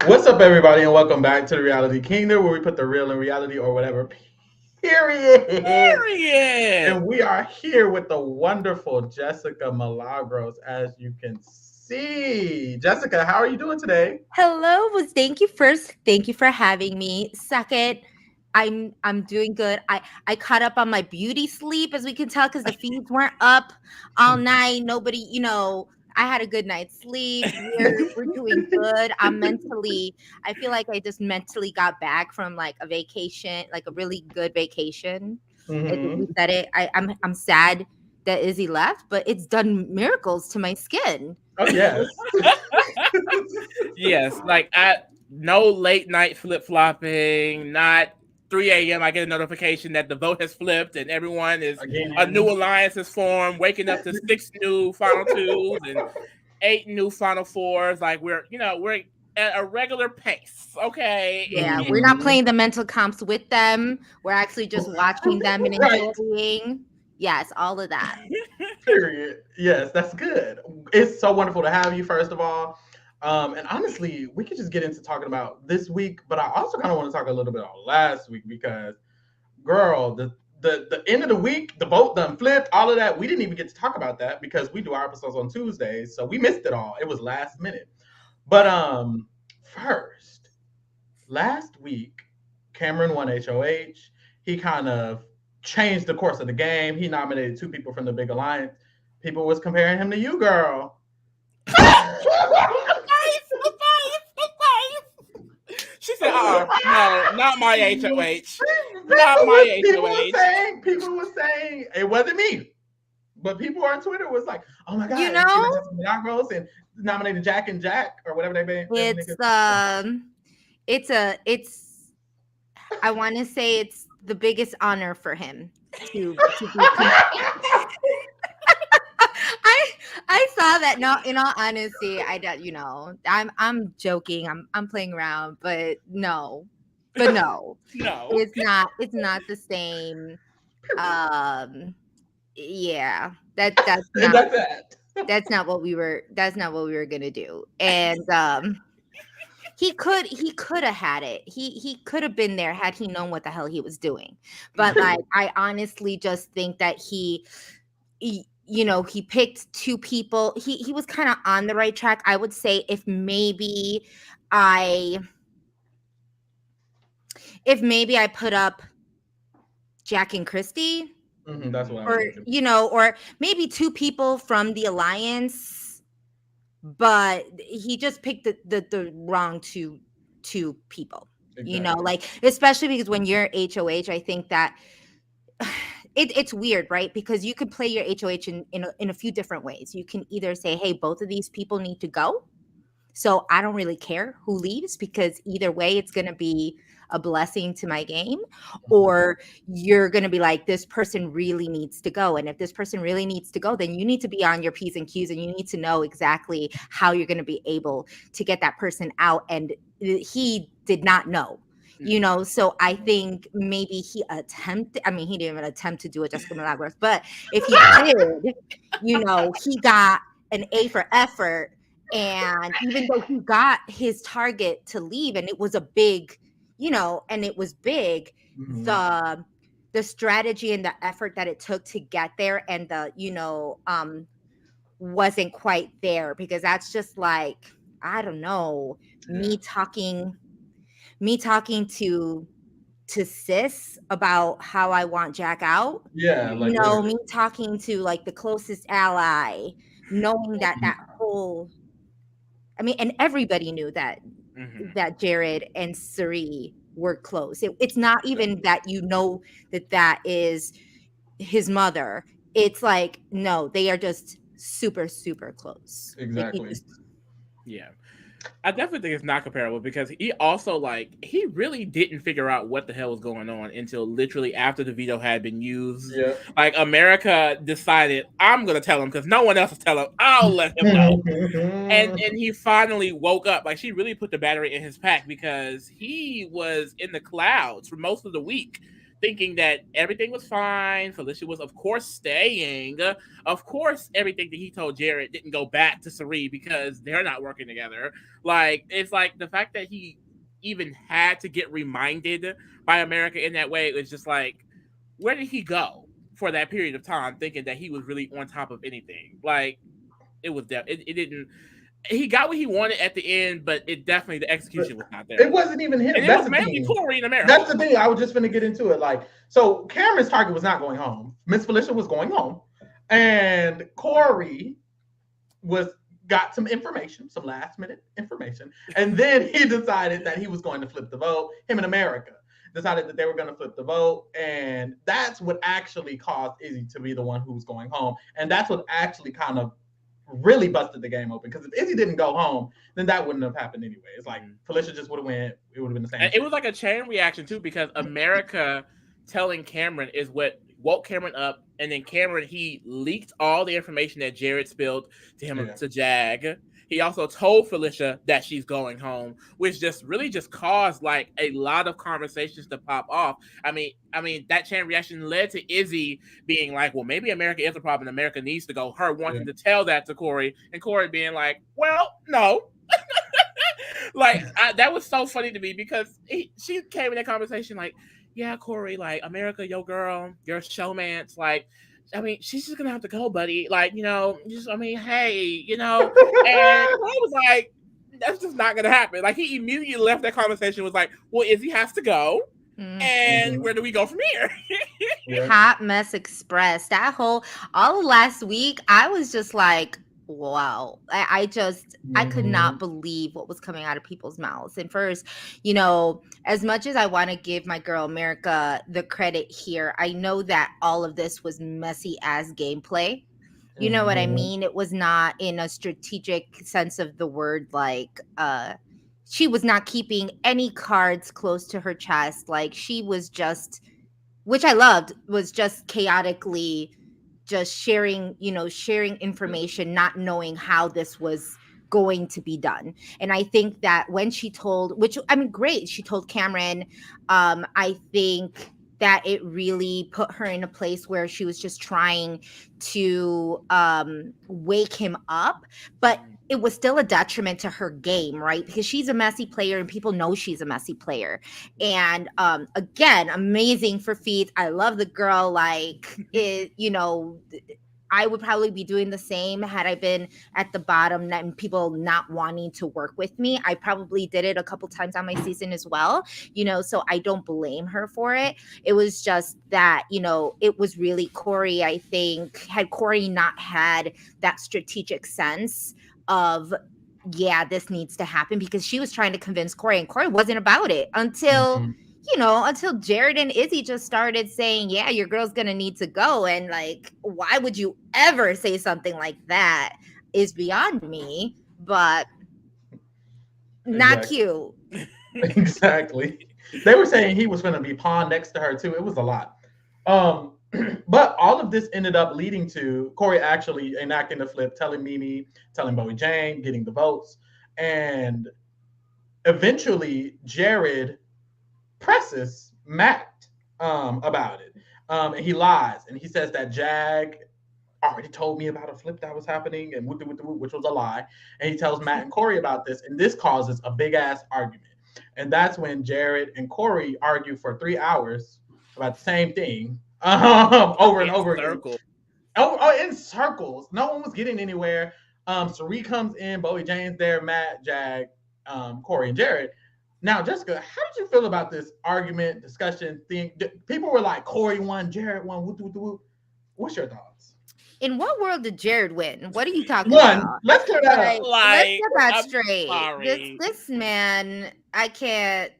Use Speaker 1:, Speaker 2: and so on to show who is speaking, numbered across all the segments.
Speaker 1: What's up, everybody, and welcome back to the Reality Kingdom, where we put the real in reality or whatever. Period.
Speaker 2: Period.
Speaker 1: And we are here with the wonderful Jessica Milagros, as you can see. Jessica, how are you doing today?
Speaker 3: Hello, was thank you first. Thank you for having me. Second, I'm doing good. I caught up on my beauty sleep, as we can tell, because the feeds weren't up all night. Nobody, I had a good night's sleep. We're doing good. I feel like I just mentally got back from like a vacation, like a really good vacation. You
Speaker 1: Mm-hmm.
Speaker 3: said it. I'm sad that Izzy left, but it's done miracles to my skin.
Speaker 1: Oh, yes.
Speaker 2: Yes, like I no late night flip flopping, not 3 a.m. I get a notification that the vote has flipped and everyone is a new
Speaker 1: Again.
Speaker 2: alliance is formed, waking up to 6 new final twos and 8 new final fours. Like we're at a regular pace. Okay.
Speaker 3: Yeah, we're not
Speaker 1: Mm-hmm.
Speaker 3: playing the mental comps with them. We're actually just watching them and
Speaker 1: Right.
Speaker 3: enjoying. Yes, all of that.
Speaker 1: Period. Yes, that's good. It's so wonderful to have you, first of all. And honestly, we could just get into talking about this week, but I also kind of want to talk a little bit about last week because, girl, the end of the week, the vote done flipped, all of that. We didn't even get to talk about that because we do our episodes on Tuesdays, so we missed it all. It was last minute. But first, last week, Cameron won HOH. He kind of changed the course of the game. He nominated two people from the Big Alliance. People was comparing him to you, girl.
Speaker 2: She said, no, not my HOH. Not my HOH.
Speaker 1: People were saying it wasn't me, but people on Twitter was like, "Oh my
Speaker 3: You
Speaker 1: god, it's giving
Speaker 3: know,
Speaker 1: Jessica Milagros and nominated Jack and Jack or whatever them
Speaker 3: it's
Speaker 1: niggas."
Speaker 3: it's a it's I want to say it's the biggest honor for him to be I I saw that. No, in all honesty, I don't. I'm joking. I'm playing around, but no,
Speaker 2: No.
Speaker 3: it's not the same. Um, yeah,
Speaker 1: And that's that.
Speaker 3: that's not what we were gonna do. And he could have had it. He could have been there had he known what the hell he was doing. But like, I honestly just think that he picked two people. He was kind of on the right track. I would say I if maybe I put up Jack and Christy,
Speaker 1: That's what I was
Speaker 3: or
Speaker 1: thinking.
Speaker 3: or maybe two people from the alliance, but he just picked the wrong two people.
Speaker 1: Exactly.
Speaker 3: Like, especially because when you're HOH, I think that it's weird, right? Because you could play your HOH in a few different ways. You can either say, hey, both of these people need to go, so I don't really care who leaves, because either way, it's going to be a blessing to my game. Or you're going to be like, this person really needs to go. And if this person really needs to go, then you need to be on your P's and Q's, and you need to know exactly how you're going to be able to get that person out. And he did not know. So I think maybe he didn't even attempt to do a Jessica Milagros, but if he did, he got an A for effort. And even though he got his target to leave, and it was a big, and it was big,
Speaker 1: Mhm.
Speaker 3: the strategy and the effort that it took to get there, and wasn't quite there, because that's just like, I don't know,
Speaker 1: Yeah.
Speaker 3: me talking to sis about how I want Jack out.
Speaker 1: Yeah, like literally.
Speaker 3: Me talking to like the closest ally, knowing that whole, I mean, and everybody knew that
Speaker 2: Mhm.
Speaker 3: Jared and Cirie were close. It's not even that that is his mother. It's like, no, they are just super, super close. Like, you
Speaker 1: Exactly.
Speaker 3: just
Speaker 2: Yeah. I definitely think it's not comparable because he also he really didn't figure out what the hell was going on until literally after the veto had been used.
Speaker 1: Yeah.
Speaker 2: Like, America decided, I'm gonna tell him because no one else will tell him. I'll let him know. And he finally woke up. Like, she really put the battery in his pack because he was in the clouds for most of the week thinking that everything was fine. Felicia was, of course, staying. Of course, everything that he told Jared didn't go back to Cirie because they're not working together. Like, it's like the fact that he even had to get reminded by America in that way, it was just like, where did he go for that period of time thinking that he was really on top of anything? Like, it didn't, he got what he wanted at the end, but it definitely, the execution was not there.
Speaker 1: It wasn't even him.
Speaker 2: And it
Speaker 1: That's
Speaker 2: was
Speaker 1: the
Speaker 2: mainly
Speaker 1: thing.
Speaker 2: Cory in America.
Speaker 1: That's the thing. I was just going to get into it. Like, so Cameron's target was not going home. Miss Felicia was going home, and Cory was got some information, some last minute information, and then he decided that he was going to flip the vote. Him and America decided that they were going to flip the vote, and that's what actually caused Izzy to be the one who was going home, and that's what actually kind of really busted the game open. Because if Izzy didn't go home, then that wouldn't have happened anyway. It's like Felicia just would have went. It would have been the same.
Speaker 2: And it was like a chain reaction too, because America telling Cameron is what woke Cameron up, and then Cameron, he leaked all the information that Jared spilled to him, to Jag. He also told Felicia that she's going home, which just really just caused like a lot of conversations to pop off. I mean, that chain reaction led to Izzy being like, well, maybe America is a problem. America needs to go. Her wanting to tell that to Cory, and Cory being like, well, no. Like, that was so funny to me, because she came in that conversation like, yeah, Cory, like, America, your girl, your showmance, like, I mean, she's just gonna have to go, buddy. Like, just, I mean, hey, and I was like, that's just not gonna happen. Like, he immediately left that conversation, was like, well, Izzy has to go, and where do we go from here?
Speaker 3: Hot mess express. That whole, all of last week, I was just like, wow. I could not believe what was coming out of people's mouths. And first, as much as I want to give my girl America the credit here, I know that all of this was messy as gameplay. You know what I mean? It was not in a strategic sense of the word. Like, she was not keeping any cards close to her chest. Like, she was just, which I loved, was just chaotically just sharing information, not knowing how this was going to be done. And I think that when she told, which, I mean, great, she told Cameron, I think that it really put her in a place where she was just trying to wake him up, but it was still a detriment to her game, right? Because she's a messy player and people know she's a messy player. And again, amazing for feats. I love the girl. Like, I would probably be doing the same had I been at the bottom and people not wanting to work with me. I probably did it a couple times on my season as well, so I don't blame her for it. It was just that, it was really Cory. I think had Cory not had that strategic sense of, yeah, this needs to happen, because she was trying to convince Cory, and Cory wasn't about it until until Jared and Izzy just started saying, yeah, your girl's gonna need to go. And like, why would you ever say something like that is beyond me, but not cute.
Speaker 1: Exactly. They were saying he was going to be pawned next to her too. It was a lot. But all of this ended up leading to Cory actually enacting the flip, telling Mimi, telling Bowie Jane, getting the votes. And eventually Jared presses Matt about it. And he lies, and he says that Jag already told me about a flip that was happening, and which was a lie. And he tells Matt and Cory about this, and this causes a big ass argument. And that's when Jared and Cory argue for 3 hours about the same thing, over and over again. In circles. No one was getting anywhere. Cirie comes in, Bowie Jane's there, Matt, Jag, Cory, and Jared. Now, Jessica, how did you feel about this argument, discussion thing? People were like, Cory won, Jared won. What's your thoughts?
Speaker 3: In what world did Jared win? What are you talking about?
Speaker 1: Let's clear that up.
Speaker 3: Let's get that straight. This man, I can't.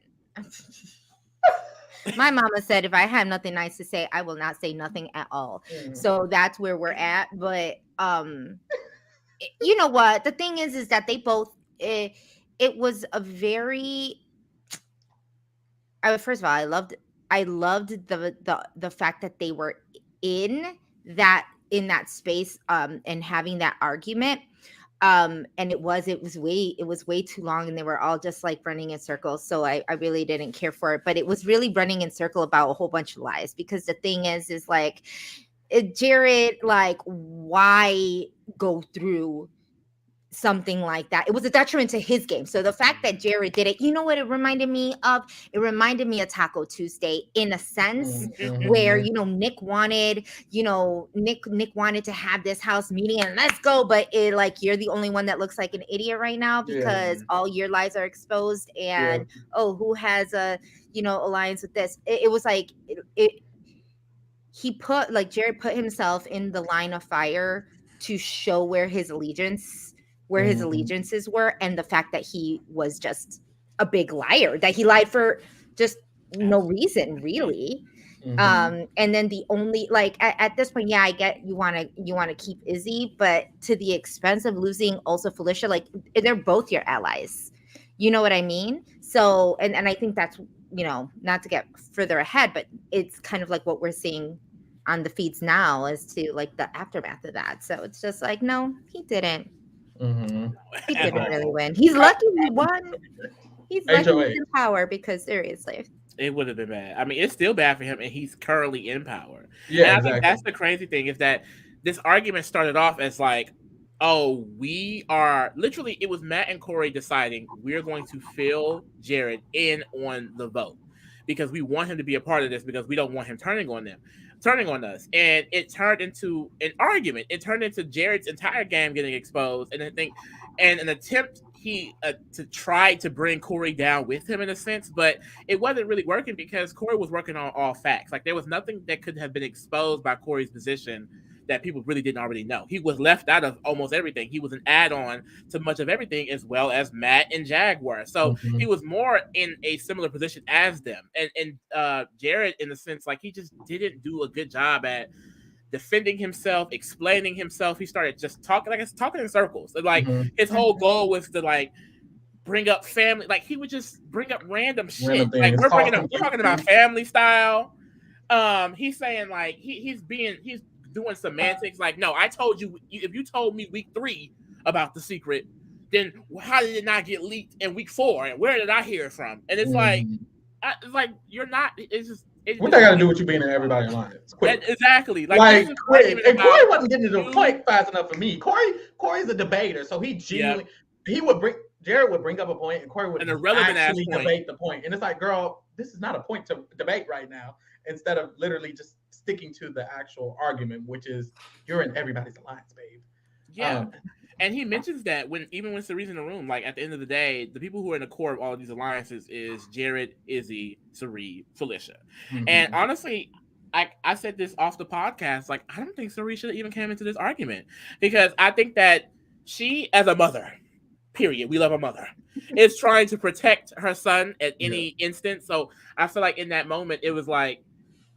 Speaker 3: My mama said, if I have nothing nice to say, I will not say nothing at all. So that's where we're at. But you know what? The thing is that they both. It was a very. First of all, I loved the fact that they were in that space and having that argument. And it was way too long, and they were all just like running in circles, so I really didn't care for it. But it was really running in circle about a whole bunch of lies, because the thing is like, Jared, like, why go through something like that? It was a detriment to his game. So the fact that Jared did it, you know what it reminded me of? It reminded me of Taco Tuesday, in a sense, where,
Speaker 1: Mhm.
Speaker 3: Nick wanted to have this house meeting and let's go, but it, like, you're the only one that looks like an idiot right now
Speaker 1: Yeah.
Speaker 3: because all your lies are exposed,
Speaker 1: Yeah.
Speaker 3: and oh, who has a alliance with this? It was like, Jared put himself in the line of fire to show where his
Speaker 1: Mhm.
Speaker 3: allegiances were, and the fact that he was just a big liar, that he lied for just no reason, really.
Speaker 1: Mhm.
Speaker 3: And then the only, like, at this point, yeah, I get you want to keep Izzy, but to the expense of losing also Felicia. Like, they're both your allies, you know what I mean? So, and I think that's, not to get further ahead, but it's kind of like what we're seeing on the feeds now as to like the aftermath of that. So it's just like, no, he didn't.
Speaker 1: Mhm.
Speaker 3: He
Speaker 2: At
Speaker 3: didn't
Speaker 1: Okay.
Speaker 3: really
Speaker 2: all.
Speaker 3: win. He's lucky he won. He's lucky he's
Speaker 1: HOH.
Speaker 3: in power, because seriously.
Speaker 2: It would have been bad. I mean, it's still bad for him, and he's currently in power.
Speaker 1: Yeah,
Speaker 2: And I think
Speaker 1: exactly.
Speaker 2: that's the crazy thing, is that this argument started off as like, oh, we are literally, it was Matt and Cory deciding we're going to fill Jared in on the vote because we want him to be a part of this, because we don't want him turning on us. And it turned into an argument. It turned into Jared's entire game getting exposed. And I think, and an attempt to try to bring Cory down with him in a sense, but it wasn't really working because Cory was working on all facts. Like, there was nothing that could have been exposed by Cory's position that people really didn't already know. He was left out of almost everything. He was an add-on to much of everything, as well as Matt and Jag were. So he
Speaker 1: Mhm.
Speaker 2: was more in a similar position as them. And Jared, in the sense, like, he just didn't do a good job at defending himself, explaining himself. He started just talking, like, it's talking in circles. And, like,
Speaker 1: Mhm.
Speaker 2: his whole
Speaker 3: Mhm.
Speaker 2: goal was to, like, bring up family. Like, he would just bring up random shit.
Speaker 1: Random
Speaker 2: Like,
Speaker 1: things. Cause
Speaker 2: we're talking about
Speaker 1: confusion.
Speaker 2: family style. He's saying, like, he's doing semantics. Like, no, I told you, if you told me week 3 about the secret, then how did it not get leaked in week 4? And where did I hear it from? And
Speaker 1: Mhm.
Speaker 2: it's like, you're not. It's just
Speaker 1: What that got to
Speaker 2: like,
Speaker 1: do with you being in everybody alliance? Quit.
Speaker 2: exactly, like, this is
Speaker 1: Like,
Speaker 2: an
Speaker 1: quit.
Speaker 2: argument
Speaker 1: And
Speaker 2: about
Speaker 1: Corey wasn't getting to the
Speaker 2: you.
Speaker 1: point fast enough for me. Corey's a debater, so he
Speaker 2: Yeah,
Speaker 1: genuinely he would bring Jared would bring up a point, and Corey would
Speaker 2: an irrelevant ass
Speaker 1: actually
Speaker 2: point.
Speaker 1: debate the point. And it's like, girl, this is not a point to debate right now. Instead of literally just sticking to the actual argument, which is you're in everybody's alliance, babe.
Speaker 2: Yeah.
Speaker 1: Um,
Speaker 2: And he mentions that when Cirie's in the room, like, at the end of the day, the people who are in the core of all of these alliances is Jared, Izzy, Cirie, Felicia. And
Speaker 1: mhm.
Speaker 2: honestly, I said this off the podcast, like, I don't think Cirie should have even came into this argument, because I think that she, as a mother, period, we love a mother, is trying to protect her son at
Speaker 1: Yeah.
Speaker 2: any instance. So I feel like in that moment, it was like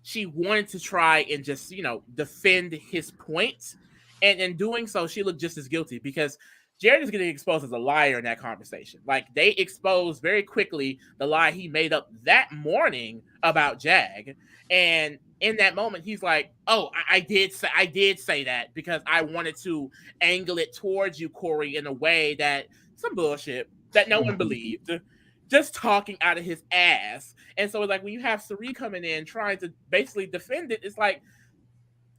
Speaker 2: she wanted to try and just, defend his point. And in doing so, she looked just as guilty, because Jared is getting exposed as a liar in that conversation. Like, they exposed very quickly the lie he made up that morning about Jag. And in that moment, he's like, "Oh, I did say that because I wanted to angle it towards you, Cory, in a way that some bullshit that no one
Speaker 1: Mhm.
Speaker 2: believed, just talking out of his ass." And so, like, when you have Cirie coming in trying to basically defend it, it's like,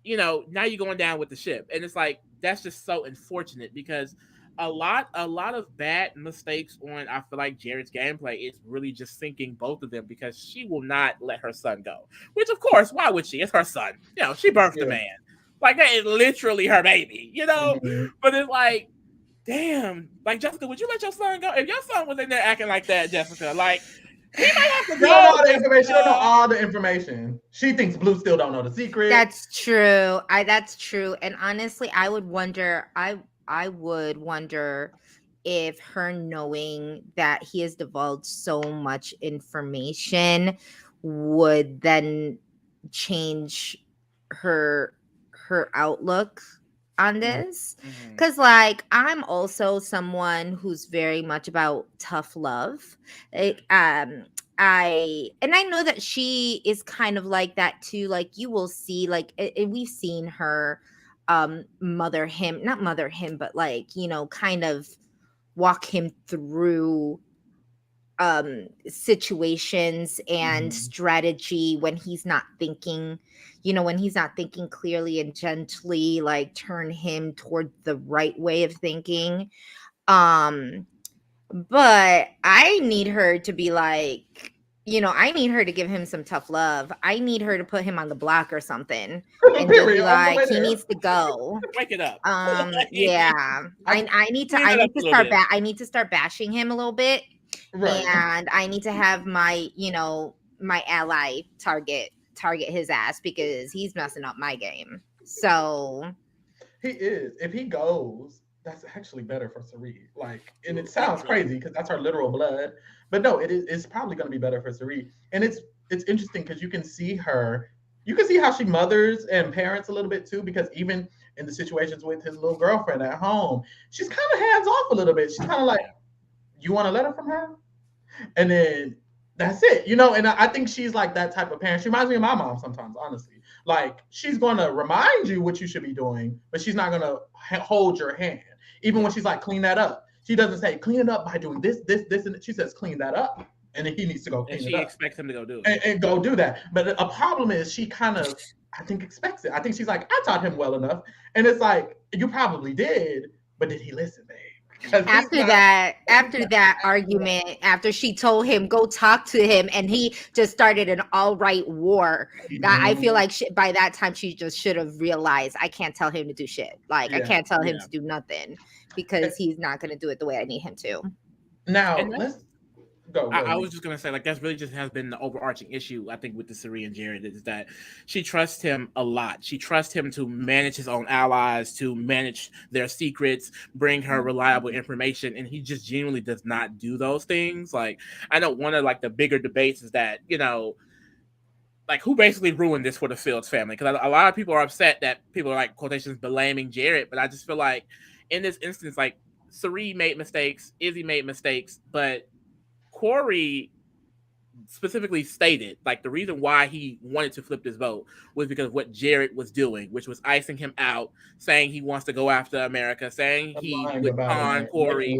Speaker 2: now you're going down with the ship. And it's like, that's just so unfortunate, because a lot of bad mistakes on, I feel like, Jared's gameplay is really just sinking both of them, because she will not let her son go. Which, of course, why would she? It's her son. She birthed the
Speaker 1: Yeah.
Speaker 2: man. Like, that is literally her baby.
Speaker 1: Mhm.
Speaker 2: But it's like, damn, like, Jessica, would you let your son go? If your son was in there acting like that, Jessica, like, he might have to
Speaker 1: You don't know
Speaker 2: go,
Speaker 1: all the information. You don't know
Speaker 2: Jessica.
Speaker 1: all the information. She thinks Blue still don't know the secret.
Speaker 3: That's true. That's true. And honestly, I would wonder if her knowing that he has divulged so much information would then change her her outlook on
Speaker 1: Mhm.
Speaker 3: this.
Speaker 2: Mhm.
Speaker 3: Cause like, I'm also someone who's very much about tough love. Like, I know that she is kind of like that too. Like, you will see, like, and we've seen her not mother him, but like, kind of walk him through situations and strategy when he's not thinking, clearly and gently, like turn him toward the right way of thinking. But I need her to be like, I need her to give him some tough love. I need her to put him on the block or something and just be like, he needs to go.
Speaker 2: Wake it up.
Speaker 3: Yeah. I need to start bashing him a little bit. Right. And I need to have my ally target his ass because he's messing up my game. So
Speaker 1: he is. If he goes, that's actually better for Cirie. Like, and it sounds crazy because that's her literal blood, but no, it's probably going to be better for Cirie. And it's interesting because you can see how she mothers and parents a little bit too, because even in the situations with his little girlfriend at home, she's kind of hands off a little bit. She's kind of like, you want a letter from her? And then that's it, and I think she's like that type of parent. She reminds me of my mom sometimes, honestly. Like, she's going to remind you what you should be doing, but she's not going to hold your hand. Even when she's like, clean that up. She doesn't say, clean it up by doing this, and she says, clean that up. And then he needs to go clean it up.
Speaker 2: And she expects him to go do it.
Speaker 1: And go do that. But a problem is she kind of, I think, expects it. I think she's like, I taught him well enough. And it's like, you probably did, but did he listen, babe?
Speaker 3: After that argument, after she told him go talk to him, and he just started an all-right war, I feel like by that time she just should have realized, I can't tell him to do shit. Like, I can't tell him to do nothing because he's not going to do it the way I need him to.
Speaker 1: Now, let's go.
Speaker 2: I was just gonna say, like, that's really just has been the overarching issue, I think, with the Cirie and Jared, is that she trusts him a lot. She trusts him to manage his own allies, to manage their secrets, bring her reliable information, and he just genuinely does not do those things. Like, I know one of like the bigger debates is that, like, who basically ruined this for the Fields family? Because a lot of people are upset that people are, like, quotations, blaming Jared, but I just feel like in this instance, like, Cirie made mistakes, Izzy made mistakes, but Cory specifically stated, like, the reason why he wanted to flip this vote was because of what Jared was doing, which was icing him out, saying he wants to go after America, saying he would con Cory,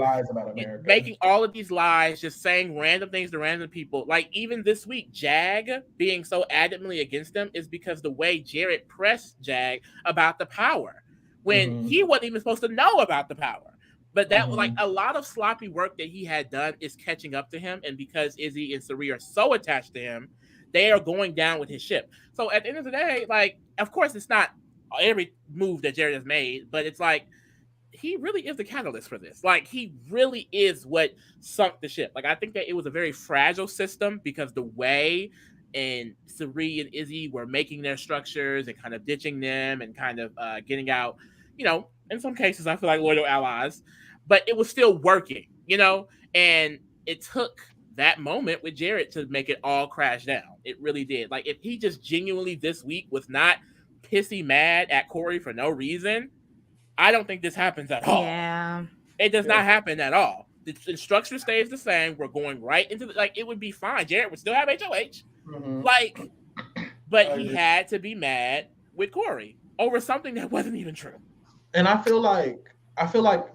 Speaker 2: making all of these lies, just saying random things to random people. Like, even this week, Jag being so adamantly against them is because the way Jared pressed Jag about the power when he wasn't even supposed to know about the power. But that was like a lot of sloppy work that he had done is catching up to him. And because Izzy and Cirie are so attached to him, they are going down with his ship. So at the end of the day, like, of course, it's not every move that Jared has made, but it's like, he really is the catalyst for this. Like, he really is what sunk the ship. Like, I think that it was a very fragile system because the way and Cirie and Izzy were making their structures and kind of ditching them and kind of getting out, in some cases, I feel like loyal allies, but it was still working, and it took that moment with Jared to make it all crash down. It really did. Like, if he just genuinely this week was not pissy mad at Cory for no reason, I don't think this happens at all.
Speaker 3: Yeah.
Speaker 2: It does not happen at all. The structure stays the same. We're going right into it would be fine. Jared would still have HOH. But he had to be mad with Cory over something that wasn't even true.
Speaker 1: And I feel like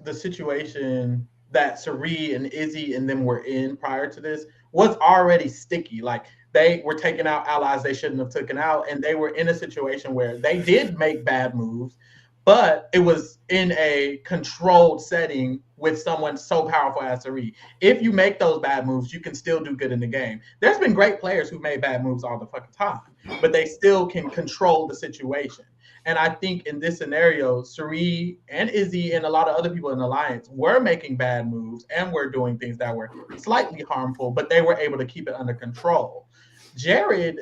Speaker 1: the situation that Cirie and Izzy and them were in prior to this was already sticky. Like, they were taking out allies they shouldn't have taken out, and they were in a situation where they did make bad moves, but it was in a controlled setting with someone so powerful as Cirie. If you make those bad moves, you can still do good in the game. There's been great players who made bad moves all the fucking time, but they still can control the situation. And I think in this scenario, Cirie and Izzy and a lot of other people in the Alliance were making bad moves and were doing things that were slightly harmful, but they were able to keep it under control. Jared,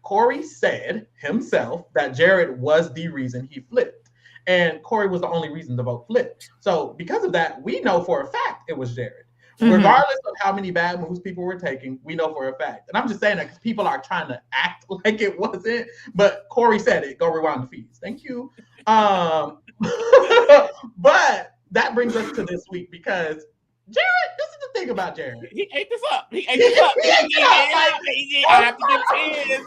Speaker 1: Cory said himself that Jared was the reason he flipped. And Cory was the only reason the vote flipped. So because of that, we know for a fact it was Jared. Regardless of how many bad moves people were taking, we know for a fact. And I'm just saying that because people are trying to act like it wasn't. But Cory said it. Go rewind the feeds. Thank you. But that brings us to this week, because Jared, this is the thing about Jared.
Speaker 2: He ate this up. He ate this up.
Speaker 1: He ate it up, like,
Speaker 2: I have to give his.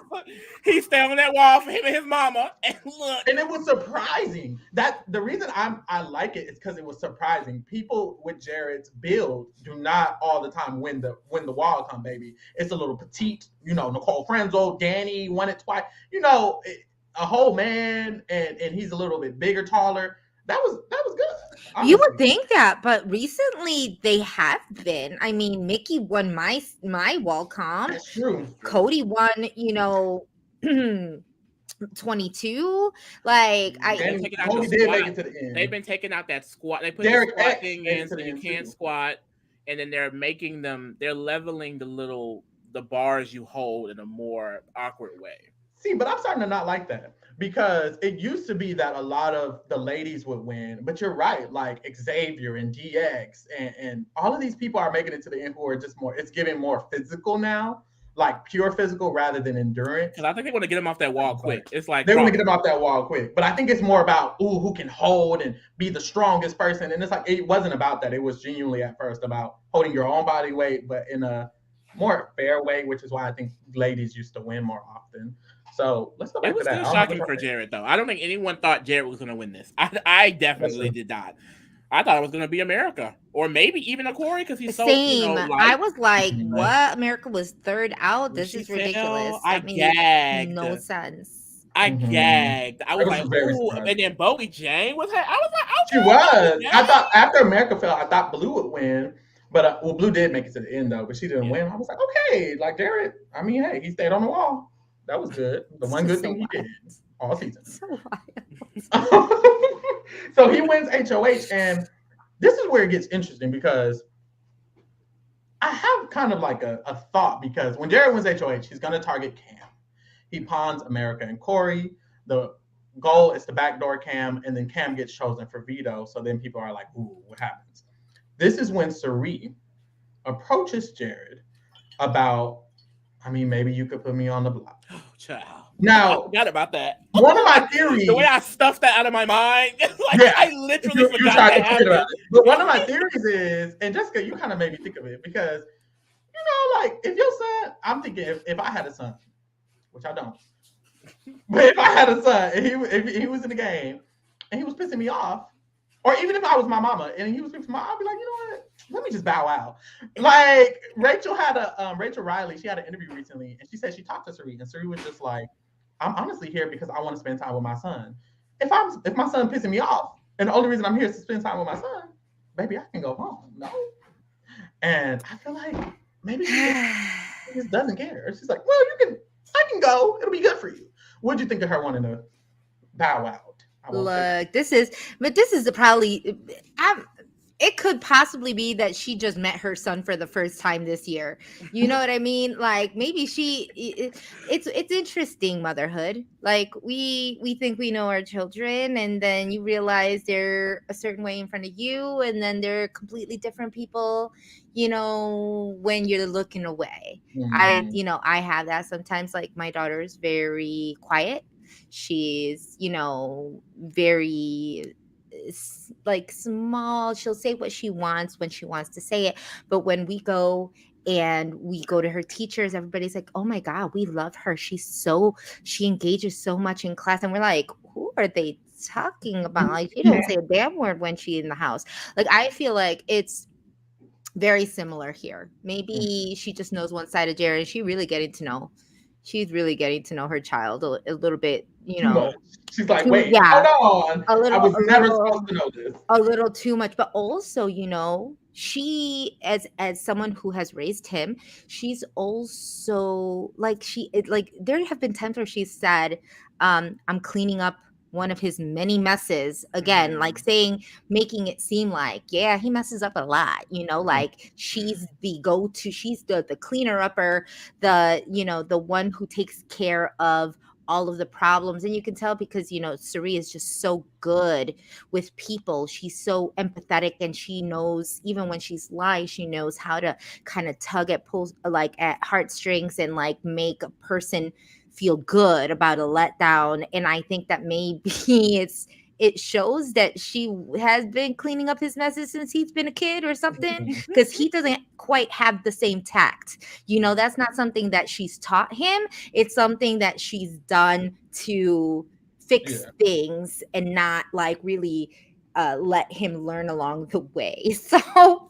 Speaker 2: He stayed on that wall for him and his mama. And look.
Speaker 1: And it was surprising. That the reason I like it is because it was surprising. People with Jared's build do not all the time win the wall come, baby. It's a little petite, Mecole Frenzel, Danny won it twice. A whole man, and he's a little bit bigger, taller. That was good. Honestly.
Speaker 3: You would think that, but recently they have been. I mean, Mickey won my wall comp.
Speaker 1: That's true.
Speaker 3: Cody won, 22. Like
Speaker 1: Cody did make it to the end.
Speaker 2: They've been taking out that squat. They put the squat thing in so you can't squat, and then they're leveling the bars you hold in a more awkward way.
Speaker 1: See, but I'm starting to not like that because it used to be that a lot of the ladies would win. But you're right, like Xavier and DX and all of these people are making it to the end who are just more, it's giving more physical now, like pure physical rather than endurance.
Speaker 2: Because I think they want to get them off that wall quick. It's like
Speaker 1: they want to get them off that wall quick. But I think it's more about, who can hold and be the strongest person. And it's like, it wasn't about that. It was genuinely at first about holding your own body weight, but in a more fair way, which is why I think ladies used to win more often. So let's go back to that.
Speaker 2: It was shocking for Jared, though. I don't think anyone thought Jared was going to win this. I definitely did not. I thought it was going to be America, or maybe even a Cory because he's so.
Speaker 3: Same. I was like, "What? America was third out. This is ridiculous."
Speaker 2: I gagged.
Speaker 3: No sense.
Speaker 2: I gagged. I was like, "Ooh!" And then Bowie Jane was. I was like,
Speaker 1: "Okay." She was. I thought after America fell, I thought Blue would win. But Blue did make it to the end though, but she didn't win. I was like, okay, like Jared. I mean, hey, he stayed on the wall. That was good. The one good thing he did all season. So he wins HOH, and this is where it gets interesting because I have kind of like a thought because when Jared wins HOH, he's going to target Cam. He pawns America and Cory. The goal is to backdoor Cam, and then Cam gets chosen for veto. So then people are like, ooh, what happens? This is when Cirie approaches Jared about, maybe you could put me on the block.
Speaker 2: Oh, child.
Speaker 1: Now,
Speaker 2: I forgot about that.
Speaker 1: One of my theories.
Speaker 2: The way I stuffed that out of my mind. I literally forgot that about it.
Speaker 1: But one of my theories is, and Jessica, you kind of made me think of it because, like if your son, I'm thinking if I had a son, which I don't, but if I had a son and if he was in the game and he was pissing me off, or even if I was my mama and he was pissing me off, I'd be like, you know what? Let me just bow out. Like Rachel Riley, she had an interview recently and she said she talked to Cirie and Cirie was just like, I'm honestly here because I want to spend time with my son. If my son pissing me off and the only reason I'm here is to spend time with my son, baby, I can go home. No. And I feel like maybe she just doesn't care. She's like, well, I can go. It'll be good for you. What'd you think of her wanting to bow out?
Speaker 3: Look, this is probably, it could possibly be that she just met her son for the first time this year. You know what I mean? Like maybe it's interesting motherhood. Like we think we know our children and then you realize they're a certain way in front of you and then they're completely different people, when you're looking away. Mm-hmm. I have that sometimes. Like my daughter's very quiet. She's, very like small. She'll say what she wants when she wants to say it. But when we go to her teachers, everybody's like, oh my God, we love her. She engages so much in class. And we're like, who are they talking about? Like, she don't say a damn word when she's in the house. Like, I feel like it's very similar here. Maybe she just knows one side of Jared. She's really getting to know her child a little bit,
Speaker 1: She's like, wait, hold on. I was never supposed to know this.
Speaker 3: A little too much. But also, she as someone who has raised him, she's also like there have been times where she said, I'm cleaning up one of his many messes again, like making it seem like, yeah, he messes up a lot, like she's the go-to, she's the cleaner upper, the one who takes care of all of the problems. And you can tell because, Cirie is just so good with people. She's so empathetic and she knows, even when she's lying, she knows how to kind of tug at heartstrings and like make a person feel good about a letdown. And I think that maybe it's it shows that she has been cleaning up his messes since he's been a kid or something, because he doesn't quite have the same tact. That's not something that she's taught him. It's something that she's done to fix
Speaker 1: Yeah.
Speaker 3: things and not like really let him learn along the way. So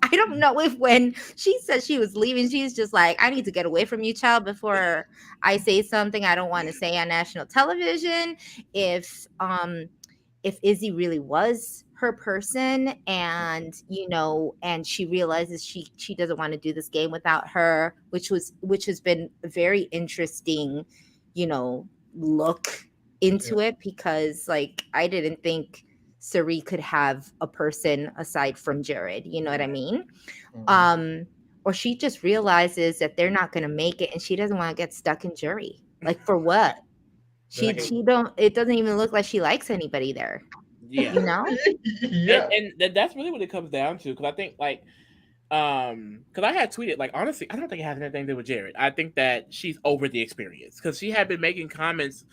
Speaker 3: I don't know if when she said she was leaving, she's just like, I need to get away from you, child, before I say something I don't want to say on national television. If Izzy really was her person, and and she realizes she doesn't want to do this game without her, which has been a very interesting, you know, look
Speaker 1: Yeah.
Speaker 3: into it, because like I didn't think Cirie could have a person aside from Jared, you know what I mean?
Speaker 1: Mhm.
Speaker 3: Um or she just realizes that they're not going to make it and she doesn't want to get stuck in jury. Like for what?
Speaker 1: That
Speaker 3: She
Speaker 1: can.
Speaker 3: she don't it doesn't even look like she likes anybody there,
Speaker 2: Yeah,
Speaker 3: you know?
Speaker 2: and
Speaker 1: Yeah.
Speaker 2: that's really what it comes down to. Because I think like because I had tweeted like honestly, I don't think it has anything to do with Jared. I think that she's over the experience because she had been making comments,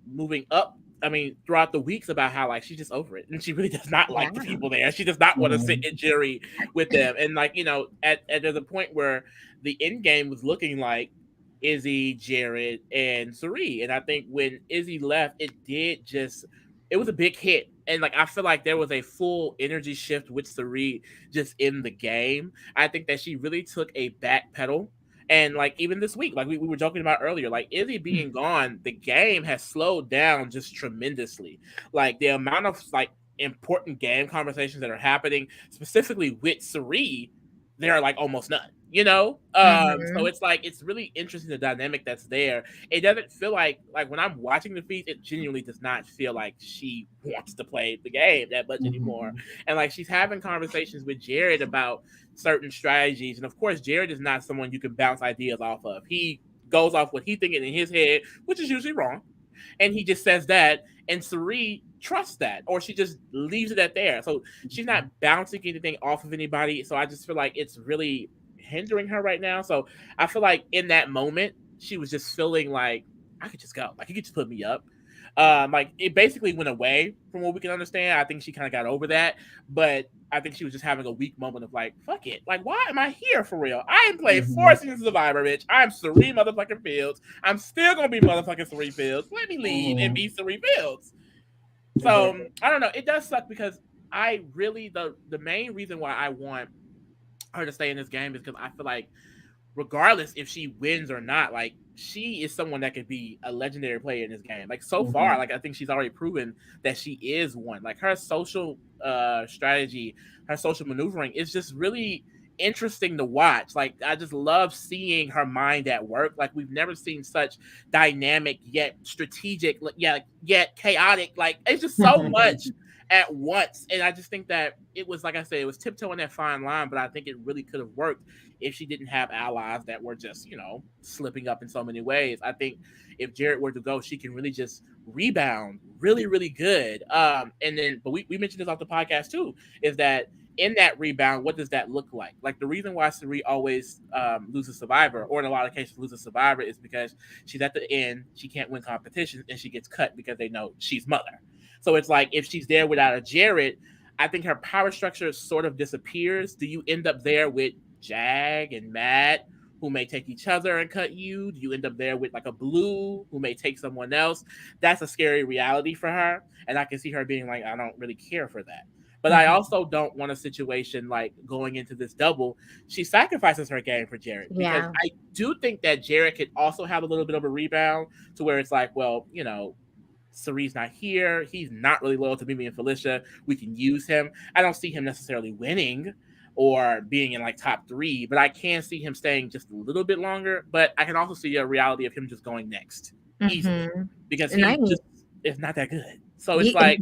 Speaker 2: moving up. I mean, throughout the weeks about how like she's just over it and she really does not
Speaker 3: Yeah.
Speaker 2: like the people there. She does not want to sit
Speaker 1: Mhm.
Speaker 2: in jury with them. And like at there's a point where the end game was looking like Izzy, Jared, and Cirie. And I think when Izzy left, it was a big hit. And like I feel like there was a full energy shift with Cirie just in the game. I think that she really took a back pedal. And like even this week, like we were joking about earlier, like Izzy being gone, the game has slowed down just tremendously. Like the amount of like important game conversations that are happening, specifically with Cirie, there are like almost none. So
Speaker 3: Mhm.
Speaker 2: it's like it's really interesting the dynamic that's there. It doesn't feel like when I'm watching the feed, it genuinely does not feel like she wants to play the game that much anymore.
Speaker 1: Mhm.
Speaker 2: And like she's having conversations with Jared about certain strategies. And of course, Jared is not someone you can bounce ideas off of. He goes off what he's thinking in his head, which is usually wrong. And he just says that, and Cirie trusts that, or she just leaves it at there. So she's not bouncing anything off of anybody. So I just feel like it's really hindering her right now. So I feel like in that moment, she was just feeling like I could just go. Like you could just put me up. Like it basically went away from what we can understand. I think she kind of got over that, but I think she was just having a weak moment of like, fuck it. Like, why am I here for real? I ain't played four
Speaker 1: Mhm.
Speaker 2: seasons of Survivor, bitch. I'm Cirie motherfucking Fields. I'm still gonna be motherfucking Cirie Fields. Let me leave and
Speaker 1: Mhm.
Speaker 2: be Cirie Fields. So
Speaker 1: Exactly.
Speaker 2: I don't know. It does suck because I really the main reason why I want her to stay in this game is because I feel like regardless if she wins or not, like she is someone that could be a legendary player in this game. Like so far,
Speaker 1: Mhm.
Speaker 2: like I think she's already proven that she is one. Like her social strategy, her social maneuvering is just really interesting to watch. Like I just love seeing her mind at work. Like we've never seen such dynamic yet strategic, yet chaotic. Like it's just so much at once. And I just think that it was like I said, it was tiptoeing that fine line, but I think it really could have worked if she didn't have allies that were just, slipping up in so many ways. I think if Jared were to go, she can really just rebound really, really good. And then, but we mentioned this off the podcast too, is that in that rebound, what does that look like? Like the reason why Cirie always loses Survivor, or in a lot of cases loses Survivor, is because she's at the end, she can't win competitions, and she gets cut because they know she's mother. So it's like if she's there without a Jared, I think her power structure sort of disappears. Do you end up there with Jag and Matt, who may take each other and cut you? Do you end up there with like a Blue who may take someone else? That's a scary reality for her. And I can see her being like, I don't really care for that. But I
Speaker 3: Mhm.
Speaker 2: also don't want a situation like going into this double. She sacrifices her game for Jared because
Speaker 3: Yeah.
Speaker 2: I do think that Jared could also have a little bit of a rebound to where it's like, well, Cirie's not here. He's not really loyal to Mimi and Felicia. We can use him. I don't see him necessarily winning or being in like top three, but I can see him staying just a little bit longer. But I can also see a reality of him just going next easily
Speaker 3: Mhm.
Speaker 2: because
Speaker 3: And I
Speaker 2: he
Speaker 3: mean,
Speaker 2: just is not that good. So it's
Speaker 3: ye-
Speaker 2: like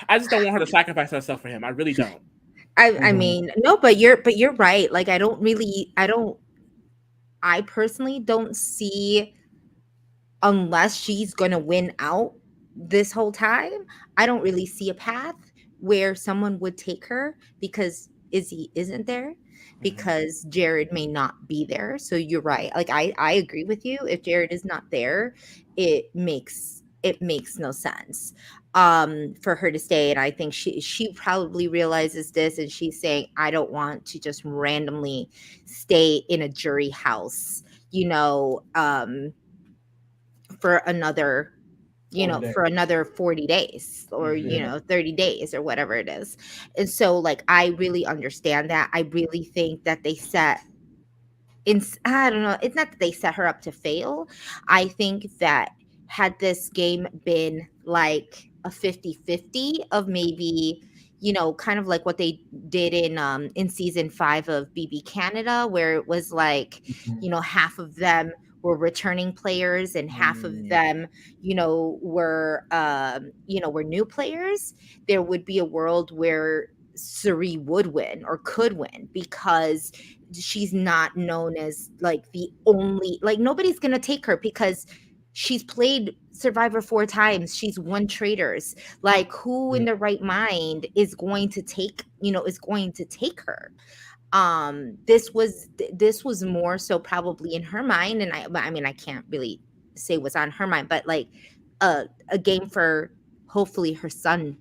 Speaker 2: I just don't want her to sacrifice herself for him. I really don't.
Speaker 3: I
Speaker 1: Mhm.
Speaker 3: mean, no, but you're right. Like I personally don't see, unless she's going to win out this whole time, I don't really see a path where someone would take her, because Izzy isn't there,
Speaker 2: Mhm.
Speaker 3: because Jared may not be there. So you're right. Like I agree with you. If Jared is not there, it makes no sense. for her to stay. And I think she probably realizes this, and she's saying, I don't want to just randomly stay in a jury house, for another,
Speaker 1: 40 days.
Speaker 3: for another 40 days, or
Speaker 1: Yeah.
Speaker 3: 30 days, or whatever it is. And so, like, I really understand that. I really think that they set I don't know, it's not that they set her up to fail. I think that had this game been like a 50-50 of maybe, kind of like what they did in season 5 of BB Canada, where it was like,
Speaker 1: Mhm.
Speaker 3: half of them were returning players and half of
Speaker 1: Mm,
Speaker 3: them, were new players. There would be a world where Cirie would win or could win, because she's not known as like the only, like, nobody's gonna take her because she's played Survivor 4 times, she's won Traitors. Like, who in
Speaker 1: yeah.
Speaker 3: their right mind is going to take her? This was more so probably in her mind, and I mean, I can't really say what's on her mind, but like a game for hopefully her son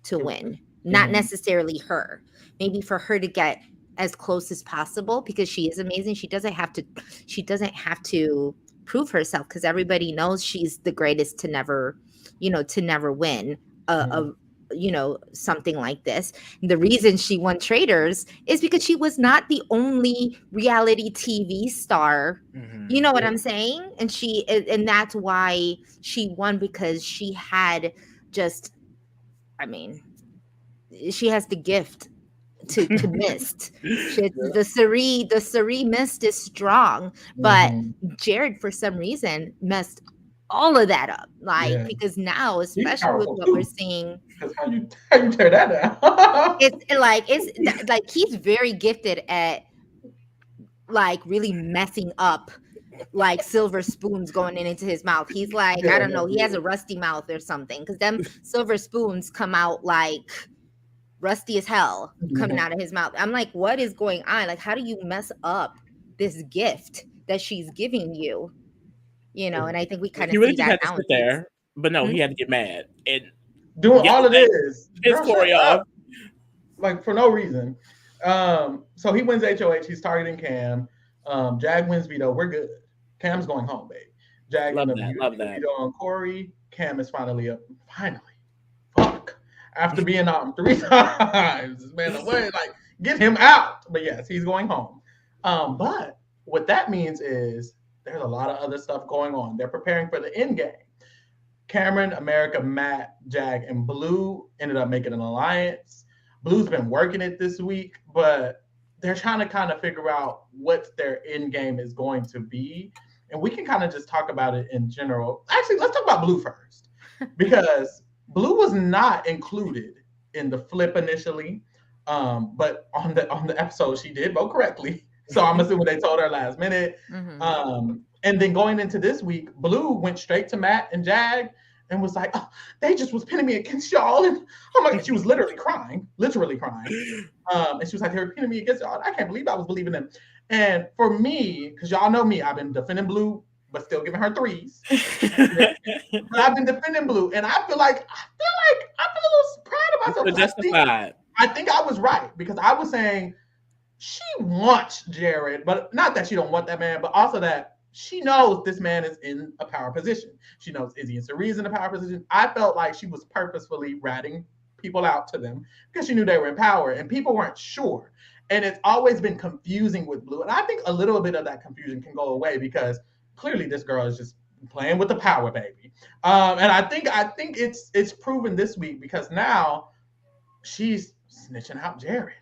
Speaker 3: to win, not
Speaker 1: Mhm.
Speaker 3: necessarily her. Maybe for her to get as close as possible, because she is amazing. She doesn't have to prove herself, because everybody knows she's the greatest to never win a
Speaker 1: Mhm.
Speaker 3: something like this. The reason she won Traders is because she was not the only reality TV star. You
Speaker 2: Mhm.
Speaker 3: know what
Speaker 1: Yeah.
Speaker 3: I'm saying? And that's why she won, because she had just, I mean, she has the gift to mist.
Speaker 1: Yeah.
Speaker 3: The Cirie mist is strong, but
Speaker 1: Mhm.
Speaker 3: Jared, for some reason, messed all of that up. Like,
Speaker 1: Yeah.
Speaker 3: because now,
Speaker 1: He's
Speaker 3: especially with
Speaker 1: powerful
Speaker 3: what we're
Speaker 1: too.
Speaker 3: seeing,
Speaker 1: Because how you tear that down?
Speaker 3: it's like he's very gifted at, like, really messing up, like, silver spoons going into his mouth. He's like, I
Speaker 1: Yeah,
Speaker 3: don't
Speaker 1: no,
Speaker 3: know, he has
Speaker 1: yeah.
Speaker 3: a rusty mouth or something, because them silver spoons come out like rusty as hell coming
Speaker 1: Mhm.
Speaker 3: out of his mouth. I'm like, what is going on? Like, how do you mess up this gift that she's giving you? And I think we kind
Speaker 2: He
Speaker 3: of
Speaker 2: really
Speaker 3: see
Speaker 2: just
Speaker 3: that
Speaker 2: had to
Speaker 3: now in
Speaker 2: sit there, but no,
Speaker 3: Hmm?
Speaker 2: he had to get mad and
Speaker 1: Doing
Speaker 2: yell
Speaker 1: all of
Speaker 2: at
Speaker 1: this.
Speaker 2: piss
Speaker 1: Girl, shut
Speaker 2: Cory off.
Speaker 1: up. Like for no reason. So he wins HOH. He's targeting Cam. Jag wins veto. We're good. Cam's going home, baby. Jag
Speaker 2: Love
Speaker 1: ended up
Speaker 2: that.
Speaker 1: using
Speaker 2: Love
Speaker 1: the
Speaker 2: that.
Speaker 1: veto on Cory. Cam is finally up. Finally. Fuck. After being out 3 times, this man away. Like, get him out. But yes, he's going home. But what that means is there's a lot of other stuff going on. They're preparing for the end game. Cameron, America, Matt, Jag, and Blue ended up making an alliance. Blue's been working it this week, but they're trying to kind of figure out what their end game is going to be. And we can kind of just talk about it in general. Actually, let's talk about Blue first, because Blue was not included in the flip initially, but on the episode she did vote correctly. So I'm assuming they told her last minute.
Speaker 3: Hmm.
Speaker 1: And then going into this week, Blue went straight to Matt and Jag and was like, oh, they just was pinning me against y'all. And oh my God, she was literally crying, literally crying. And she was like, they were pinning me against y'all. I can't believe I was believing them. And for me, because y'all know me, I've been defending Blue, but still giving her threes. But I've been defending Blue, and I feel a little proud of
Speaker 2: You
Speaker 1: myself
Speaker 2: feel
Speaker 1: because
Speaker 2: justified.
Speaker 1: I think I was right because I was saying she wants Jared, but not that she don't want that man, but also that she knows this man is in a power position. She knows Izzy and Cirie's in a power position. I felt like she was purposefully ratting people out to them because she knew they were in power and people weren't sure. And it's always been confusing with Blue. And I think a little bit of that confusion can go away because clearly this girl is just playing with the power, baby. And I think it's proven this week because now she's snitching out Jared.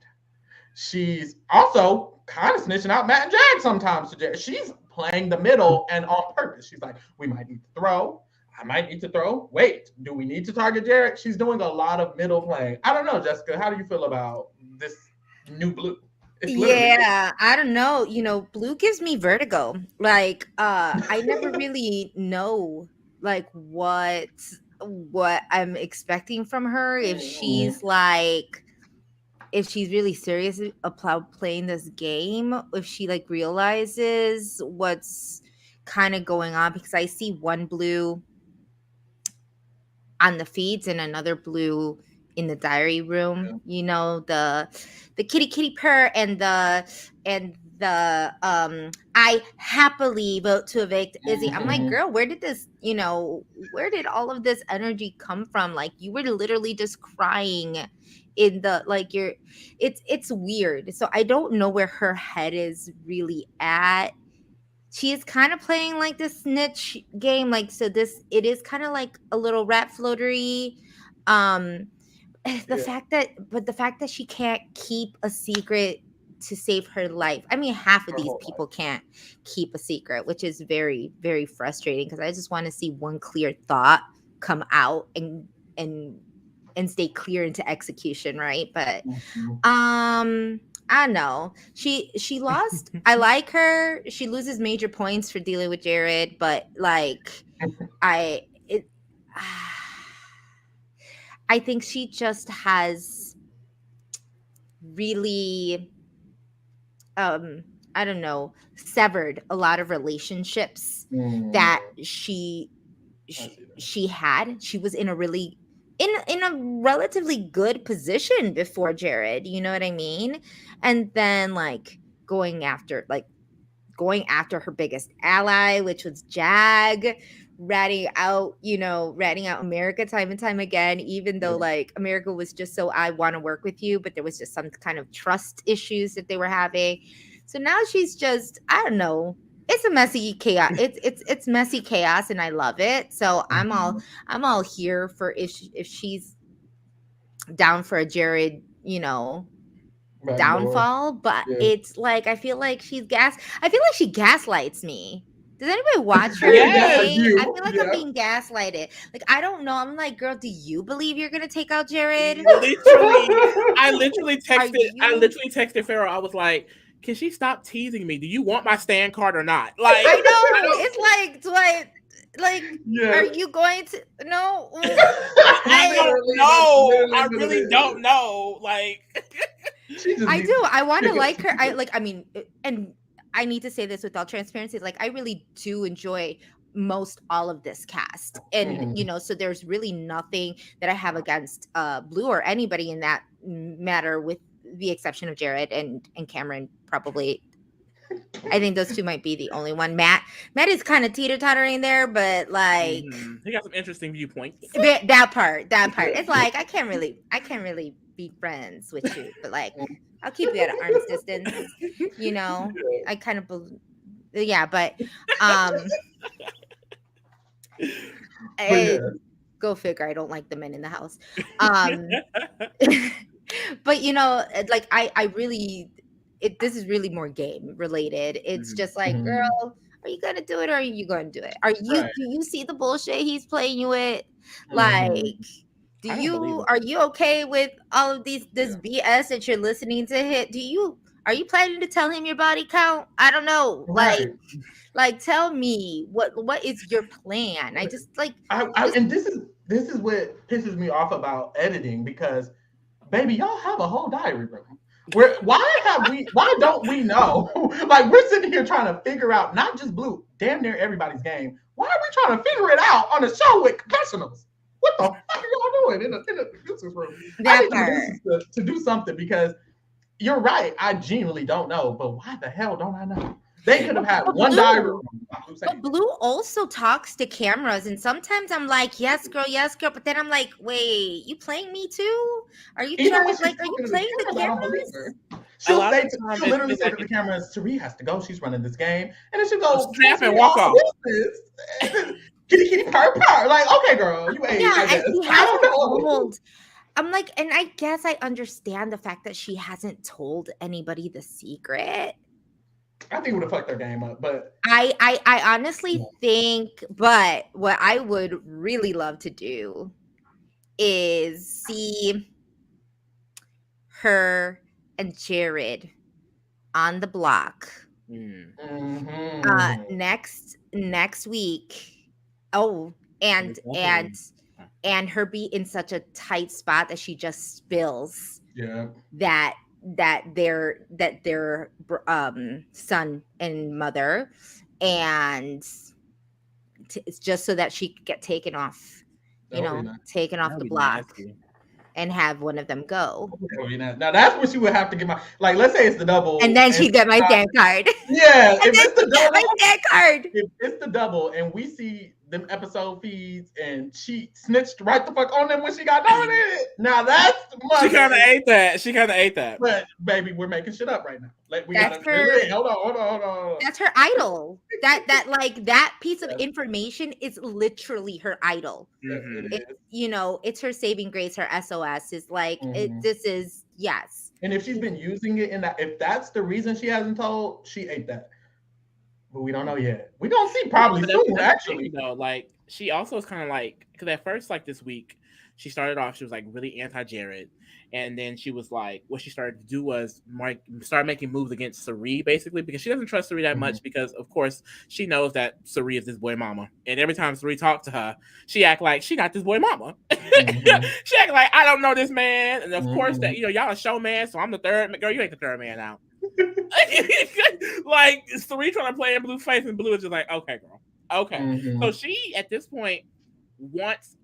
Speaker 1: She's also kind of snitching out Matt and Jag sometimes to Jared. She's playing the middle and on purpose. She's like, we might need to throw. I might need to throw. Wait, do we need to target Jared? She's doing a lot of middle playing. I don't know, Jessica. How do you feel about this new Blue? It's literally new.
Speaker 3: Yeah, I don't know. Blue gives me vertigo. Like, I never really know, like, what I'm expecting from her. If she's really serious about playing this game, if she like realizes what's kind of going on, because I see one Blue on the feeds and another blue in the diary room. You know, the kitty purr and the I happily vote to evict Izzy. I'm like, girl, where did this, where did all of this energy come from? Like, you were literally just crying in the, like, it's weird. So I don't know where her head is really at. She is kind of playing like this snitch game, like, so this, it is kind of like a little rat floatery. um the fact that she can't keep a secret to save her life. I mean, half of these people can't keep a secret, which is very, very frustrating, because I just want to see one clear thought come out and stay clear into execution, right? But I don't know. She lost. I like her. She loses major points for dealing with Jared, but like I it I think she just has really I don't know, severed a lot of relationships that she had. She was in a really in a relatively good position before Jared, you know what I mean? And then like going after her biggest ally, which was Jag, ratting out America time and time again, even though like America was just so, I want to work with you, but there was just some kind of trust issues that they were having. So now she's just, I don't know. It's a messy chaos. It's messy chaos, and I love it. So I'm all here for if she's down for a Jared, downfall, but it's like I feel like she gaslights me. Does anybody watch her?
Speaker 2: Yes.
Speaker 3: I feel like I'm being gaslighted. Like, I don't know. I'm like, girl, do you believe you're gonna take out Jared?
Speaker 2: I literally texted Pharaoh. I was like, can she stop teasing me? Do you want my stand card or not? Like,
Speaker 3: I know. It's like, are you going to? No.
Speaker 2: I don't know. I really don't know. Like,
Speaker 3: I do. I want to like her. And I need to say this with all transparency. Like, I really do enjoy most all of this cast, and so there's really nothing that I have against Blue or anybody in that matter, with the exception of Jared and Cameron. Probably, I think those two might be the only one. Matt is kind of teeter-tottering there, but like
Speaker 2: he got some interesting viewpoints.
Speaker 3: That part. It's like I can't really be friends with you, but like I'll keep you at an arm's distance. I kind of but go figure. I don't like the men in the house. But like I really, this is really more game related. It's just like, girl, are you gonna do it or are you gonna do it? Do you see the bullshit he's playing you with? Like, are you okay with all of this BS that you're listening to hit? Are you planning to tell him your body count? I don't know. Like tell me what is your plan? I just like
Speaker 1: and this is what pisses me off about editing, because baby, y'all have a whole diary room. Why don't we know? Like, we're sitting here trying to figure out not just Blue, damn near everybody's game. Why are we trying to figure it out on a show with professionals? What the fuck are y'all doing in the producer's room? I need the to do something, because you're right. I genuinely don't know, but why the hell don't I know? They could have had one diary room.
Speaker 3: But Blue also talks to cameras, and sometimes I'm like, yes, girl, but then I'm like, wait, you playing me too? Are you playing the cameras?
Speaker 1: She'll literally say to the cameras, Cirie has to go. She's running this game, and then she'll go
Speaker 2: snap and walk off.
Speaker 1: Kitty purr. Like, okay, girl, you ain't.
Speaker 3: I don't know. I'm like, and I guess I understand the fact that she hasn't told anybody the secret.
Speaker 1: I think it would have fucked their game up, but
Speaker 3: I honestly think, but what I would really love to do is see her and Jared on the block next week. Oh, and her be in such a tight spot that she just spills that their son and mother, and it's just so that she could get taken off taken
Speaker 2: That
Speaker 3: off
Speaker 2: would
Speaker 3: the
Speaker 2: be
Speaker 3: block
Speaker 2: nasty.
Speaker 3: and have one of them go.
Speaker 1: Now that's what she would have to get my, like, let's say it's the
Speaker 3: And
Speaker 1: double
Speaker 3: then
Speaker 1: and
Speaker 3: she'd get my stand card.
Speaker 1: yeah,
Speaker 3: And
Speaker 1: if
Speaker 3: then
Speaker 1: it's the
Speaker 3: she'd get my
Speaker 1: double,
Speaker 3: stand card.
Speaker 1: if it's the double and we see them episode feeds and she snitched right the fuck on them when she got nominated, now that's
Speaker 2: She
Speaker 1: money.
Speaker 2: kind of ate that.
Speaker 1: But baby, we're making shit up right now. Like we
Speaker 3: That's
Speaker 1: gotta
Speaker 3: her.
Speaker 1: wait, hold on.
Speaker 3: That's her idol. That piece of information is literally her idol.
Speaker 2: Mm-hmm.
Speaker 3: It's her saving grace, her SOS. Is like
Speaker 1: Mhm.
Speaker 3: this is yes.
Speaker 1: And if she's been using it in that, if that's the reason she hasn't told, she ate that. But we don't know yet. We gonna see probably
Speaker 2: But
Speaker 1: soon,
Speaker 2: that's the
Speaker 1: actually.
Speaker 2: thing, though. Like, she also is kind of like, because at first, like this week, she started off, she was like really anti Jared, and then she was like, what she started to do was start making moves against Cirie, basically, because she doesn't trust Cirie that much, because of course she knows that Cirie is this boy mama, and every time Cirie talks to her, she act like she not this boy mama. She act like, I don't know this man, and of course that y'all a show man, so I'm the third girl. You ain't the third man now. Like Cirie trying to play in Blue face, and Blue is just like, okay, girl, okay. So she at this point wants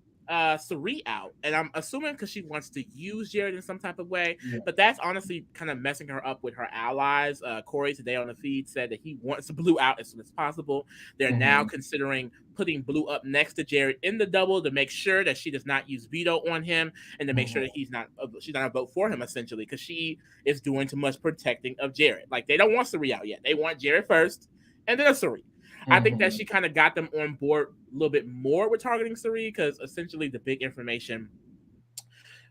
Speaker 2: Cirie out, and I'm assuming because she wants to use Jared in some type of way.
Speaker 1: Yeah.
Speaker 2: But that's honestly kind of messing her up with her allies. Cory today on the feed said that he wants Blue out as soon as possible. They're now considering putting Blue up next to Jared in the double to make sure that she does not use veto on him, and to make sure that she's not a vote for him, essentially, because she is doing too much protecting of Jared. Like, they don't want Cirie out yet. They want Jared first, and then a Cirie. I think that she kind of got them on board a little bit more with targeting Cirie, because essentially the big information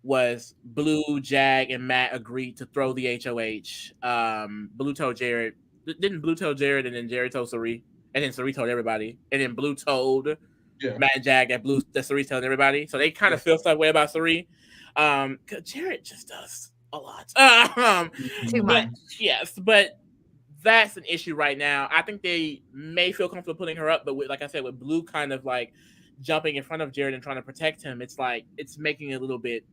Speaker 2: was Blue, Jag, and Matt agreed to throw the HOH. Blue told Jared. Didn't Blue tell Jared, and then Jared told Cirie, and then Cirie told everybody, and then Blue told Matt and Jag that Cirie telling everybody. So they kind of feel some way about Cirie. Cause Jared just does a lot.
Speaker 3: Too much.
Speaker 2: Yes, but that's an issue right now. I think they may feel comfortable putting her up, but like I said, with Blue kind of like jumping in front of Jared and trying to protect him, it's like it's making it a little bit,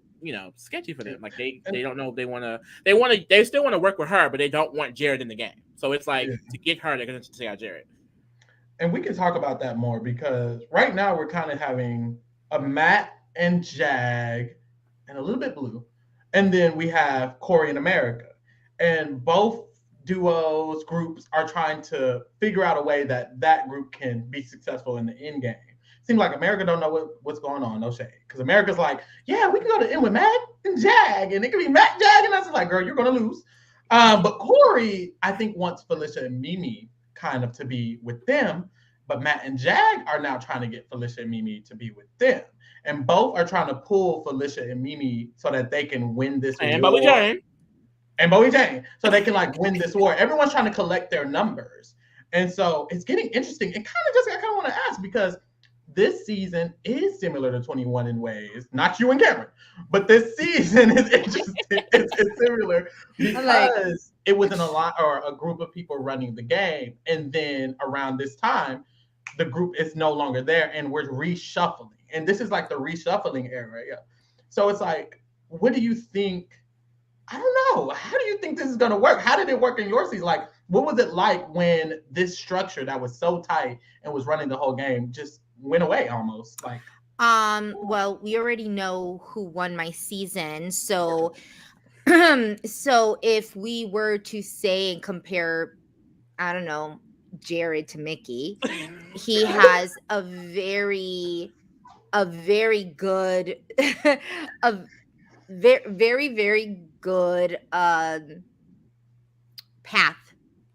Speaker 2: sketchy for them. Like they don't know if they still want to work with her, but they don't want Jared in the game. So it's like to get her, they're going to take out Jared.
Speaker 1: And we can talk about that more, because right now we're kind of having a Matt and Jag and a little bit Blue, and then we have Cory and America, and both duos, groups are trying to figure out a way that group can be successful in the end game. Seems like America don't know what's going on, no shade. Because America's like, yeah, we can go to end with Matt and Jag, and it could be Matt, Jag, and us. Like, girl, you're going to lose. But Cory, I think, wants Felicia and Mimi kind of to be with them. But Matt and Jag are now trying to get Felicia and Mimi to be with them. And both are trying to pull Felicia and Mimi so that they can win this war. And Bowie Jane, so they can like win this war. Everyone's trying to collect their numbers, and so it's getting interesting. And I kind of want to ask, because this season is similar to 21 in ways. Not you and Cameron, but this season is interesting. It's similar because it was a group of people running the game, and then around this time, the group is no longer there, and we're reshuffling. And this is like the reshuffling era. Yeah. So it's like, what do you think? I don't know. How do you think this is going to work? How did it work in your season? Like, what was it like when this structure that was so tight and was running the whole game just went away almost? Like,
Speaker 3: well, we already know who won my season. So, so if we were to say and compare, I don't know, Jared to Mickey, he has a very good, very, very good path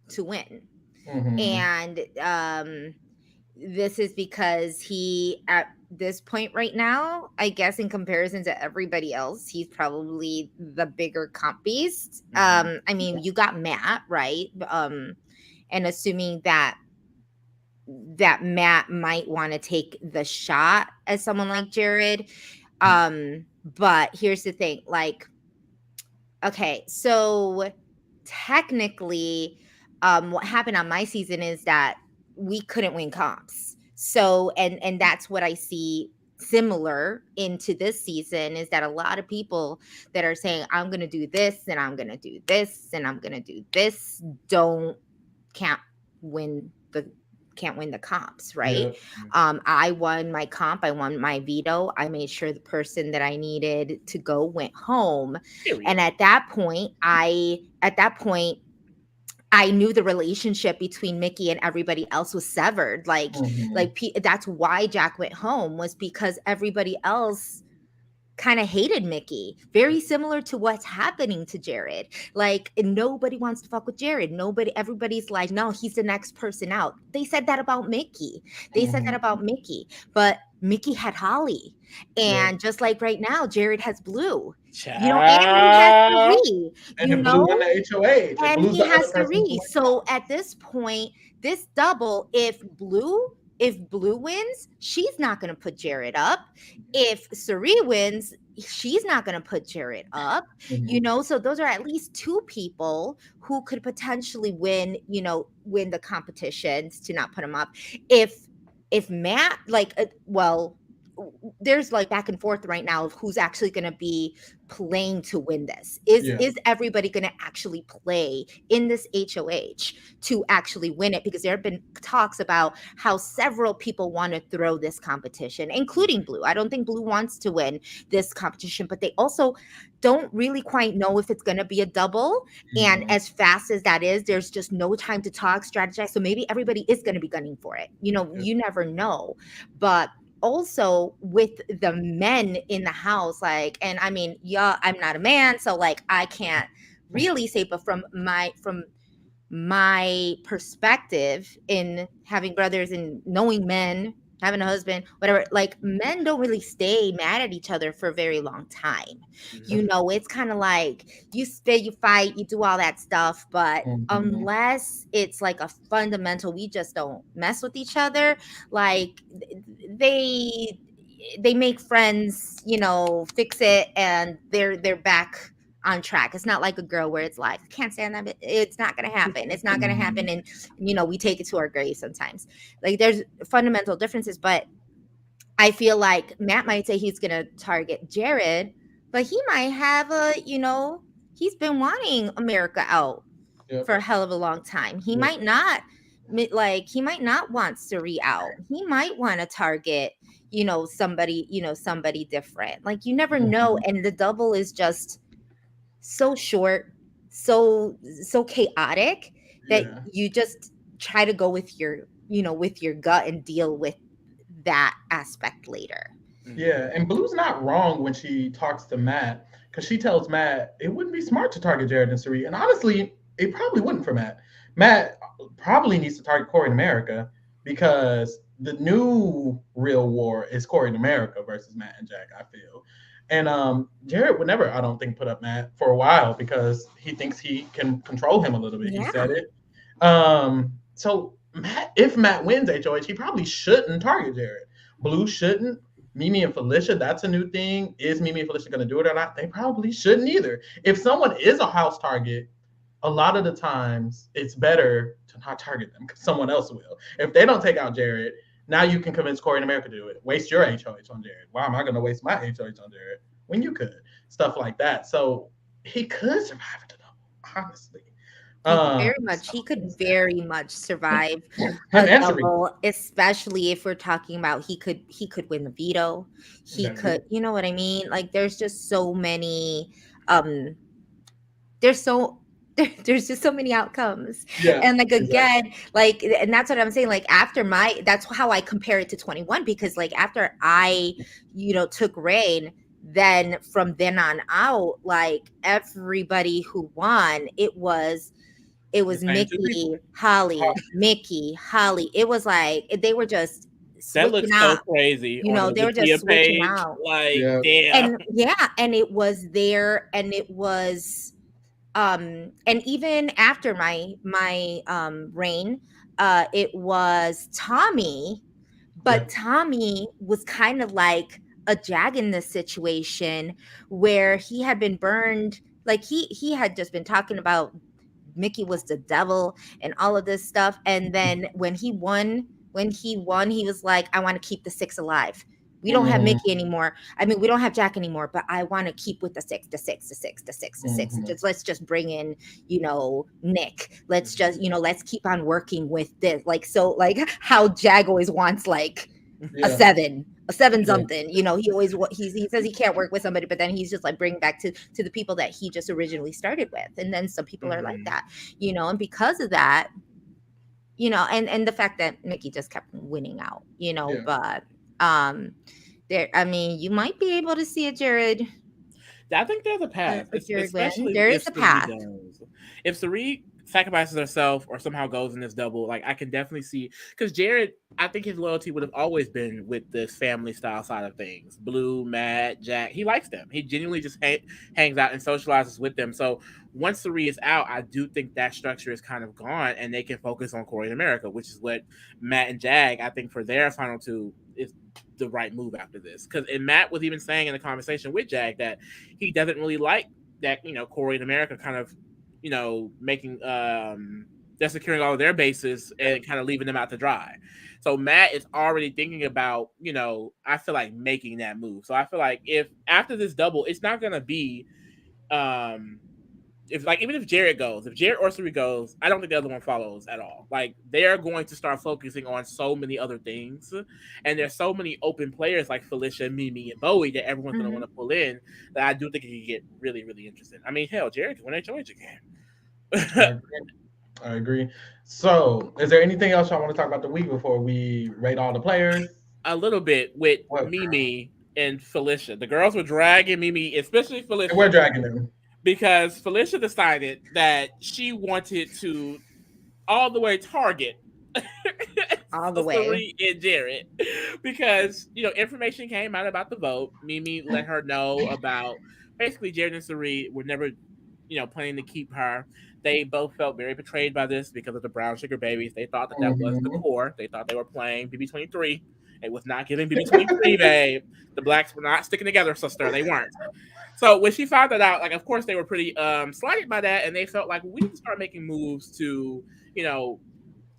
Speaker 3: to win. And this is because he, at this point right now, I guess in comparison to everybody else, he's probably the bigger comp beast. I mean, you got Matt, right? And assuming that Matt might want to take the shot as someone like Jared. But here's the thing, like, okay, so technically, what happened on my season is that we couldn't win comps. So, and that's what I see similar into this season, is that a lot of people that are saying, I'm going to do this, and I'm going to do this, and I'm going to do this, can't win the win the comps, right?
Speaker 1: Yeah.
Speaker 3: I won my comp, I won my veto. I made sure the person that I needed to go went home.
Speaker 2: Period.
Speaker 3: And at that point I knew the relationship between Mickey and everybody else was severed.
Speaker 1: Mhm.
Speaker 3: That's why Jack went home, was because everybody else kind of hated Mickey. Very similar to what's happening to Jared. Like, nobody wants to fuck with Jared. Everybody's like, no, he's the next person out. They said that about Mickey.
Speaker 1: Mhm.
Speaker 3: But Mickey had Holly.
Speaker 1: Yeah.
Speaker 3: And just like right now, Jared has Blue. And he has
Speaker 2: Child.
Speaker 3: Cirie,
Speaker 1: And if Blue won the HOH, if
Speaker 3: and
Speaker 1: Blue's
Speaker 3: he
Speaker 1: the other
Speaker 3: has
Speaker 1: person to
Speaker 3: Cirie.
Speaker 1: win.
Speaker 3: So at this point, this double, if Blue wins, she's not going to put Jared up. If Cirie wins, she's not going to put Jared up.
Speaker 1: Mhm.
Speaker 3: So those are at least two people who could potentially win the competitions to not put him up. If Matt, there's like back and forth right now of who's actually going to be playing to win this.
Speaker 1: Yeah.
Speaker 3: Is everybody going to actually play in this HOH to actually win it? Because there have been talks about how several people want to throw this competition, including Blue. I don't think Blue wants to win this competition, but they also don't really quite know if it's going to be a double. And
Speaker 1: Mhm.
Speaker 3: as fast as that is, there's just no time to talk, strategize. So maybe everybody is going to be gunning for it.
Speaker 1: Yeah.
Speaker 3: You never know. But also with the men in the house, and I mean, yeah, I'm not a man, so like I can't really say, but from my perspective in having brothers and knowing men, having a husband, whatever, like men don't really stay mad at each other for a very long time. It's kind of like you spit, you fight, you do all that stuff, but
Speaker 1: Mhm.
Speaker 3: unless it's like a fundamental, we just don't mess with each other, like they make friends, fix it, and they're back on track. It's not like a girl where it's like, I can't stand that. It's not going to happen. It's not going to happen.
Speaker 1: Mhm.
Speaker 3: And, we take it to our grave sometimes. Like, there's fundamental differences, but I feel like Matt might say he's going to target Jared, but he might have he's been wanting America out
Speaker 1: Yep.
Speaker 3: for a hell of a long time. He
Speaker 1: Yep.
Speaker 3: might not he might not want Cirie out. He might want to target, somebody different. Like, you never know.
Speaker 1: Mhm.
Speaker 3: And the double is just so short, so chaotic, that
Speaker 1: Yeah.
Speaker 3: you just try to go with your gut and deal with that aspect later.
Speaker 1: Yeah, and Blue's not wrong when she talks to Matt, because she tells Matt it wouldn't be smart to target Jared and Cirie. And honestly, it probably wouldn't for Matt. Matt probably needs to target Cory in America, because the new real war is Cory in America versus Matt and Jack, I feel. And Jared would never, I don't think, put up Matt for a while, because he thinks he can control him a little bit. He
Speaker 3: Yeah.
Speaker 1: said it. So if Matt wins HOH, he probably shouldn't target Jared. Blue shouldn't. Mimi and Felicia, that's a new thing. Is Mimi and Felicia going to do it or not? They probably shouldn't either. If someone is a house target, a lot of the times it's better to not target them, because someone else will. If they don't take out Jared, now you can convince Cory in America to do it. Waste your HOH on Jared. Why am I going to waste my HOH on Jared when you could? Stuff like that. So he could survive at the double, honestly. So
Speaker 3: He could very much survive
Speaker 1: him
Speaker 3: a
Speaker 1: and Cirie.
Speaker 3: double, especially if we're talking about he could win the veto. He
Speaker 1: Exactly.
Speaker 3: could, you know what I mean? Like, there's just so many um there's so there's just so many outcomes.
Speaker 1: Yeah,
Speaker 3: And like,
Speaker 1: exactly.
Speaker 3: again, like, and that's what I'm saying, like, that's how I compare it to 21, because like after I took reign, then from then on out, like, everybody who won, it was
Speaker 2: The same two
Speaker 3: Mickey,
Speaker 2: people.
Speaker 3: Holly, Mickey, Holly. It was like they were just
Speaker 2: That
Speaker 3: switching
Speaker 2: looks so
Speaker 3: out.
Speaker 2: crazy on the
Speaker 3: They were
Speaker 2: Wikia
Speaker 3: just switching
Speaker 2: page.
Speaker 3: out.
Speaker 2: Like,
Speaker 1: Yeah.
Speaker 2: damn.
Speaker 3: And yeah, and it was there, and it was and even after my reign, it was Tommy,
Speaker 1: Yeah.
Speaker 3: but Tommy was kind of like a Jag in this situation, where he had been burned. Like, he had just been talking about Mickey was the devil and all of this stuff, and then when he won, he was like, I want to keep the six alive. We don't have
Speaker 1: Mhm.
Speaker 3: Mickey anymore. I mean, we don't have Jack anymore, but I want to keep with the six, the six, the six, the six, the six.
Speaker 1: Mhm.
Speaker 3: Just let's just bring in, Nick. Let's just, let's keep on working with this. Like, so like how Jag always wants like
Speaker 1: Yeah.
Speaker 3: a seven
Speaker 1: Yeah.
Speaker 3: something. He always he says he can't work with somebody, but then he's just like bring back to the people that he just originally started with. And then some people are like
Speaker 2: Mhm.
Speaker 3: that, and because of that, and the fact that Mickey just kept winning out,
Speaker 1: Yeah.
Speaker 3: but um there, I mean, you might be able to see
Speaker 2: I think there's a path,
Speaker 3: a Jared win.
Speaker 2: especially
Speaker 3: There is
Speaker 2: if
Speaker 3: a
Speaker 2: Cirie
Speaker 3: path.
Speaker 2: does. If Cirie sacrifices herself or somehow goes in this double, like I can definitely see because Jared, I think his loyalty would have always been with this family style side of things. Blue, Matt, Jack, he likes them. He genuinely just hangs out and socializes with them. So once Cirie is out, I do think that structure is kind of gone, and they can focus on Cory in America, which is what Matt and Jag, I think, for their final two is the right move after this. Because and Matt was even saying in the conversation with Jag that he doesn't really like that, Cory in America kind of, making they're securing all of their bases and kind of leaving them out to dry. So Matt is already thinking about, I feel like making that move. So I feel like if after this double, it's not gonna be um if like even if Jared or Cirie goes, I don't think the other one follows at all. Like they're going to start focusing on so many other things, and there's so many open players like Felicia, Mimi, and Bowie that everyone's going to want
Speaker 3: Mhm.
Speaker 2: to pull in. That I do think it could get really, really interesting. I mean, hell, Jared can win HOH
Speaker 1: I
Speaker 2: again.
Speaker 1: agree. I agree. So, is there anything else y'all want to talk about the week before we rate all the players?
Speaker 2: A little bit with
Speaker 1: What, girl?
Speaker 2: Mimi and Felicia. The girls were dragging Mimi, especially
Speaker 1: And we're
Speaker 2: Felicia,
Speaker 1: dragging them.
Speaker 2: because Felicia decided that she wanted to all the way target
Speaker 3: All the way.
Speaker 2: Cirie and Jared because information came out about the vote. Mimi let her know about basically Jared and Cirie were never planning to keep her. They both felt very betrayed by this because of the brown sugar babies. They thought that was the
Speaker 1: Mhm.
Speaker 2: core. They thought they were playing BB23. It was not giving BB23, babe. The blacks were not sticking together, sister. They weren't. So when she found that out, like of course they were pretty slighted by that, and they felt like we need to start making moves to you know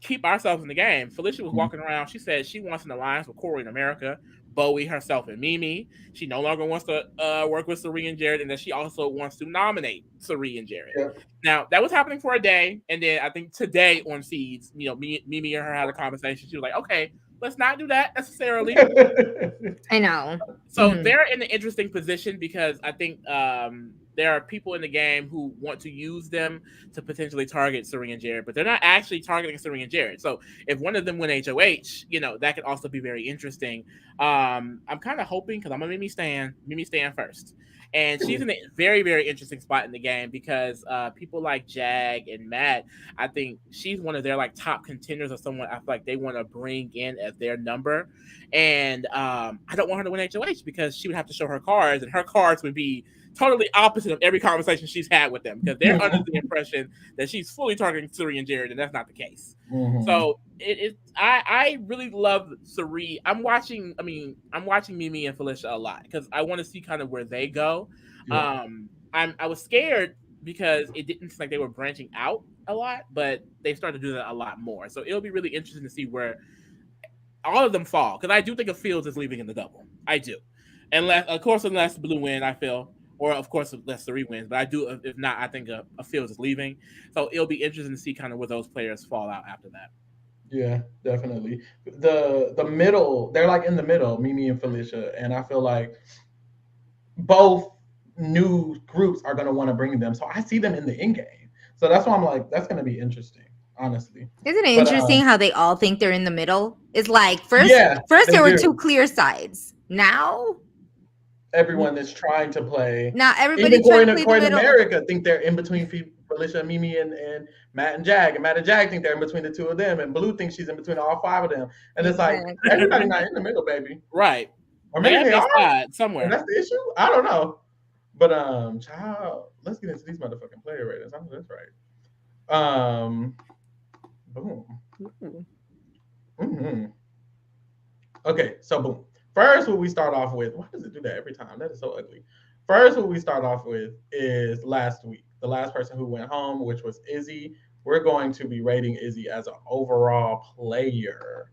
Speaker 2: keep ourselves in the game. Felicia was walking around. She said she wants an alliance with Cory in America, Bowie, herself, and Mimi. She no longer wants to work with Cirie and Jared, and that she also wants to nominate Cirie and Jared.
Speaker 1: Yeah.
Speaker 2: Now that was happening for a day, and then I think today on feeds, Mimi and her had a conversation. She was like, "Okay, let's not do that necessarily."
Speaker 3: I know.
Speaker 2: So
Speaker 3: Mhm.
Speaker 2: they're in an interesting position because I think there are people in the game who want to use them to potentially target Cirie and Jared, but they're not actually targeting Cirie and Jared. So if one of them win HOH, that could also be very interesting. I'm kind of hoping because I'm a Mimi Stan first. And she's in a very, very interesting spot in the game because people like Jag and Matt, I think she's one of their like top contenders or someone I feel like they want to bring in as their number. And I don't want her to win HOH because she would have to show her cards, and her cards would be totally opposite of every conversation she's had with them because they're under the impression that she's fully targeting Cirie and Jared, and that's not the case.
Speaker 1: Mhm.
Speaker 2: So I really love Cirie. I'm watching Mimi and Felicia a lot because I want to see kind of where they go.
Speaker 1: Yeah.
Speaker 2: I was scared because it didn't seem like they were branching out a lot, but they started to do that a lot more. So it'll be really interesting to see where all of them fall because I do think a Fields is leaving in the double. I do, unless Blue win, I feel, or of course unless Cirie wins. But I do. If not, I think a Fields is leaving. So it'll be interesting to see kind of where those players fall out after that.
Speaker 1: Yeah, definitely. The middle, they're like in the middle, Mimi and Felicia, and I feel like both new groups are gonna want to bring them. So I see them in the in game. So that's why I'm like, that's gonna be interesting, honestly.
Speaker 3: Isn't it
Speaker 1: But
Speaker 3: interesting how they all think they're in the middle? It's like first
Speaker 1: yeah,
Speaker 3: first
Speaker 1: they
Speaker 3: there were
Speaker 1: do.
Speaker 3: two clear sides.
Speaker 1: Everyone that's trying to play,
Speaker 3: Now
Speaker 1: even
Speaker 3: everybody's trying to play the
Speaker 1: Coin
Speaker 3: middle.
Speaker 1: America, think they're in between Felicia, Mimi, and Matt and Jag, and Matt and Jag think they're in between the two of them, and Blue thinks she's in between all five of them, and it's like everybody
Speaker 3: Exactly.
Speaker 1: not in the middle, baby,
Speaker 2: Right.
Speaker 1: or
Speaker 2: They
Speaker 1: maybe
Speaker 2: gotta
Speaker 1: they
Speaker 2: be a
Speaker 1: are,
Speaker 2: side
Speaker 1: and
Speaker 2: somewhere.
Speaker 1: that's the issue. I don't know, but child, let's get into these motherfucking player ratings. I know that's right. Boom.
Speaker 2: Ooh.
Speaker 1: Hmm. Okay, so boom. First, what we start off with, why does it do that every time? That is so ugly. First, what we start off with is last week. The last person who went home, which was Izzy. We're going to be rating Izzy as an overall player.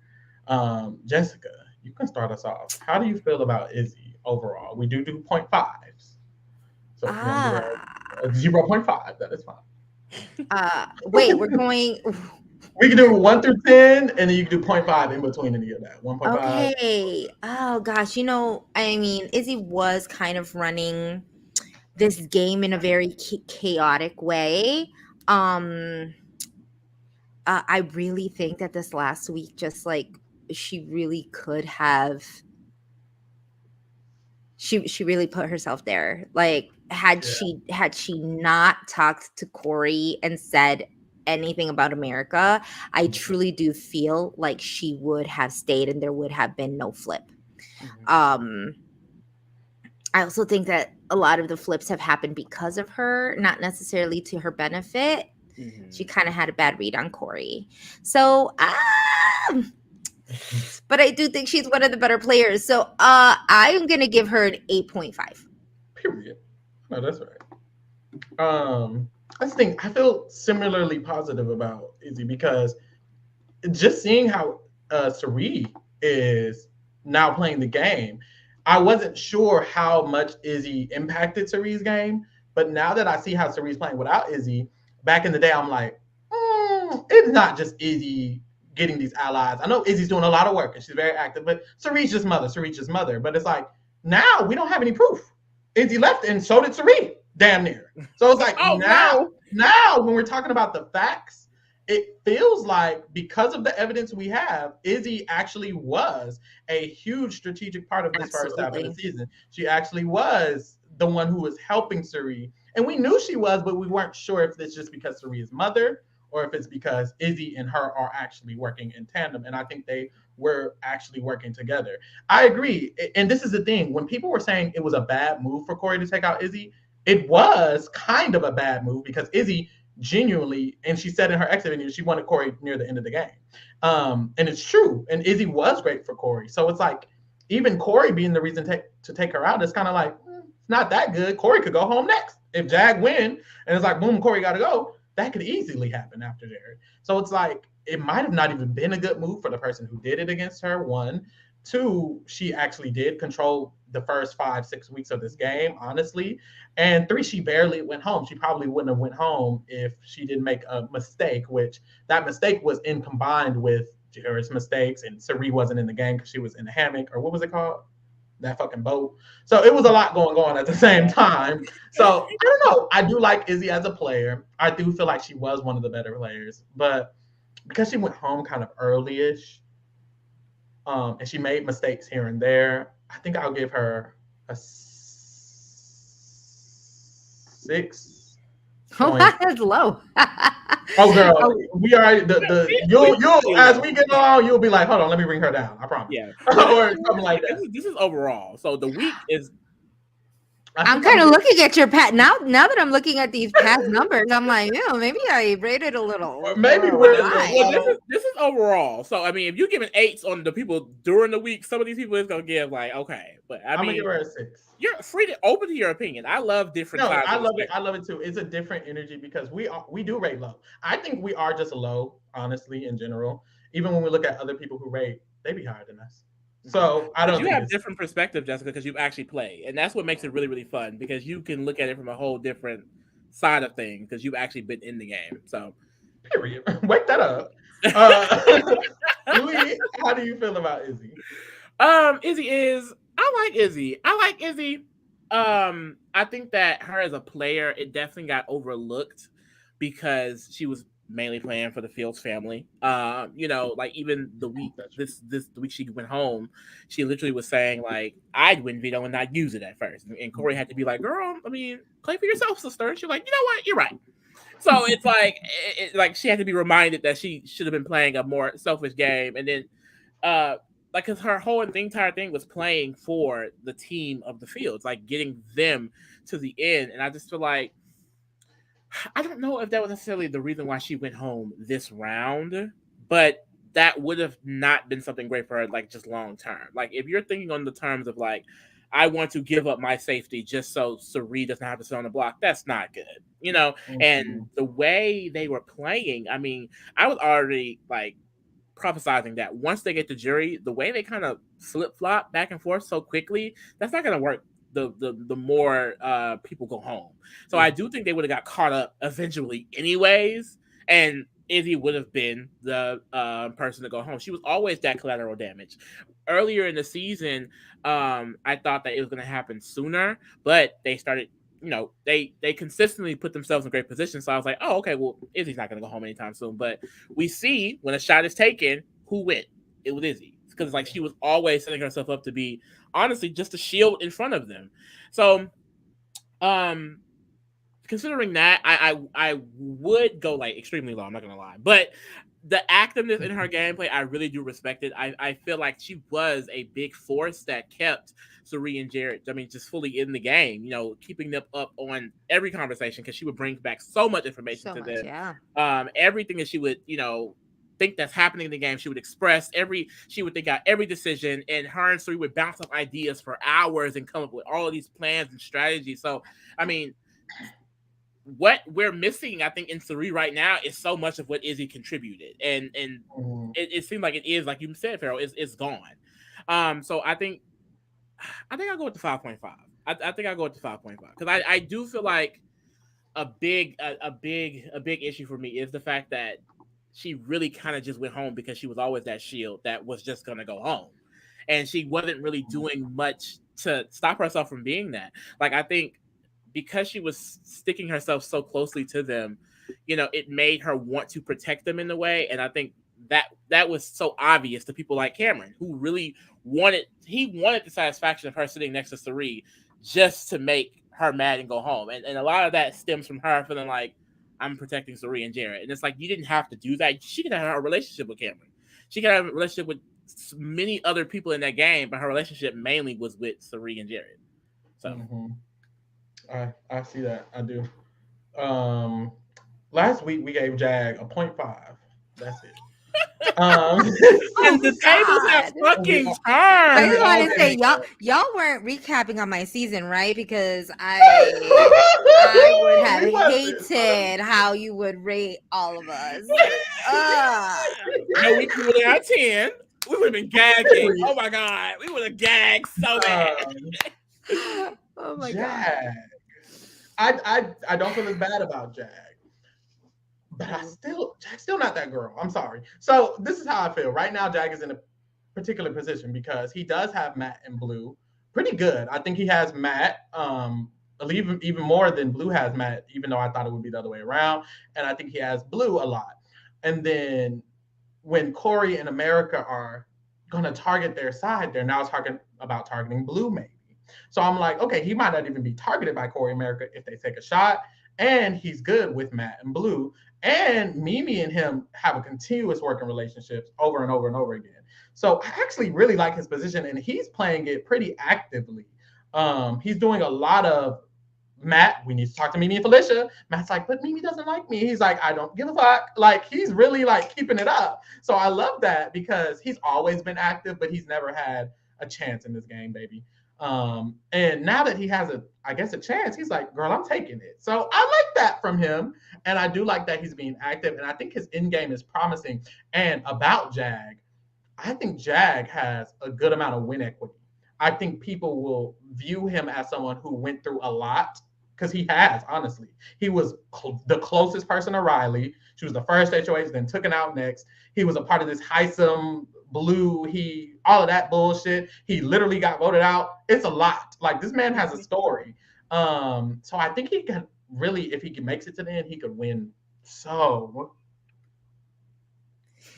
Speaker 1: Jessica, you can start us off. How do you feel about Izzy overall? We do 0.5s. So if you want to give her a
Speaker 3: Ah.
Speaker 1: 0.5, that is fine.
Speaker 3: Wait, we're going.
Speaker 1: We can do 1 through 10, and then you can do 0.5 in between any of that. 1.5.
Speaker 3: Okay. Oh gosh, I mean, Izzy was kind of running this game in a very chaotic way. Um, I really think that this last week, just like she really could have, she really put herself there. Like
Speaker 1: Yeah.
Speaker 3: had she not talked to Cory and said anything about America, I truly do feel like she would have stayed and there would have been no flip. Um, I also think that a lot of the flips have happened because of her, not necessarily to her benefit. She kind of had a bad read on Cory. So, but I do think she's one of the better players. So, I'm going to give her an 8.5.
Speaker 1: Period. No, that's right. I think I feel similarly positive about Izzy because just seeing how Cirie is now playing the game, I wasn't sure how much Izzy impacted Cirie's game, but now that I see how Cirie's playing without Izzy, back in the day, I'm like, it's not just Izzy getting these allies. I know Izzy's doing a lot of work and she's very active, but Cirie's just mother. Cirie's just mother. But it's like now we don't have any proof. Izzy left, and so did Cirie, damn near. So it's like
Speaker 2: Oh
Speaker 1: now,
Speaker 2: no!
Speaker 1: now when we're talking about the facts, it feels like because of the evidence we have, Izzy actually was a huge strategic part of this first half of the
Speaker 3: Absolutely.
Speaker 1: season. She actually was the one who was helping Cirie. And we knew she was, but we weren't sure if it's just because Cirie is mother or if it's because Izzy and her are actually working in tandem. And I think they were actually working together. I agree. And this is the thing. When people were saying it was a bad move for Cory to take out Izzy, it was kind of a bad move because Izzy genuinely, and she said in her exit interview, she wanted Cory near the end of the game. And it's true. And Izzy was great for Cory. So it's like, even Cory being the reason to take her out, it's kind of like, it's not that good. Cory could go home next. If Jag win and it's like, boom, Cory got to go, that could easily happen after Jared. So it's like, it might have not even been a good move for the person who did it against her. One, two, she actually did control the first 5-6 weeks of this game, honestly. And three, she barely went home. She probably wouldn't have went home if she didn't make a mistake, which that mistake was in combined with Jared's mistakes, and Cirie wasn't in the game because she was in the hammock, or what was it called? That fucking boat. So it was a lot going on at the same time. So I don't know. I do like Izzy as a player. I do feel like she was one of the better players, but because she went home kind of early-ish, and she made mistakes here and there, I think I'll give her a 6
Speaker 3: Oh,
Speaker 1: point.
Speaker 3: that's low.
Speaker 1: Oh, girl,
Speaker 3: Oh,
Speaker 1: we already you'll as we get along, you'll be like, hold on, let me bring her down. I promise,
Speaker 2: Yeah,
Speaker 1: or something like
Speaker 2: this
Speaker 1: that.
Speaker 2: is overall. So the week is
Speaker 1: I
Speaker 3: I'm
Speaker 1: think
Speaker 3: kind of
Speaker 1: I'm
Speaker 3: looking at your now. Now that I'm looking at these past numbers, I'm like, maybe I rated a
Speaker 1: or
Speaker 3: little,
Speaker 1: maybe
Speaker 3: little
Speaker 1: we're
Speaker 2: well.
Speaker 3: high.
Speaker 2: This is overall. So I mean, if you're giving eights on the people during the week, some of these people is gonna give like okay, but I
Speaker 1: I'm gonna give
Speaker 2: mean,
Speaker 1: her a 6.
Speaker 2: you're free to open to your opinion. I love different
Speaker 1: No,
Speaker 2: sides
Speaker 1: I
Speaker 2: of the
Speaker 1: love it. I
Speaker 2: spectrum.
Speaker 1: love it too. It's a different energy because we do rate low. I think we are just low, honestly, in general. Even when we look at other people who rate, they be higher than us. So I
Speaker 2: But
Speaker 1: don't
Speaker 2: you
Speaker 1: think
Speaker 2: have
Speaker 1: it's
Speaker 2: different perspective, Jessica, because you've actually played, and that's what makes it really, really fun because you can look at it from a whole different side of things because you've actually been in the game. So,
Speaker 1: period. Wake that up. Uh, Lee, how do you feel about Izzy?
Speaker 2: Izzy is. I like Izzy. I like Izzy. I think that her as a player, it definitely got overlooked because she was mainly playing for the Fields family. Like even the week
Speaker 1: That's
Speaker 2: this the week she went home, she literally was saying like I'd win veto and not use it at first, and Cory had to be like, "Girl, I mean, play for yourself, sister." And she's like, "You know what? You're right." So it's like like she had to be reminded that she should have been playing a more selfish game, and then uh like because her whole entire thing was playing for the team of the Fields, like getting them to the end, and I just feel like I don't know if that was necessarily the reason why she went home this round, but that would have not been something great for her, like just long term. Like if you're thinking on the terms of like, I want to give up my safety just so Cirie doesn't have to sit on the block, that's not good. And
Speaker 1: Mhm.
Speaker 2: the way they were playing, I mean, I was already like prophesizing that once they get to jury, the way they kind of flip flop back and forth so quickly, that's not going to work. The more people go home, so I do think they would have got caught up eventually, anyways, and Izzy would have been the person to go home. She was always that collateral damage. Earlier in the season, I thought that it was going to happen sooner, but they started. They consistently put themselves in great positions. So I was like, oh, okay, well, Izzy's not going to go home anytime soon. But we see when a shot is taken, who went? It was Izzy. Because like she was always setting herself up to be, honestly, just a shield in front of them. So, considering that, I would go like extremely low. I'm not gonna lie, but the activeness in her gameplay, I really do respect it. I feel like she was a big force that kept Cirie and Jared, just fully in the game, keeping them up on every conversation because she would bring back so much information to them.
Speaker 3: Yeah.
Speaker 2: Everything that she would, think that's happening in the game, she would express she would think out every decision, and her and Cirie would bounce off ideas for hours and come up with all of these plans and strategies. So, what we're missing, I think, in Cirie right now is so much of what Izzy contributed, and it seems like it is, like you said, Pharaoh, it's gone. So I think I'll go with the 5.5. I think I'll go with the 5.5 because I do feel like a big issue for me is the fact that she really kind of just went home because she was always that shield that was just gonna go home, and she wasn't really doing much to stop herself from being that. Like, I think because she was sticking herself so closely to them, it made her want to protect them in a way. And I think that was so obvious to people like Cameron, who really wanted the satisfaction of her sitting next to Cirie just to make her mad and go home. And a lot of that stems from her feeling like, I'm protecting Cirie and Jared. And it's like, you didn't have to do that. She could have a relationship with Cameron. She could have a relationship with many other people in that game, but her relationship mainly was with Cirie and Jared. So
Speaker 1: I see that. I do. Last week we gave Jag a 0.5. That's it.
Speaker 2: And the tables have fucking turned.
Speaker 3: I just want to say, y'all weren't recapping on my season, right? Because I would have hated how you would rate all of us.
Speaker 2: No, we would have 10. We would have been gagging. Oh my god, we would have gagged so bad.
Speaker 3: Oh my
Speaker 1: Jag. I don't feel as bad about Jag. But Jag's still not that girl. I'm sorry. So this is how I feel. Right now, Jag is in a particular position because he does have Matt and Blue pretty good. I think he has Matt even more than Blue has Matt, even though I thought it would be the other way around. And I think he has Blue a lot. And then when Cory and America are going to target their side, they're now talking about targeting Blue maybe. So I'm like, okay, he might not even be targeted by Cory and America if they take a shot. And he's good with Matt and Blue. And Mimi and him have a continuous working relationship over and over and over again. So I actually really like his position, and he's playing it pretty actively. He's doing a lot of, Matt, we need to talk to Mimi and Felicia. Matt's like, but Mimi doesn't like me. He's like, I don't give a fuck. Like, he's really like keeping it up. So I love that because he's always been active, but he's never had a chance in this game, baby. And now that he has a chance, he's like, girl, I'm taking it. So I like that from him. And I do like that he's being active. And I think his end game is promising. And about Jag, I think Jag has a good amount of win equity. I think people will view him as someone who went through a lot because he has, honestly. He was the closest person to Riley. She was the first HOH, then took it out next. He was a part of this Heisem Blue, all of that bullshit. He literally got voted out. It's a lot. Like, this man has a story. So I think he can really, if he makes it to the end, he could win. So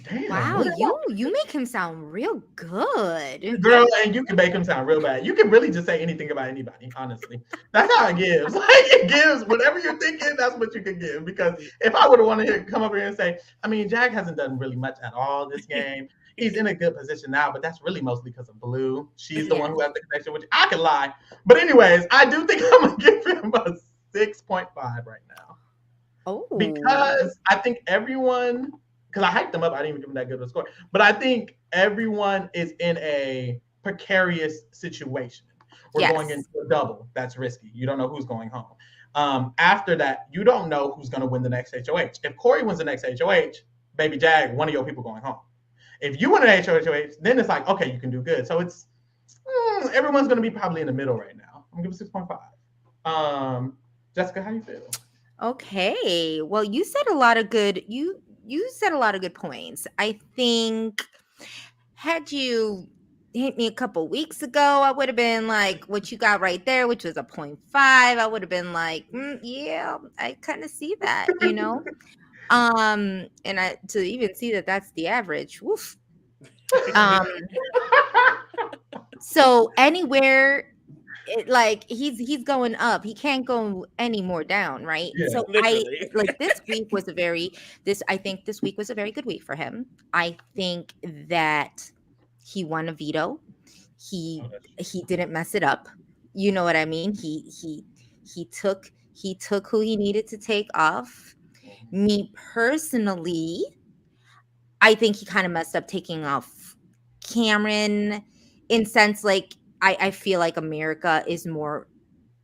Speaker 1: damn.
Speaker 3: Wow, you make him sound real good.
Speaker 1: Girl, and you can make him sound real bad. You can really just say anything about anybody, honestly. That's how it gives. Like, it gives whatever you're thinking, that's what you can give. Because if I would have wanted to come up here and say, Jag hasn't done really much at all this game. He's in a good position now, but that's really mostly because of Blue. She's the one who has the connection with you. I can lie. But anyways, I do think I'm going to give him a 6.5 right now.
Speaker 3: Oh.
Speaker 1: Because I think everyone, because I hyped them up, I didn't even give them that good of a score. But I think everyone is in a precarious situation. We're going into a double. That's risky. You don't know who's going home. After that, you don't know who's going to win the next HOH. If Cory wins the next HOH, baby Jag, one of your people going home. If you win an HOH, then it's like, okay, you can do good. So it's everyone's going to be probably in the middle right now. I'm going to give it 6.5. Jessica, how you feel?
Speaker 3: Okay. Well, you said a lot of good you said a lot of good points. I think had you hit me a couple weeks ago, I would have been like what you got right there, which was a 0.5. I would have been like, yeah, I kind of see that, you know? And I to even see that that's the average. Woof. Um so anywhere like he's going up, he can't go any more down, right?
Speaker 1: Yeah.
Speaker 3: So I
Speaker 2: Literally.
Speaker 3: like this week was a very this I think this week was a very good week for him. I think that he won a veto. he
Speaker 1: Oh, that's
Speaker 3: he didn't mess it up, you know what I mean? He took who he needed to take off.
Speaker 1: true.
Speaker 3: Me personally, I think he kind of messed up taking off Cameron, in sense like I feel like America is more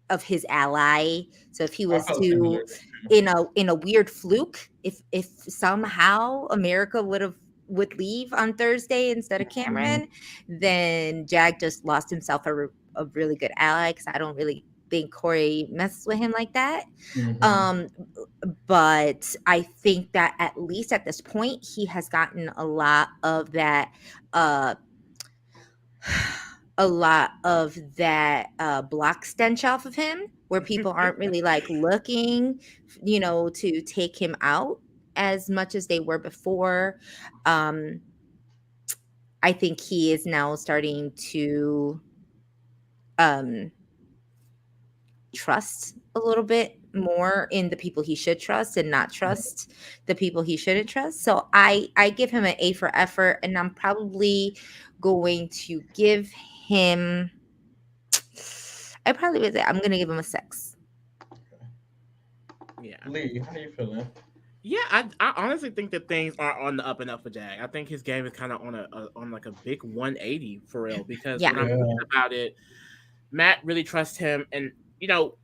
Speaker 3: of his ally. So if he
Speaker 1: I
Speaker 3: was
Speaker 1: felt
Speaker 3: to
Speaker 1: similarly too.
Speaker 3: in a weird fluke, if somehow America would leave on Thursday instead of
Speaker 1: Mhm.
Speaker 3: Cameron, then Jag just lost himself a really good ally, because I don't really think Cory messes with him like that.
Speaker 1: Mhm.
Speaker 3: Um, but I think that at least at this point, he has gotten uh a lot of that block stench off of him, where people aren't really like looking, to take him out as much as they were before. um I think he is now starting to um trust a little bit more in the people he should trust, and not trust the people he shouldn't trust. So I give him an A for effort, and I'm probably going to give him I probably would say I'm gonna give him a 6.
Speaker 2: Yeah.
Speaker 1: Lee, how you feeling?
Speaker 2: Yeah, I honestly think that things are on the up and up for Jag. I think his game is kind of on like a big 180 for real. Because
Speaker 3: Yeah.
Speaker 2: when I'm thinking
Speaker 1: Yeah.
Speaker 2: about it, Matt really trusts him, and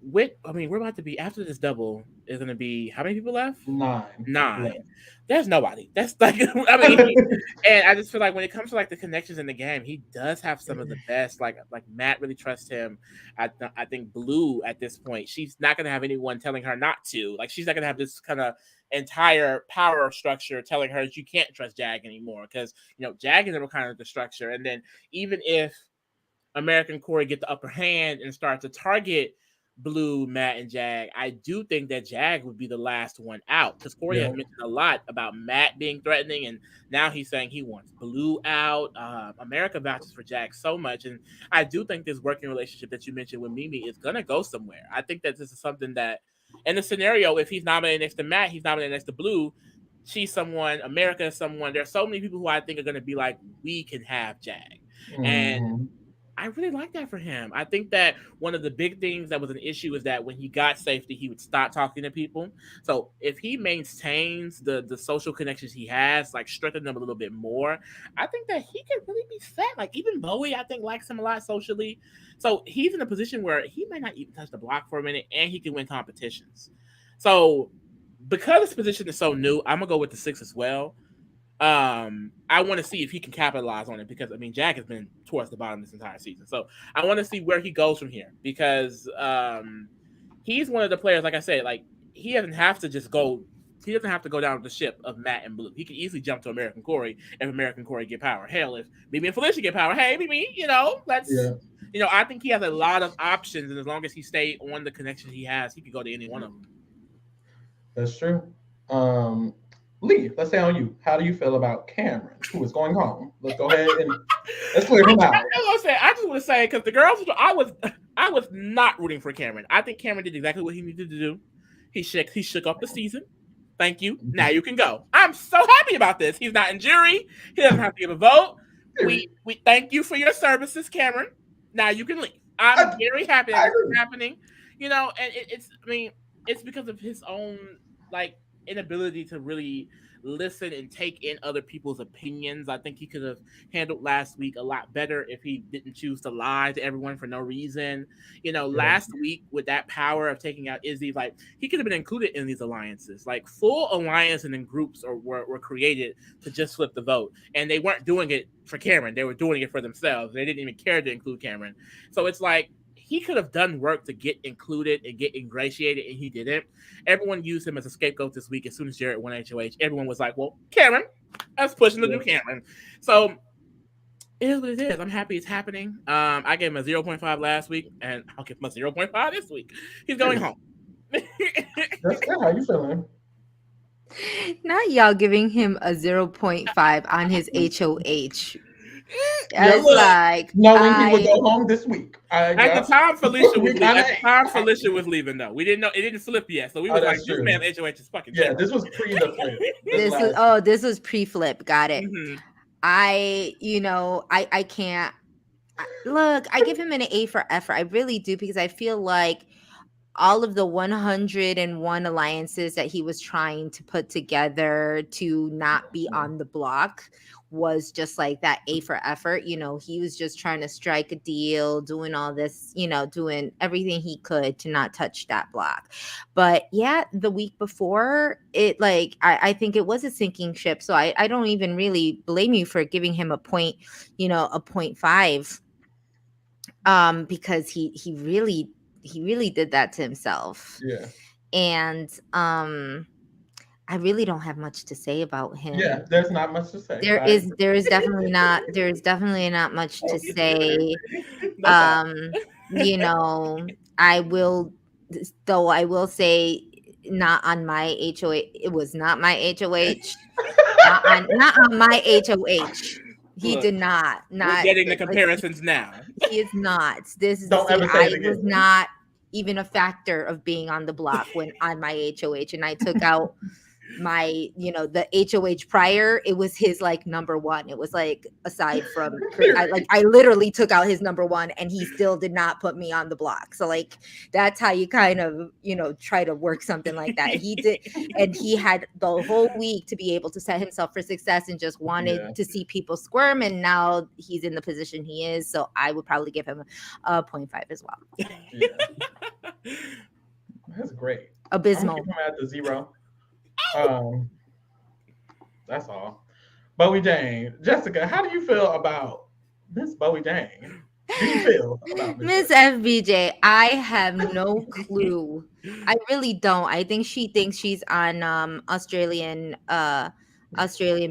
Speaker 2: with we're about to be after this double is going to be how many people left?
Speaker 1: 9
Speaker 2: 9.
Speaker 1: left.
Speaker 2: There's nobody. That's like and I just feel like when it comes to like the connections in the game, he does have some of the best. Like Matt really trusts him. I think Blue at this point, she's not gonna have anyone telling her not to. Like she's not gonna have this kind of entire power structure telling her that you can't trust Jag anymore, because Jag is kind of the structure. And then even if American Cory get the upper hand and start to target Blue, Matt, and Jag, I do think that Jag would be the last one out, because Cory has
Speaker 1: Yeah.
Speaker 2: mentioned a lot about Matt being threatening, and now he's saying he wants Blue out. America vouches for Jag so much, and I do think this working relationship that you mentioned with Mimi is gonna go somewhere. I think that this is something that, in the scenario, if he's nominated next to Matt, he's nominated next to Blue. She's someone, America is someone. There's so many people who I think are going to be like, we can have Jag. And
Speaker 1: Mhm.
Speaker 2: I really like that for him. I think that one of the big things that was an issue is that when he got safety, he would stop talking to people. So if he maintains the social connections he has, like strengthen them a little bit more, I think that he could really be set. Like even Bowie, I think likes him a lot socially. So he's in a position where he might not even touch the block for a minute, and he can win competitions. So because this position is so new, I'm gonna go with the 6 as well. I want to see if he can capitalize on it, because I mean Jack has been towards the bottom this entire season, so I want to see where he goes from here, because he's one of the players, like I said, like he doesn't have to go down with the ship of Matt and Blue. He can easily jump to American Cory if American Cory get power. Hell, if Mimi and Felicia get power, hey Mimi, let's
Speaker 1: Yeah.
Speaker 2: I think he has a lot of options, and as long as he stay on the connections he has, he could go to any one of them.
Speaker 1: That's true. Um, Lee, let's say on you. How do you feel about Cameron, who is going home? Let's go ahead and let's clear him out.
Speaker 2: I just want to say, because the girls, I was not rooting for Cameron. I think Cameron did exactly what he needed to do. He shook up the season. Thank you. Now you can go. I'm so happy about this. He's not in jury. He doesn't have to give a vote. We thank you for your services, Cameron. Now you can leave. I'm
Speaker 1: I,
Speaker 2: very happy that
Speaker 1: I
Speaker 2: this is
Speaker 1: agree.
Speaker 2: happening. And it's I mean, it's because of his own like inability to really listen and take in other people's opinions. I think he could have handled last week a lot better if he didn't choose to lie to everyone for no reason.
Speaker 1: Yeah.
Speaker 2: Last week with that power of taking out Izzy, like he could have been included in these alliances. Like full alliances and then groups were created to just flip the vote, and they weren't doing it for Cameron. They were doing it for themselves. They didn't even care to include Cameron. So it's like he could have done work to get included and get ingratiated, and he didn't. Everyone used him as a scapegoat this week. As soon as Jared won HOH, everyone was like, "Well, Cameron, let's push him to do Cameron." So it is what it is. I'm happy it's happening. I gave him a 0.5 last week, and I'll give him a 0.5 this week. He's going home.
Speaker 1: Jessica, how you feeling?
Speaker 3: Not y'all giving him a 0.5 on his HOH.
Speaker 1: Yeah,
Speaker 3: It's like
Speaker 1: knowing he would go home this week.
Speaker 2: At the time Felicia was leaving, though. We didn't know it didn't flip yet, so we was like, "This man HOH is fucking."
Speaker 1: Yeah, this was pre the flip.
Speaker 3: This was pre-flip. Got it. Mm-hmm. I can't look. I give him an A for effort. I really do, because I feel like all of the 101 alliances that he was trying to put together to not be on the block was just like that A for effort. He was just trying to strike a deal, doing all this, doing everything he could to not touch that block. But yeah, the week before it, like, I think it was a sinking ship. So I don't even really blame you for giving him a 0.5. Because he really did that to himself.
Speaker 1: Yeah.
Speaker 3: And I really don't have much to say about him.
Speaker 1: Yeah, there's not much to say.
Speaker 3: There is definitely not much to say. I will say, not on my HOH. It was not my HOH. not on my HOH. He did not.
Speaker 2: We're getting the comparisons now.
Speaker 3: He is not. This is
Speaker 1: I
Speaker 3: was not even a factor of being on the block when on my HOH, and I took out my the HOH prior. It was his like number one. It was like, aside from I literally took out his number one, and he still did not put me on the block. So like, that's how you kind of try to work something like that. He did, and he had the whole week to be able to set himself for success, and just wanted to see people squirm, and now he's in the position he is. So I would probably give him a 0.5 as well.
Speaker 1: Yeah. That's great.
Speaker 3: Abysmal.
Speaker 1: I'm keep him at the 0. That's all. Bowie Jane. Jessica, how do you feel about Miss Bowie Jane? Do you feel about
Speaker 3: Miss FBJ? I have no clue. I really don't. I think she thinks she's on Australian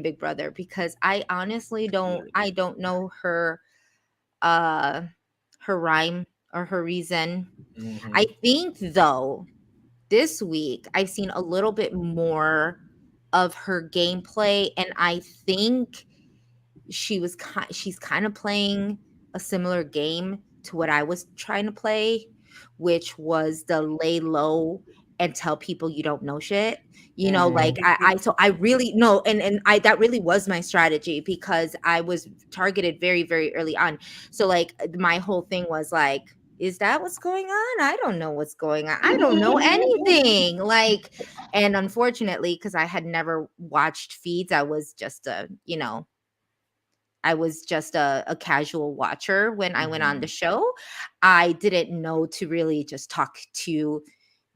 Speaker 3: Big Brother, because I honestly don't. I don't know her rhyme or her reason. Mm-hmm. I think, though, this week I've seen a little bit more of her gameplay, and I think she's kind of playing a similar game to what I was trying to play, which was the lay low and tell people you don't know shit. Like I really know, and that really was my strategy, because I was targeted very, very early on. So like, my whole thing was like, is that what's going on? I don't know what's going on. I don't know anything. Like, and unfortunately, because I had never watched feeds, I was just a casual watcher when I went on the show. I didn't know to really just talk to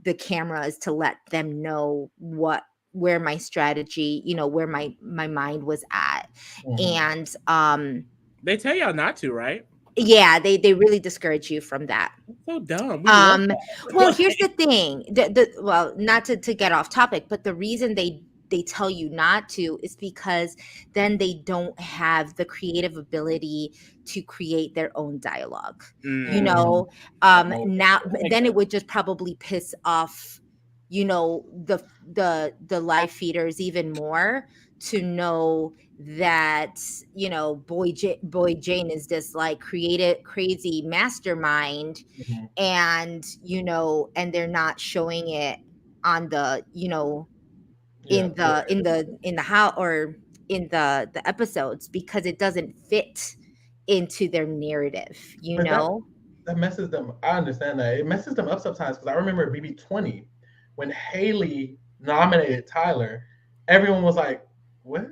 Speaker 3: the cameras to let them know where my strategy, where my mind was at. Mm-hmm. And
Speaker 2: they tell y'all not to, right?
Speaker 3: Yeah, they really discourage you from that.
Speaker 2: So dumb.
Speaker 3: Well, here's the thing. Well, not to get off topic, but the reason they tell you not to is because then they don't have the creative ability to create their own dialogue. Now then it would just probably piss off the live feeders even more, to know that Boy Jane is this like creative, crazy mastermind. Mm-hmm. And and they're not showing it on the in the how or in the episodes, because it doesn't fit into their narrative.
Speaker 1: That messes them. I understand that it messes them up sometimes, because I remember BB20 when Haley nominated Tyler. everyone was like, what?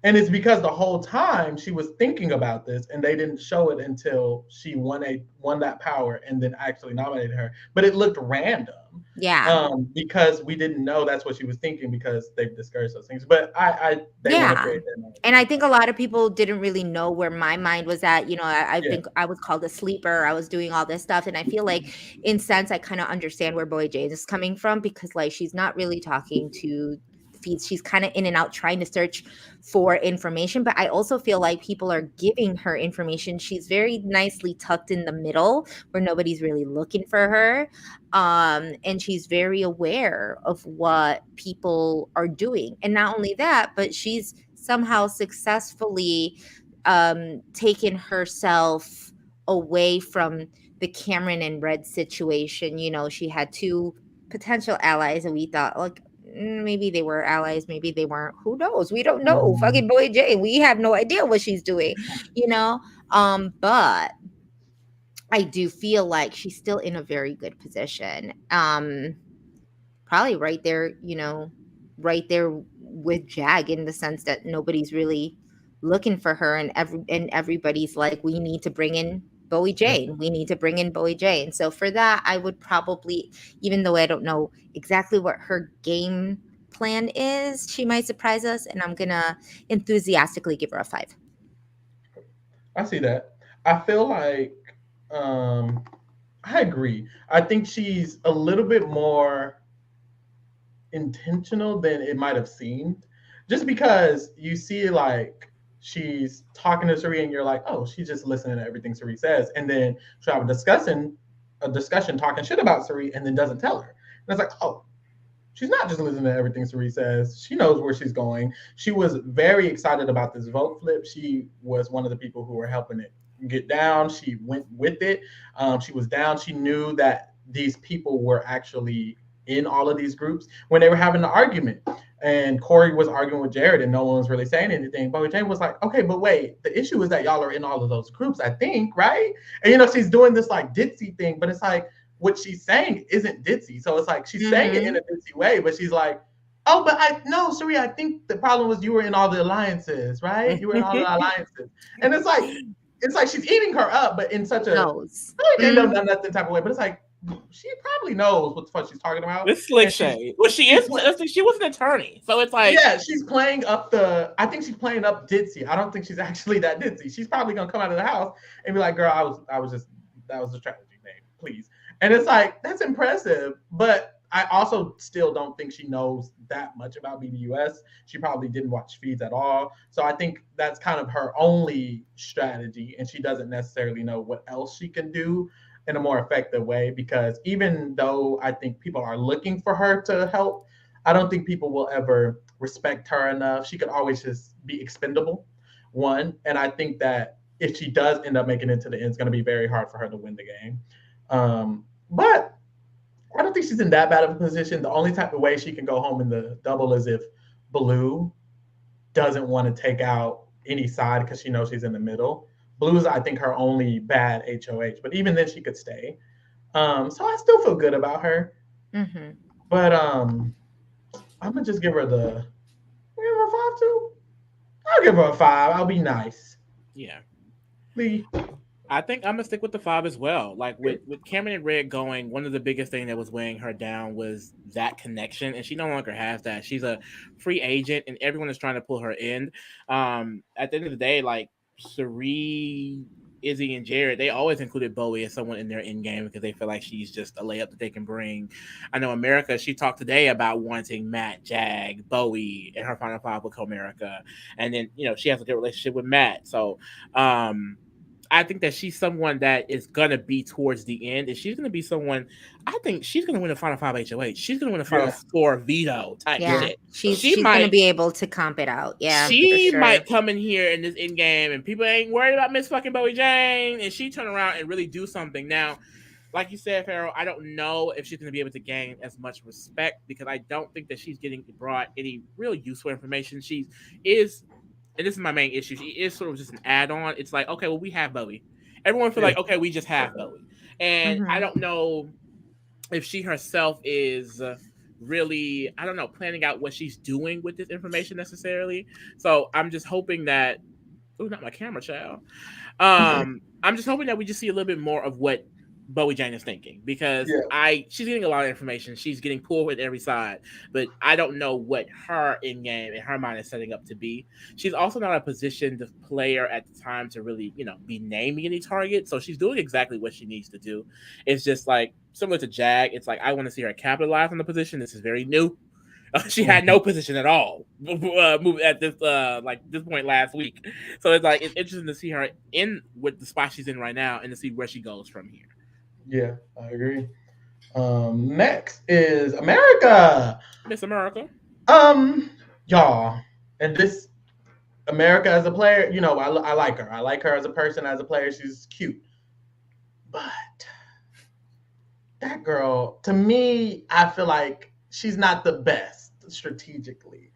Speaker 1: And it's because the whole time she was thinking about this and they didn't show it until she won that power and then actually nominated her. But it looked random.
Speaker 3: Yeah.
Speaker 1: Because we didn't know that's what she was thinking because they've discouraged those things. But I they want to
Speaker 3: Yeah.
Speaker 1: create that
Speaker 3: And I
Speaker 1: narrative.
Speaker 3: think a lot of people didn't really know where my mind was at. I've
Speaker 1: Yeah.
Speaker 3: been I was called a sleeper. I was doing all this stuff. And I feel like in sense I kind of understand where Boy Jane is coming from, because like she's not really talking to feeds. She's kind of in and out trying to search for information. But I also feel like people are giving her information. She's very nicely tucked in the middle where nobody's really looking for her. And she's very aware of what people are doing. And not only that, but she's somehow successfully taken herself away from the Cameron and Red situation. She had two potential allies, and we thought, like, maybe they were allies, maybe they weren't. Who knows? We don't know.
Speaker 1: Mhm.
Speaker 3: Fucking Boy Jane, we have no idea what she's doing, you know? But I do feel like she's still in a very good position. Probably right there, right there with Jag, in the sense that nobody's really looking for her, and everybody's like, we need to bring in Bowie
Speaker 1: Yeah.
Speaker 3: Jane. We need to bring in Bowie Jane. So for that, I would probably, even though I don't know exactly what her game plan is, she might surprise us, and I'm gonna enthusiastically give her a 5.
Speaker 1: I see that. I feel like um I agree. I think she's a little bit more intentional than it might have seemed. Just because you see like she's talking to Cirie and you're like, oh, she's just listening to everything Cirie says. And then she'll have a discussion talking shit about Cirie and then doesn't tell her. And it's like, oh, she's not just listening to everything Cirie says. She knows where she's going. She was very excited about this vote flip. She was one of the people who were helping it get down. She went with it. She was down. She knew that these people were actually in all of these groups when they were having the argument. And Cory was arguing with Jared, and no one was really saying anything. But Jane was like, okay, but wait, the issue is that y'all are in all of those groups, I think, right? And she's doing this like ditzy thing, but it's like what she's saying isn't ditzy. So it's like she's saying it in
Speaker 3: Mm-hmm.
Speaker 1: a ditzy way, but she's like, oh, but I no, Cirie, I think the problem was you were in all the alliances, right? You were in all the alliances. And it's like she's eating her up, but in such a
Speaker 3: Knows.
Speaker 1: ain't no nothing type of way. But it's like she probably knows what the fuck she's talking about.
Speaker 2: This slick
Speaker 1: And she's
Speaker 2: shade. Well, she
Speaker 1: she's
Speaker 2: is. She was an attorney, so it's like,
Speaker 1: yeah, she's playing up I think she's playing up ditzy. I don't think she's actually that ditzy. She's probably gonna come out of the house and be like, girl, I was just that was a strategy, babe. Please. And it's like, that's impressive. But I also still don't think she knows that much about BBUS. She probably didn't watch feeds at all. So I think that's kind of her only strategy. And she doesn't necessarily know what else she can do in a more effective way. Because even though I think people are looking for her to help, I don't think people will ever respect her enough. She could always just be expendable, one. And I think that if she does end up making it to the end, it's going to be very hard for her to win the game. But I don't think she's in that bad of a position. The only type of way she can go home in the double is if Blue doesn't want to take out any side because she knows she's in the middle. Blue's, I think, her only bad HOH, but even then she could stay. So I still feel good about her.
Speaker 3: Mm-hmm.
Speaker 1: But I'm gonna just give her a 5 too. I'll give her a 5. I'll be nice.
Speaker 2: yeah.
Speaker 1: Lee.
Speaker 2: I think I'm gonna stick with the 5 as well. Like with Cameron and Red going, one of the biggest thing that was weighing her down was that connection, and she no longer has that. She's a free agent, and everyone is trying to pull her in. At the end of the day, like Cirie, Izzy, and Jared, they always included Bowie as someone in their end game because they feel like she's just a layup that they can bring. I know America. She talked today about wanting Matt, Jag, Bowie, and her final 5 with Comerica, and then she has a good relationship with Matt. So. I think that she's someone that is gonna be towards the end, and she's gonna be someone. I think she's gonna win the Final 5 HOH. She's gonna win the Final
Speaker 1: Yeah.
Speaker 2: 4 veto type
Speaker 3: Yeah,
Speaker 2: shit.
Speaker 3: she's
Speaker 2: She
Speaker 3: she's gonna
Speaker 2: might,
Speaker 3: be able to comp it out. Yeah, for
Speaker 2: she
Speaker 3: sure.
Speaker 2: might come in here in this end game, and people ain't worried about Miss fucking Bowie Jane, and she turn around and really do something. Now, like you said, Pharaoh, I don't know if she's gonna be able to gain as much respect because I don't think that she's getting brought any real useful information. She is, and this is my main issue. She is sort of just an add-on. It's like, okay, well, we have Bowie. Everyone feel
Speaker 1: Yeah.
Speaker 2: like, okay, we just have Bowie, and I
Speaker 3: Mm-hmm.
Speaker 2: don't know if she herself is really, I don't know, planning out what she's doing with this information necessarily. So I'm just hoping that, oh, not my camera, child. I'm just hoping that we just see a little bit more of what Bowie Jane is thinking, because
Speaker 1: Yeah.
Speaker 2: she's getting a lot of information. She's getting pulled with every side, but I don't know what her in game and her mind is setting up to be. She's also not a positioned player at the time to really, be naming any target. So she's doing exactly what she needs to do. It's just like similar to Jag. It's like I want to see her capitalize on the position. This is very new. She had no position at all at this like this point last week. So it's like it's interesting to see her in with the spot she's in right now and to see where she goes from here.
Speaker 1: Yeah, I agree. Next is America.
Speaker 2: Miss America.
Speaker 1: Um, y'all, and this America as a player, I like her. I like her as a person, as a player. She's cute, but that girl, to me, I feel like she's not the best strategically,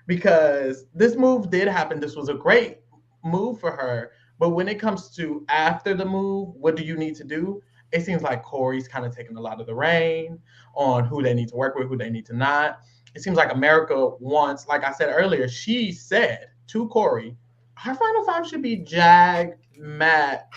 Speaker 1: because this move did happen. This was a great move for her. But when it comes to after the move, what do you need to do? It seems like Cory's kind of taking a lot of the reign on who they need to work with, who they need to not. It seems like America wants, like I said earlier, she said to Cory, her final five should be Jag, Matt,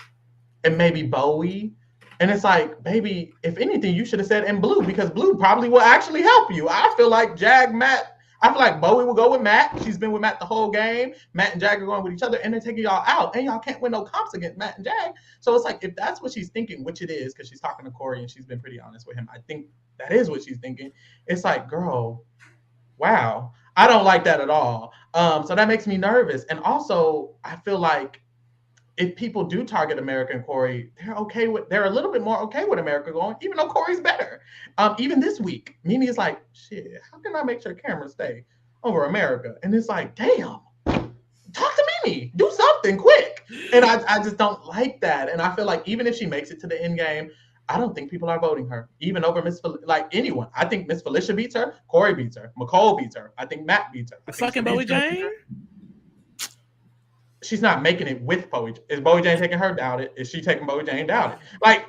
Speaker 1: and maybe Bowie. And it's like, baby, if anything, you should have said in Blue, because Blue probably will actually help you. I feel like Jag, Matt, I feel like Bowie will go with Matt. She's been with Matt the whole game. Matt and Jag are going with each other, and they're taking y'all out. And y'all can't win no comps against Matt and Jag. So it's like, if that's what she's thinking, which it is, because she's talking to Cory and she's been pretty honest with him, I think that is what she's thinking. It's like, girl, wow. I don't like that at all. So that makes me nervous. And also, I feel like if people do target America and Cory, they're a little bit more okay with America going, even though Cory's better. Even this week, Mimi is like, shit, how can I make sure Cameron stay over America? And it's like, damn, talk to Mimi, do something quick. And I just don't like that. And I feel like even if she makes it to the end game, I don't think people are voting her, even over like anyone. I think Miss Felicia beats her, Cory beats her, Mecole beats her. I think Matt beats her.
Speaker 2: Fucking Bowie Jane?
Speaker 1: She's not making it with Bowie. Is Bowie Jane taking her? Doubt it. Is she taking Bowie Jane? Doubt it. Like,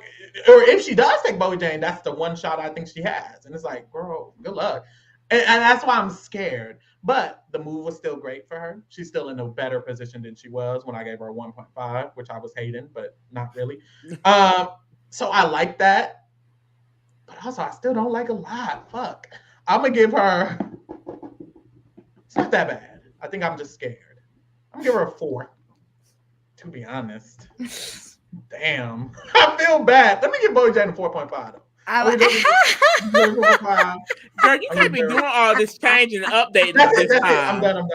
Speaker 1: or if she does take Bowie Jane, that's the one shot I think she has. And it's like, girl, good luck. And that's why I'm scared. But the move was still great for her. She's still in a better position than she was when I gave her a 1.5, which I was hating, but not really. So I like that. But also, I still don't like a lot. Fuck. I'm going to give her, it's not that bad. I think I'm just scared. I'm gonna give her a 4, to be honest. Damn. I feel bad. Let me give Bowie Jane a 4.5 though.
Speaker 2: Girl, you can't be doing all this changing and updating
Speaker 1: That's
Speaker 2: this
Speaker 1: it.
Speaker 2: time.
Speaker 1: I'm done.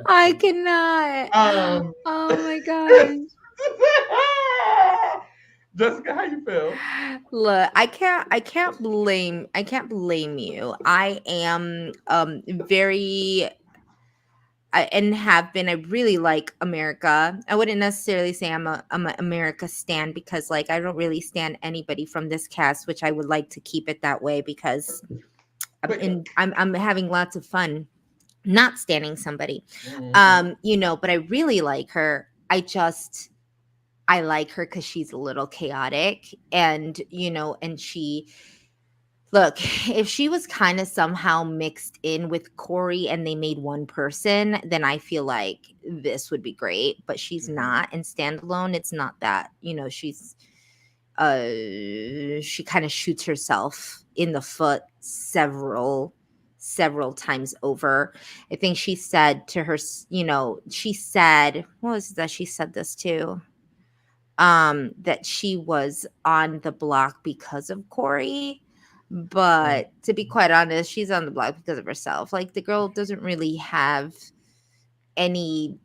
Speaker 3: I cannot. Oh my gosh.
Speaker 1: Jessica, how you feel?
Speaker 3: Look, I can't blame you. I am very and have been. I really like America. I wouldn't necessarily say I'm a America stan, because like I don't really stan anybody from this cast, which I would like to keep it that way, because I'm having lots of fun not standing somebody. But I really like her. I like her because she's a little chaotic, and look, if she was kind of somehow mixed in with Cory and they made one person, then I feel like this would be great. But she's not. And standalone, it's not that. She's she kind of shoots herself in the foot several times over. I think she said to her, she said, what was it that she said this to? That she was on the block because of Cory. But to be quite honest, she's on the block because of herself. Like, the girl doesn't really have any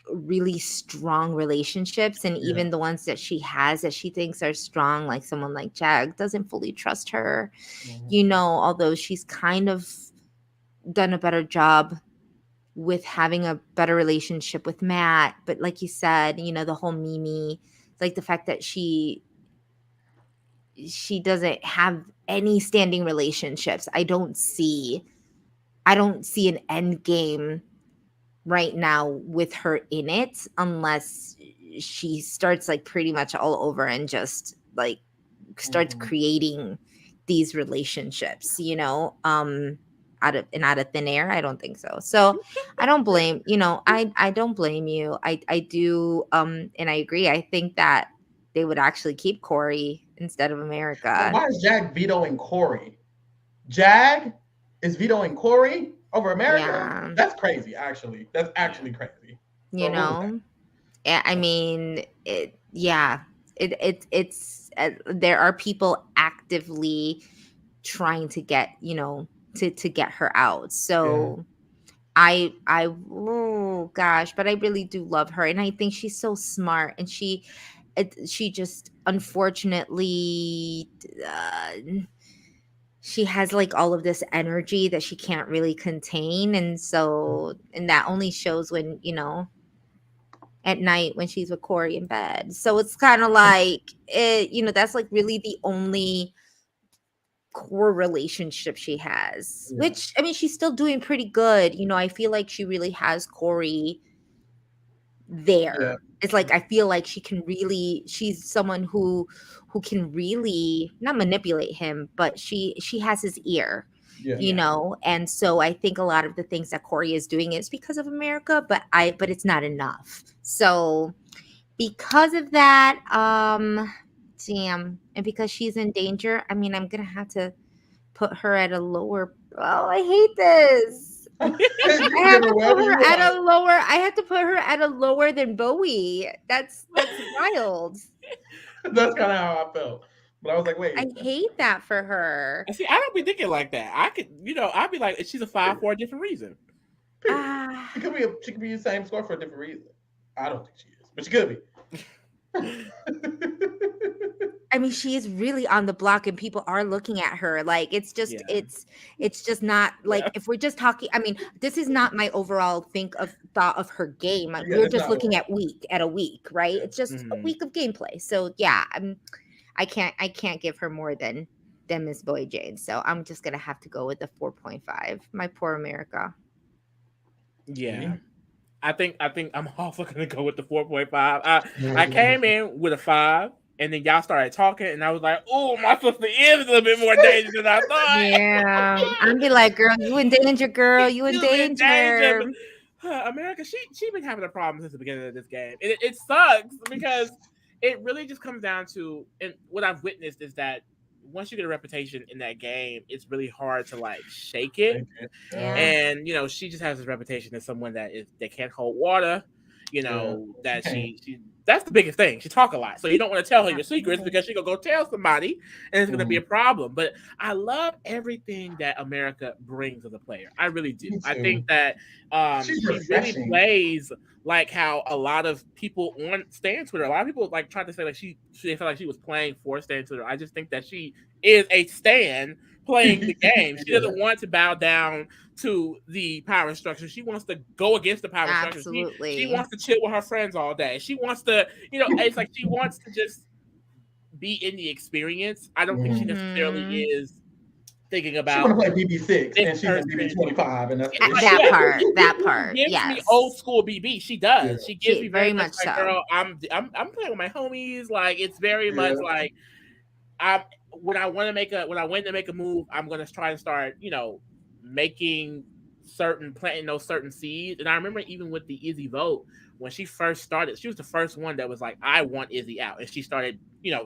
Speaker 3: really strong relationships, and even the ones that she has that she thinks are strong, like someone like Jag, doesn't fully trust her. Although she's kind of done a better job with having a better relationship with Matt. But like you said, the whole Mimi, like the fact that she doesn't have any standing relationships. I don't see an end game right now with her in it, unless she starts like pretty much all over and just like starts creating these relationships, out of thin air. I don't think so. So I don't blame, I don't blame you. I do, and I agree. I think that they would actually keep Cory instead of
Speaker 1: But
Speaker 3: America.
Speaker 1: why is Jag vetoing Cory? Jag is vetoing Cory over America?
Speaker 3: Yeah.
Speaker 1: That's crazy, actually. That's
Speaker 2: Yeah.
Speaker 1: actually crazy.
Speaker 3: You
Speaker 1: But what was that?
Speaker 3: know, I mean, yeah, there are people actively trying to get, to get her out.
Speaker 1: Yeah.
Speaker 3: So oh gosh, but I really do love her, and I think she's so smart, and she just unfortunately, she has like all of this energy that she can't really contain, and that only shows when, at night when she's with Cory in bed. So it's kind of like that's like really the only core relationship she has.
Speaker 1: Yeah.
Speaker 3: Which, I mean, she's still doing pretty good. I feel like she really has Cory
Speaker 1: Yeah.
Speaker 3: there. It's like I feel like she's someone who can really not manipulate him, but she has his ear.
Speaker 1: Yeah.
Speaker 2: Yeah.
Speaker 3: And so I think a lot of the things that Cory is doing is because of America, but it's not enough. So because of that, damn, and because she's in danger, I mean, I'm gonna have to put her at a lower. Oh, I hate this.
Speaker 1: You
Speaker 3: I
Speaker 1: can
Speaker 3: have
Speaker 1: give
Speaker 3: to
Speaker 1: her
Speaker 3: put
Speaker 1: whatever
Speaker 3: her
Speaker 1: you
Speaker 3: at
Speaker 1: want.
Speaker 3: a lower. I have to put her at a lower than Bowie. That's wild.
Speaker 1: That's kind of how I felt. But I was like,
Speaker 3: I
Speaker 1: wait,
Speaker 3: hate that for her.
Speaker 2: And see, I don't be thinking like that. I could, I'd be like, she's a 5 for a different reason.
Speaker 1: period.
Speaker 3: Ah,
Speaker 1: She could be the same score for a different reason. I don't think she is, but she could be.
Speaker 3: I mean, she is really on the block, and people are looking at her. Like
Speaker 2: Yeah.
Speaker 3: it's just not like
Speaker 2: Yeah.
Speaker 3: if we're just talking. I mean, this is not my overall thought of her game. Like,
Speaker 1: Yeah,
Speaker 3: we're
Speaker 1: it's
Speaker 3: just
Speaker 1: not
Speaker 3: looking
Speaker 1: overall.
Speaker 3: at a week, right?
Speaker 1: Yeah.
Speaker 3: It's just a
Speaker 2: Mhm.
Speaker 3: week of gameplay. So yeah, I can't give her more than Miss Boy Jane. So I'm just gonna have to go with the 4.5. My poor America.
Speaker 2: Yeah.
Speaker 1: See?
Speaker 2: I think I'm also gonna go with the 4.5. I
Speaker 1: Mhm.
Speaker 2: came in with a 5, and then y'all started talking, and I was like, "Oh, my sister is a little bit more dangerous than I thought."
Speaker 3: Yeah, I'm be like, girl, you in danger, girl, you in
Speaker 2: She's in danger.
Speaker 3: danger.
Speaker 2: America, she been having a problem since the beginning of this game. It sucks because it really just comes down to, and what I've witnessed is that once you get a reputation in that game, it's really hard to like shake it.
Speaker 1: Thank you. Yeah.
Speaker 3: Yeah,
Speaker 2: And she just has this reputation as someone that can't hold water.
Speaker 1: Yeah. She
Speaker 2: That
Speaker 1: can't.
Speaker 2: she that's the biggest thing. She talk a lot, so you don't want to tell her
Speaker 3: yeah.
Speaker 2: your secrets because she gonna go tell somebody, and it's gonna be
Speaker 1: Mhm.
Speaker 2: a problem. But I love everything that America brings as a player. I really do.
Speaker 1: Me
Speaker 2: I
Speaker 1: too.
Speaker 2: think that
Speaker 1: She's
Speaker 2: she really
Speaker 1: refreshing.
Speaker 2: plays like how a lot of people on Stan Twitter, a lot of people like tried to say like she felt like she was playing for Stan Twitter. I just think that she is a Stan playing the game. She
Speaker 1: Yeah.
Speaker 2: doesn't want to bow down to the power structure. She wants to go against the power structure. She
Speaker 3: Absolutely.
Speaker 2: wants to chill with her friends all day. She wants to, it's like she wants to just be in the experience. I don't think she
Speaker 1: Mhm.
Speaker 2: necessarily
Speaker 3: Hmm.
Speaker 2: is thinking
Speaker 1: She want
Speaker 2: about
Speaker 1: to play BB6,
Speaker 2: this
Speaker 1: and she's in
Speaker 2: person.
Speaker 1: BB25, and that's
Speaker 2: Yeah,
Speaker 1: it.
Speaker 2: like
Speaker 3: That
Speaker 2: yeah,
Speaker 3: part. That
Speaker 2: she
Speaker 3: part.
Speaker 2: gives me old
Speaker 3: Yes.
Speaker 2: school BB. She
Speaker 1: Yeah.
Speaker 2: does. She gives
Speaker 3: She
Speaker 2: me very
Speaker 3: very
Speaker 2: much
Speaker 3: much
Speaker 2: like,
Speaker 3: so.
Speaker 2: girl, I'm playing with my homies. Like it's very much
Speaker 1: Yeah.
Speaker 2: like I'm when I want to make a move, I'm gonna try and start, making planting those certain seeds. And I remember even with the Izzy vote, when she first started, she was the first one that was like, I want Izzy out. And she started,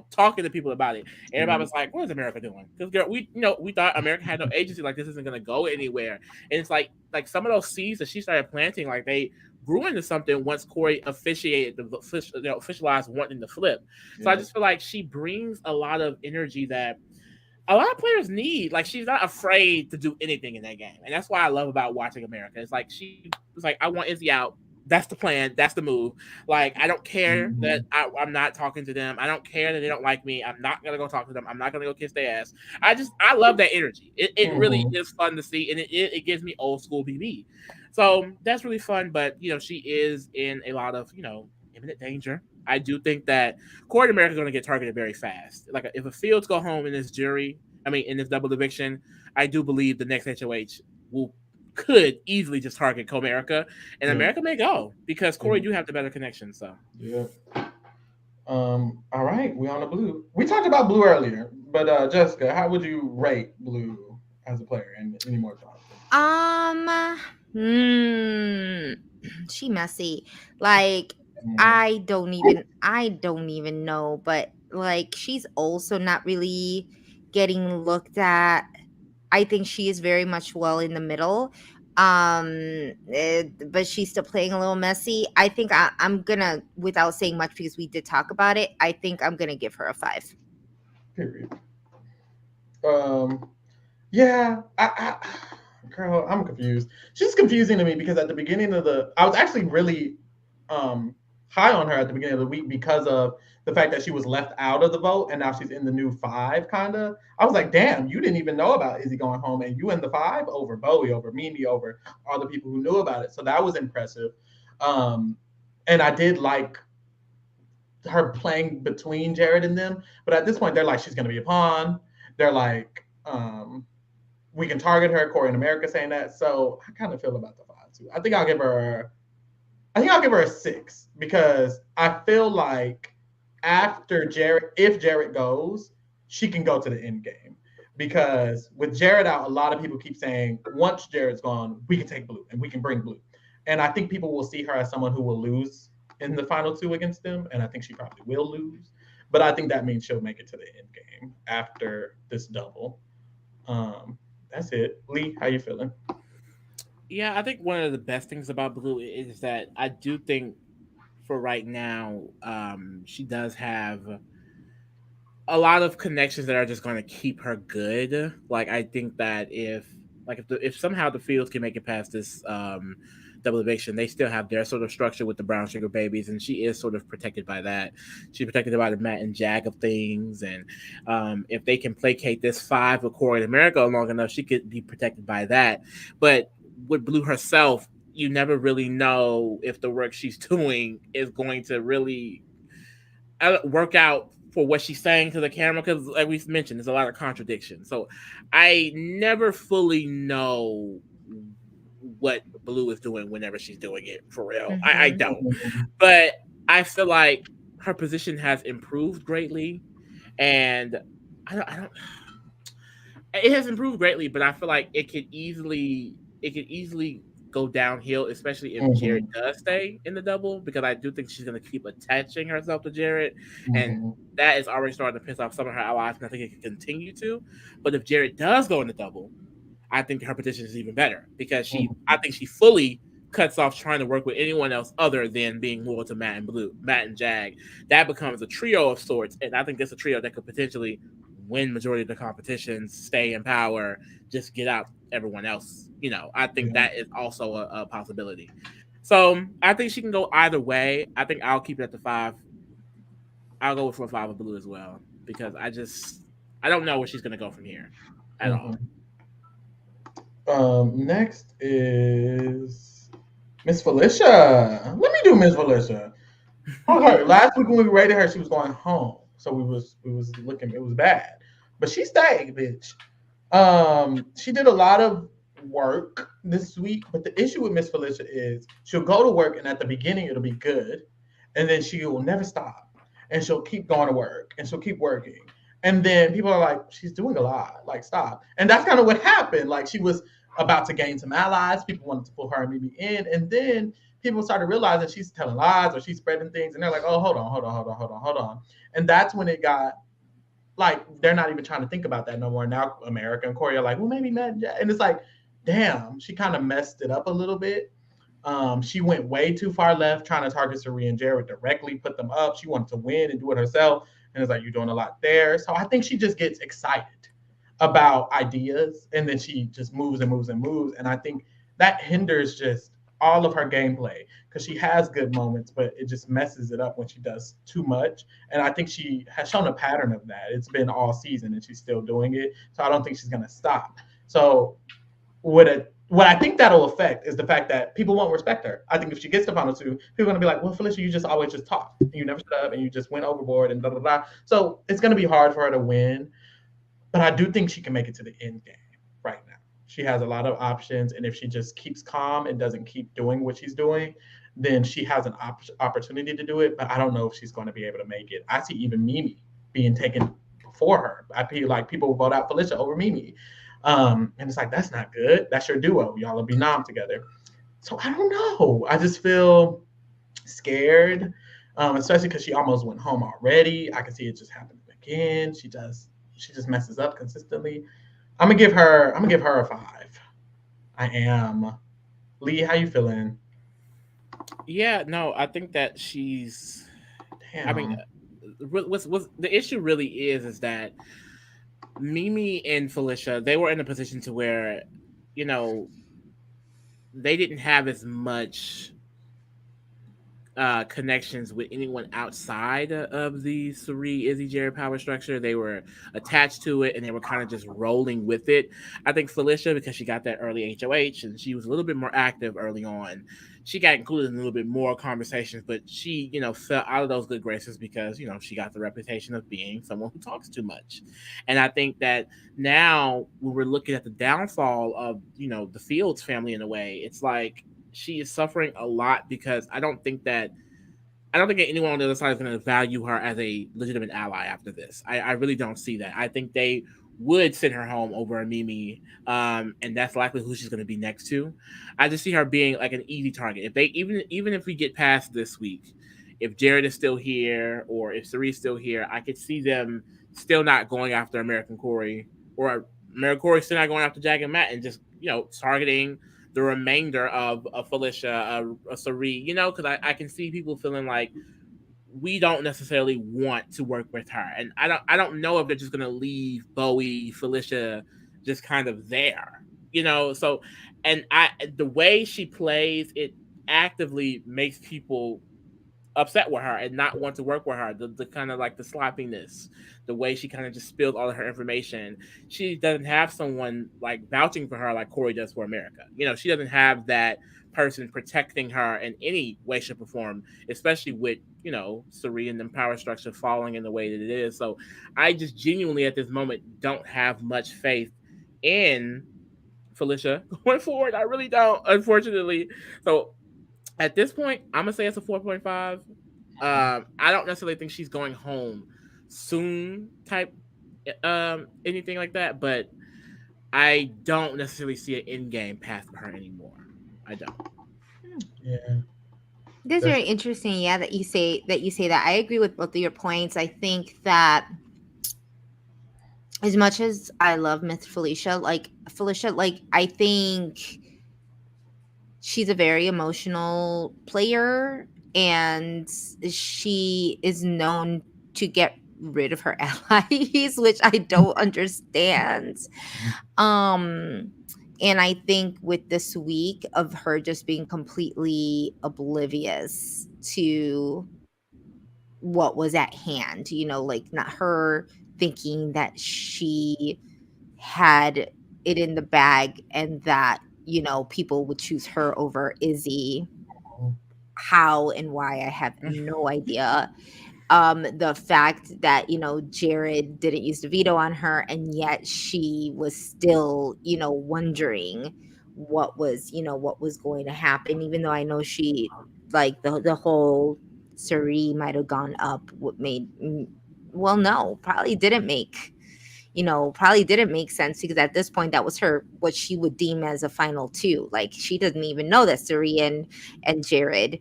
Speaker 2: talking to people about it. Everybody
Speaker 1: Mhm.
Speaker 2: was like, what is America doing? Because girl, we thought America had no agency, like this isn't gonna go anywhere. And it's like some of those seeds that she started planting, like they grew into something once Cory officialized wanting to flip. So I
Speaker 1: Yeah.
Speaker 2: just feel like she brings a lot of energy that a lot of players need. Like she's not afraid to do anything in that game, and that's why I love about watching America. It's like she was like, I want Izzy out. That's the plan. That's the move. Like I don't care that
Speaker 1: Mhm.
Speaker 2: I'm not talking to them. I don't care that they don't like me. I'm not gonna go talk to them. I'm not gonna go kiss their ass. I love that energy. It really
Speaker 1: Mhm.
Speaker 2: is fun to see, and it gives me old school BB. So that's really fun. But she is in a lot of imminent danger. I do think that Cory America is going to get targeted very fast. Like if a Fields go home in this in this double eviction, I do believe the next HOH will could easily just target Comerica, and
Speaker 1: Yeah.
Speaker 2: America may go because Cory
Speaker 1: Yeah.
Speaker 2: do have the better connection. So
Speaker 1: Yeah. All right, we on the blue. We talked about blue earlier, but Jessica, how would you rate blue as a player and any more Jonathan?
Speaker 3: Um, hmm, she messy. Like
Speaker 1: Mm,
Speaker 3: I don't even know, but like she's also not really getting looked at. I think she is very much well in the middle. But she's still playing a little messy. I think I'm gonna, without saying much because we did talk about it, I think I'm gonna give her a 5.
Speaker 1: period. Um, yeah, girl, I'm confused. She's confusing to me because at the beginning of I was actually really um high on her at the beginning of the week because of the fact that she was left out of the vote and now she's in the new five, kind of. I was like, damn, you didn't even know about Izzy going home and you in the five over Bowie, over Mimi, over all the people who knew about it. So that was impressive. Um, and I did like her playing between Jared and them, but at this point, they're like, she's gonna be a pawn. They're like, we can target her. Cory in America saying that. So I kind of feel about the five too. I think I'll give her a 6 because I feel like after Jared, if Jared goes, she can go to the end game. Because with Jared out, a lot of people keep saying once Jared's gone, we can take blue and we can bring blue. And I think people will see her as someone who will lose in the final two against them. And I think she probably will lose. But I think that means she'll make it to the end game after this double. Um, that's it. Lee, how you feeling?
Speaker 2: Yeah, I think one of the best things about Blue is that I do think for right now, she does have a lot of connections that are just going to keep her good. Like I think that if somehow the Fields can make it past this double eviction, they still have their sort of structure with the brown sugar babies, and she is sort of protected by that. She's protected by the Matt and Jag of things, and if they can placate this five with Cory and America long enough, she could be protected by that. But with Blue herself, you never really know if the work she's doing is going to really work out for what she's saying to the camera, because like we mentioned, there's a lot of contradiction. So I never fully know what Blue is doing whenever she's doing it for real. I
Speaker 3: Mm-hmm.
Speaker 2: don't. But I feel like her position has improved greatly, and I don't it has improved greatly, but I feel like it could easily go downhill, especially if Jared
Speaker 1: Mm-hmm.
Speaker 2: does stay in the double, because I do think she's gonna keep attaching herself to Jared, and
Speaker 1: Mm-hmm.
Speaker 2: that is already starting to piss off some of her allies, and I think it can continue to. But if Jared does go in the double, I think her position is even better because I
Speaker 1: Mm-hmm.
Speaker 2: think she fully cuts off trying to work with anyone else other than being loyal to Matt and Jag. That becomes a trio of sorts, and I think that's a trio that could potentially win majority of the competitions, stay in power, just get out everyone else. I think
Speaker 1: Yeah.
Speaker 2: that is also a possibility. So I think she can go either way. I think I'll keep it at the 5. I'll go for a 5 of Blue as well because I don't know where she's gonna go from here at all.
Speaker 1: Mm-hmm. Next is Miss Felicia. Let me do Miss Felicia. Okay, last week when we rated her, she was going home, so we was looking. It was bad, but she stayed, bitch. She did a lot of work this week, but the issue with Miss Felicia is she'll go to work and at the beginning it'll be good, and then she will never stop, and she'll keep going to work and she'll keep working, and then people are like, she's doing a lot, like stop, and that's kind of what happened. Like she was about to gain some allies, people wanted to pull her and maybe in, and then people started realizing she's telling lies or she's spreading things, and they're like, oh, hold on, hold on, hold on, hold on, hold on, and that's when it got like they're not even trying to think about that no more. Now America and Cory are like, well, maybe not. And it's like, damn, she kind of messed it up a little bit. She went way too far left, trying to target Cirie and Jared directly, put them up. She wanted to win and do it herself. And it's like, you're doing a lot there. So I think she just gets excited about ideas and then she just moves and moves and moves. And I think that hinders just all of her gameplay because she has good moments, but it just messes it up when she does too much. And I think she has shown a pattern of that. It's been all season and she's still doing it. So I don't think she's going to stop. So what I think that'll affect is the fact that people won't respect her. I think if she gets to final two, people are gonna be like, "Well, Felicia, you just always just talk, and you never shut up, and you just went overboard, and blah blah blah." So it's gonna be hard for her to win, but I do think she can make it to the end game right now. She has a lot of options, and if she just keeps calm and doesn't keep doing what she's doing, then she has an opportunity to do it. But I don't know if she's going to be able to make it. I see even Mimi being taken before her. I feel like people will vote out Felicia over Mimi, and it's like that's not good. That's your duo. Y'all will be nom together. So I don't know. I just feel scared, especially because she almost went home already. I can see it just happening again. She just messes up consistently. I'm gonna give her a 5. I am. Lee, how you feeling?
Speaker 2: Yeah, no, I think that she's. I mean,
Speaker 1: Damn.
Speaker 2: what's the issue really is that Mimi and Felicia, they were in a position to where, you know, they didn't have as much connections with anyone outside of the Cirie Izzy Jared power structure. They were attached to it and they were kind of just rolling with it. I think Felicia, because she got that early HOH and she was a little bit more active early on, she got included in a little bit more conversations, but she, fell out of those good graces because, she got the reputation of being someone who talks too much. And I think that now when we're looking at the downfall of, the Fields family in a way, it's like she is suffering a lot because I don't think anyone on the other side is going to value her as a legitimate ally after this. I really don't see that. I think they would send her home over a Mimi, and that's likely who she's going to be next to. I just see her being like an easy target. If they even if we get past this week, if Jared is still here or if Cirie's still here, I could see them still not going after American Cory or American Cory still not going after Jag and Matt and just targeting the remainder of Felicia, Cirie, because I can see people feeling like we don't necessarily want to work with her, and I don't know if they're just gonna leave Bowie, Felicia, just kind of there, So, and the way she plays, it actively makes people upset with her and not want to work with her. The kind of like the sloppiness, the way she kind of just spilled all of her information. She doesn't have someone like vouching for her like Cory does for America. She doesn't have that person protecting her in any way, shape, or form, especially with Cirie and the power structure falling in the way that it is. So I just genuinely at this moment don't have much faith in Felicia going forward. I really don't, unfortunately. So at this point, I'm gonna say it's a 4.5. I don't necessarily think she's going home soon, type anything like that, but I don't necessarily see an end game path for her anymore. I don't.
Speaker 1: Yeah.
Speaker 3: That's
Speaker 1: That's
Speaker 3: very interesting. Yeah, that. I agree with both of your points. I think that as much as I love Miss Felicia, like I think she's a very emotional player and she is known to get rid of her allies, which I don't understand. Um and I think with this week of her just being completely oblivious to what was at hand, like not her thinking that she had it in the bag and that, people would choose her over Izzy. How and why, I have no idea. The fact that, Jared didn't use the veto on her and yet she was still, wondering what was going to happen, even though I know she like the whole Cirie might have gone up, what made well, no, probably didn't make sense because at this point that was her what she would deem as a final two. Like she doesn't even know that Cirie and Jared,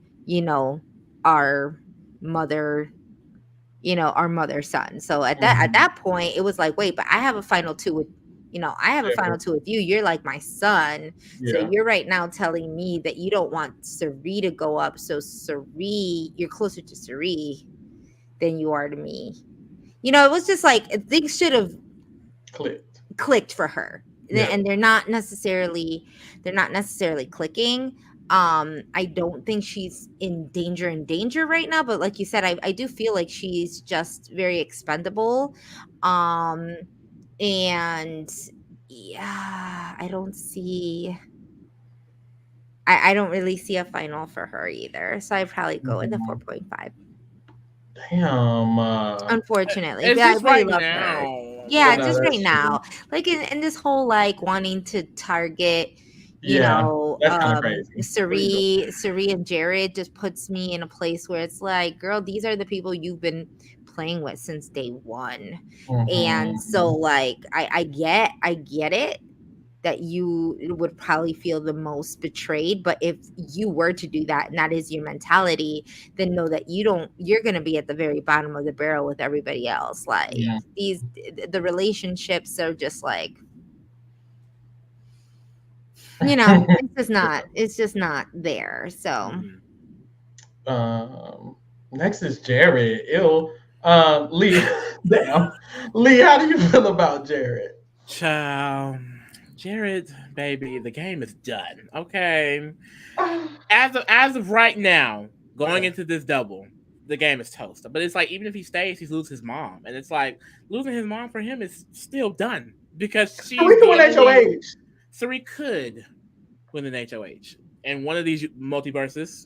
Speaker 3: are mother, our mother's son. So at that point it was like, wait, but I have a final two with I have a
Speaker 1: yeah.
Speaker 3: final two with you. You're like my son. So
Speaker 1: Yeah.
Speaker 3: you're right now telling me that you don't want Cirie to go up. So Cirie, you're closer to Cirie than you are to me. It was just like things should have
Speaker 1: Clicked.
Speaker 3: clicked for her.
Speaker 1: Yeah.
Speaker 3: And they're not necessarily clicking. I don't think she's in danger right now, but like you said, I do feel like she's just very expendable. um and yeah, I don't really see a final for her either, so I probably go with the
Speaker 1: Mhm.
Speaker 3: 4.5,
Speaker 1: Damn.
Speaker 3: unfortunately,
Speaker 2: It's
Speaker 3: but I
Speaker 2: just
Speaker 3: really
Speaker 2: right
Speaker 3: love her.
Speaker 2: now.
Speaker 1: But
Speaker 3: Yeah,
Speaker 1: no,
Speaker 3: just right
Speaker 1: that's true.
Speaker 3: now. Like in this whole like wanting to target,
Speaker 1: Yeah, that's kind of crazy. What are you doing?
Speaker 3: Cirie and Jared just puts me in a place where it's like, girl, these are the people you've been playing with since day one. And so
Speaker 1: Mm-hmm.
Speaker 3: like I get it that you would probably feel the most betrayed, but if you were to do that and that is your mentality, then know that you're going to be at the very bottom of the barrel with everybody else. Like
Speaker 1: Yeah.
Speaker 3: the relationships are just like, you know, it's just not there. So
Speaker 2: Mm-mm.
Speaker 1: um, next is Jared. Ew. Lee. Damn. Lee, how do you feel about Jared?
Speaker 2: Child, Jared, baby, the game is done. Okay,
Speaker 1: Ah,
Speaker 2: as of right now, going
Speaker 1: okay.
Speaker 2: into this double, the game is toast. But it's like even if he stays, he's losing his mom, and it's like losing his mom for him is still done because
Speaker 1: So we
Speaker 2: she's
Speaker 1: can
Speaker 2: the
Speaker 1: win
Speaker 2: only.
Speaker 1: HOH.
Speaker 2: So he could win an HOH, and one of these multiverses,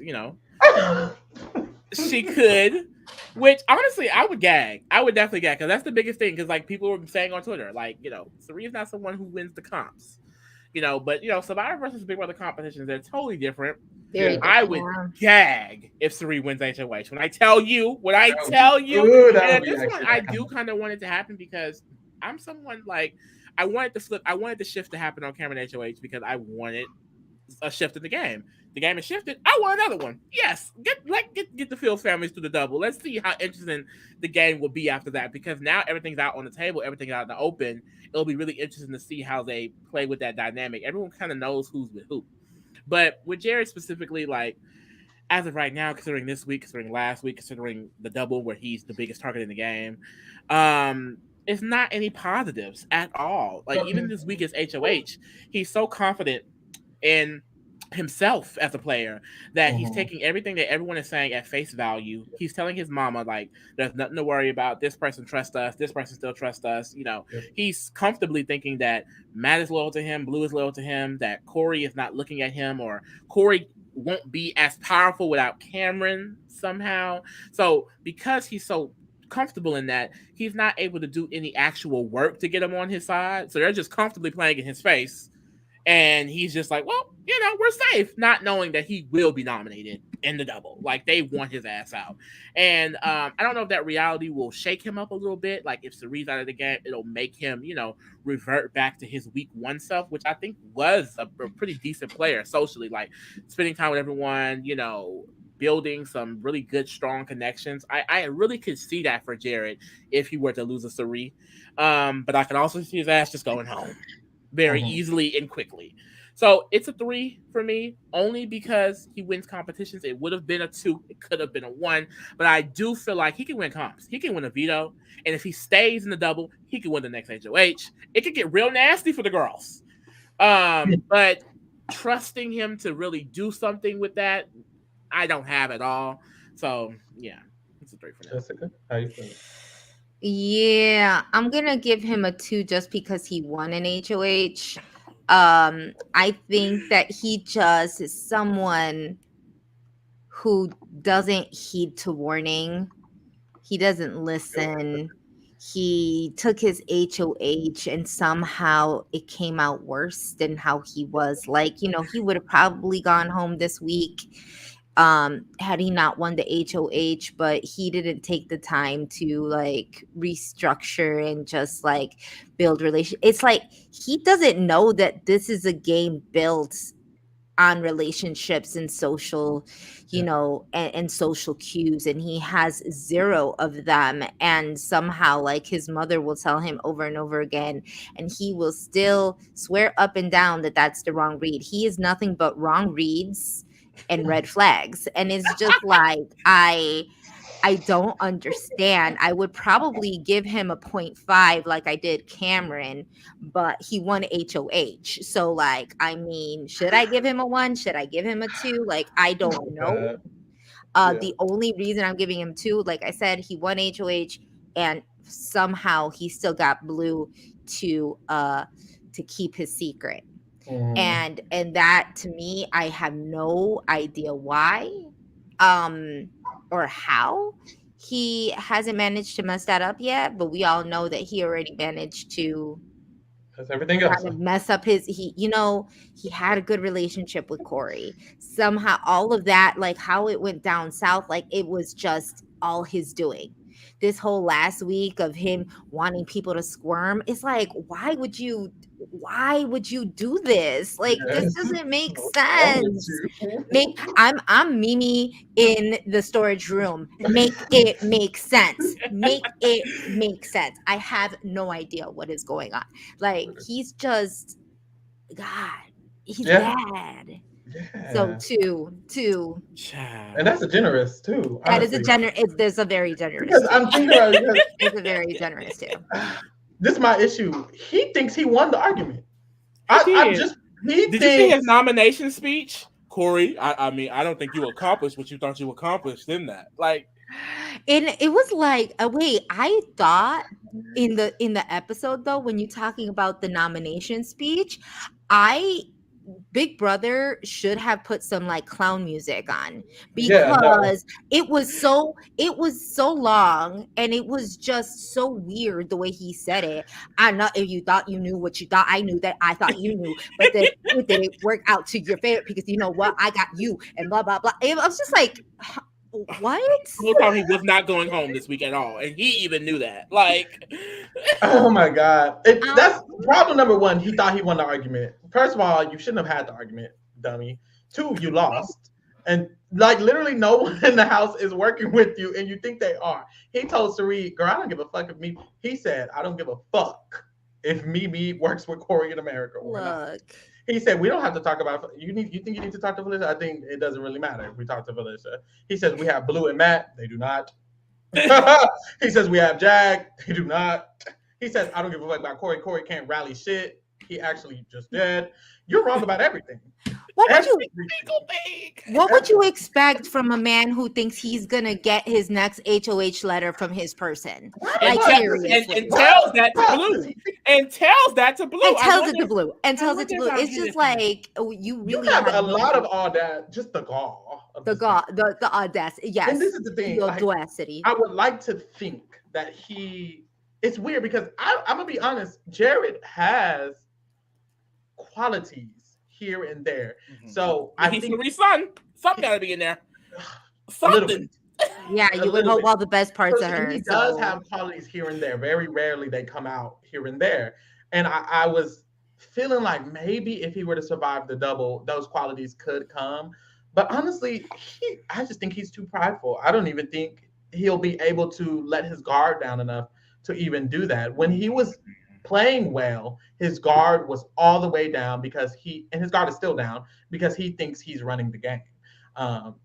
Speaker 2: she could. Which honestly, I would gag. I would definitely gag because that's the biggest thing. Because like people were saying on Twitter, like Cerise's not someone who wins the comps. But Survivor versus Big Brother competitions, they're totally different.
Speaker 3: very
Speaker 1: Yeah.
Speaker 2: I
Speaker 3: different.
Speaker 2: would
Speaker 3: Yeah.
Speaker 2: gag if Cirie wins HOH. When I
Speaker 1: That would be,
Speaker 2: tell you,
Speaker 1: ooh, that
Speaker 2: and
Speaker 1: would
Speaker 2: at
Speaker 1: be
Speaker 2: this point,
Speaker 1: actually
Speaker 2: I
Speaker 1: that kind
Speaker 2: do
Speaker 1: of.
Speaker 2: kind of want it to happen because I'm someone like I wanted to flip. I wanted the shift to happen on Cameron HOH because I wanted a shift in the game. The game has shifted. I want another one. Yes, get the Fields families to the double. Let's see how interesting the game will be after that because now everything's out on the table, everything's out in the open. It'll be really interesting to see how they play with that dynamic. Everyone kind of knows who's with who. But with Jared specifically, like as of right now, considering this week, considering last week, considering the double where he's the biggest target in the game, it's not any positives at all. Like even
Speaker 1: Okay.
Speaker 2: this week is HOH, he's so confident in himself as a player that he's
Speaker 1: Mhm.
Speaker 2: taking everything that everyone is saying at face value. He's telling his mama like there's nothing to worry about. This person trusts us. This person still trusts us.
Speaker 1: Yep.
Speaker 2: He's comfortably thinking that Matt is loyal to him, Blue is loyal to him, that Cory is not looking at him, or Cory won't be as powerful without Cameron somehow. So because he's so comfortable in that, he's not able to do any actual work to get him on his side. So they're just comfortably playing in his face and he's just like, well, we're safe, not knowing that he will be nominated in the double. Like they want his ass out. And I don't know if that reality will shake him up a little bit. Like if Cerie's out of the game, it'll make him, revert back to his week one self, which I think was a pretty decent player socially, like spending time with everyone, building some really good, strong connections. I really could see that for Jared if he were to lose a Cirie. But I can also see his ass just going home very
Speaker 1: Mhm.
Speaker 2: easily and quickly. So it's a 3 for me, only because he wins competitions. It would have been a 2, it could have been a 1, but I do feel like he can win comps. He can win a veto, and if he stays in the double, he can win the next HOH. It could get real nasty for the girls. But trusting him to really do something with that, I don't have at all. So yeah, it's a 3 for now.
Speaker 1: Jessica, how you feeling?
Speaker 3: Yeah, I'm gonna give him a 2 just because he won an HOH. I think that he just is someone who doesn't heed to warning. He doesn't listen. He took his HOH and somehow it came out worse than how he was. Like, he would have probably gone home this week had he not won the HOH, but he didn't take the time to like restructure and just like build relation. It's like he doesn't know that this is a game built on relationships and social,
Speaker 1: Yeah.
Speaker 3: and social cues, and he has zero of them. And somehow, like, his mother will tell him over and over again, and he will still swear up and down that that's the wrong read. He is nothing but wrong reads and red flags, and it's just like I don't understand. I would probably give him a point 0.5 like I did Cameron, but he won HOH. So like, I mean, should I give him a 1? Should I give him a 2? Like, I
Speaker 1: Oh
Speaker 3: don't
Speaker 1: my
Speaker 3: know.
Speaker 1: God. Yeah.
Speaker 3: The only reason I'm giving him 2, like I said, he won HOH and somehow he still got Blue to keep his secret.
Speaker 1: Mhm.
Speaker 3: And that to me, I have no idea why, um or how he hasn't managed to mess that up yet, but we all know that he already managed to
Speaker 1: That's everything else.
Speaker 3: kind of mess up his he had a good relationship with Cory. Somehow all of that, like how it went down south, like it was just all his doing. This whole last week of him wanting people to squirm, it's like, why would you do this? Like, this
Speaker 1: Yes.
Speaker 3: doesn't make
Speaker 1: What's wrong with
Speaker 3: sense. Make
Speaker 1: you?
Speaker 3: I'm Mimi in the storage room. Make it make sense. Make it make sense. I have no idea what is going on. Like, he's just God. He's
Speaker 1: Yeah.
Speaker 3: bad. So
Speaker 1: Yeah.
Speaker 3: two.
Speaker 1: And that's a generous too,
Speaker 3: That is a
Speaker 1: honestly.
Speaker 3: there's a very generous
Speaker 1: Because
Speaker 3: two.
Speaker 1: I'm thinking about it because
Speaker 3: There's a very generous two.
Speaker 1: this is my issue. He thinks he won the argument.
Speaker 2: He
Speaker 1: I
Speaker 2: did.
Speaker 1: just he
Speaker 2: Did you see his
Speaker 1: thinks
Speaker 2: nomination speech, Cory? I mean, I don't think you accomplished what you thought you accomplished in that. Like,
Speaker 3: And it was like, wait, I thought in the episode though, when you're talking about the nomination speech, I Big Brother should have put some like clown music on,
Speaker 1: yeah, no.
Speaker 3: because it was so long and it was just so weird the way he said it. I'm not, if you thought you knew what you thought I knew, that I thought you knew, but then it didn't work out to your favor, because you know what, I got you and blah blah blah. I was just like, what?
Speaker 2: the whole time he was not going home this week at all, and he even knew that. Like,
Speaker 1: Oh my god. That's
Speaker 3: Um,
Speaker 1: problem number one. He thought he won the argument. First of all, you shouldn't have had the argument, dummy. Two, you lost. And like literally no one in the house is working with you and you think they are. He told Cirie, girl, I don't give a fuck if me. He said, I don't give a fuck if Mimi works with Cory in America or not.
Speaker 3: look,
Speaker 1: He said, we don't have to talk about you think you need to talk to Felicia? I think it doesn't really matter if we talk to Felicia. He says we have Blue and Matt. They do not. He says we have Jag. They do not. He says I don't give a fuck about Cory. Cory can't rally shit. He actually just did. You're wrong about everything.
Speaker 3: what would you
Speaker 2: thing.
Speaker 3: what would you expect from a man who thinks he's gonna get his next HOH letter from his person?
Speaker 2: And,
Speaker 3: Like,
Speaker 2: te-
Speaker 3: seriously.
Speaker 2: and tells that to Blue. And tells that to Blue.
Speaker 3: And
Speaker 2: I
Speaker 3: tells it
Speaker 2: wonder-
Speaker 3: to Blue. And tells it to
Speaker 2: wonder
Speaker 3: Blue.
Speaker 2: if I'll
Speaker 3: It's
Speaker 2: get
Speaker 3: just
Speaker 2: it from him.
Speaker 3: like, oh, you
Speaker 1: You
Speaker 3: really
Speaker 1: have
Speaker 3: have
Speaker 1: a
Speaker 3: no
Speaker 1: lot of all that, just the gall. Of
Speaker 3: the
Speaker 1: this
Speaker 3: god the audacity. Yes.
Speaker 1: And this is the thing.
Speaker 3: The
Speaker 1: Like,
Speaker 3: audacity.
Speaker 1: I would like to think that he. It's weird because I'm gonna be honest. Jared has qualities here and there. So I
Speaker 2: He's
Speaker 1: think
Speaker 2: Marie's son. Something gotta be in there.
Speaker 1: a little
Speaker 2: Something.
Speaker 1: bit.
Speaker 3: Yeah,
Speaker 1: A
Speaker 3: you would
Speaker 1: little
Speaker 3: hope
Speaker 1: bit.
Speaker 3: all the best parts
Speaker 1: So
Speaker 3: of her.
Speaker 1: he does
Speaker 3: So
Speaker 1: have qualities here and there. Very rarely they come out here and there. And I was feeling like maybe if he were to survive the double, those qualities could come. But honestly, I just think he's too prideful. I don't even think he'll be able to let his guard down enough to even do that. When he was playing well, his guard was all the way down and his guard is still down because he thinks he's running the game. Um,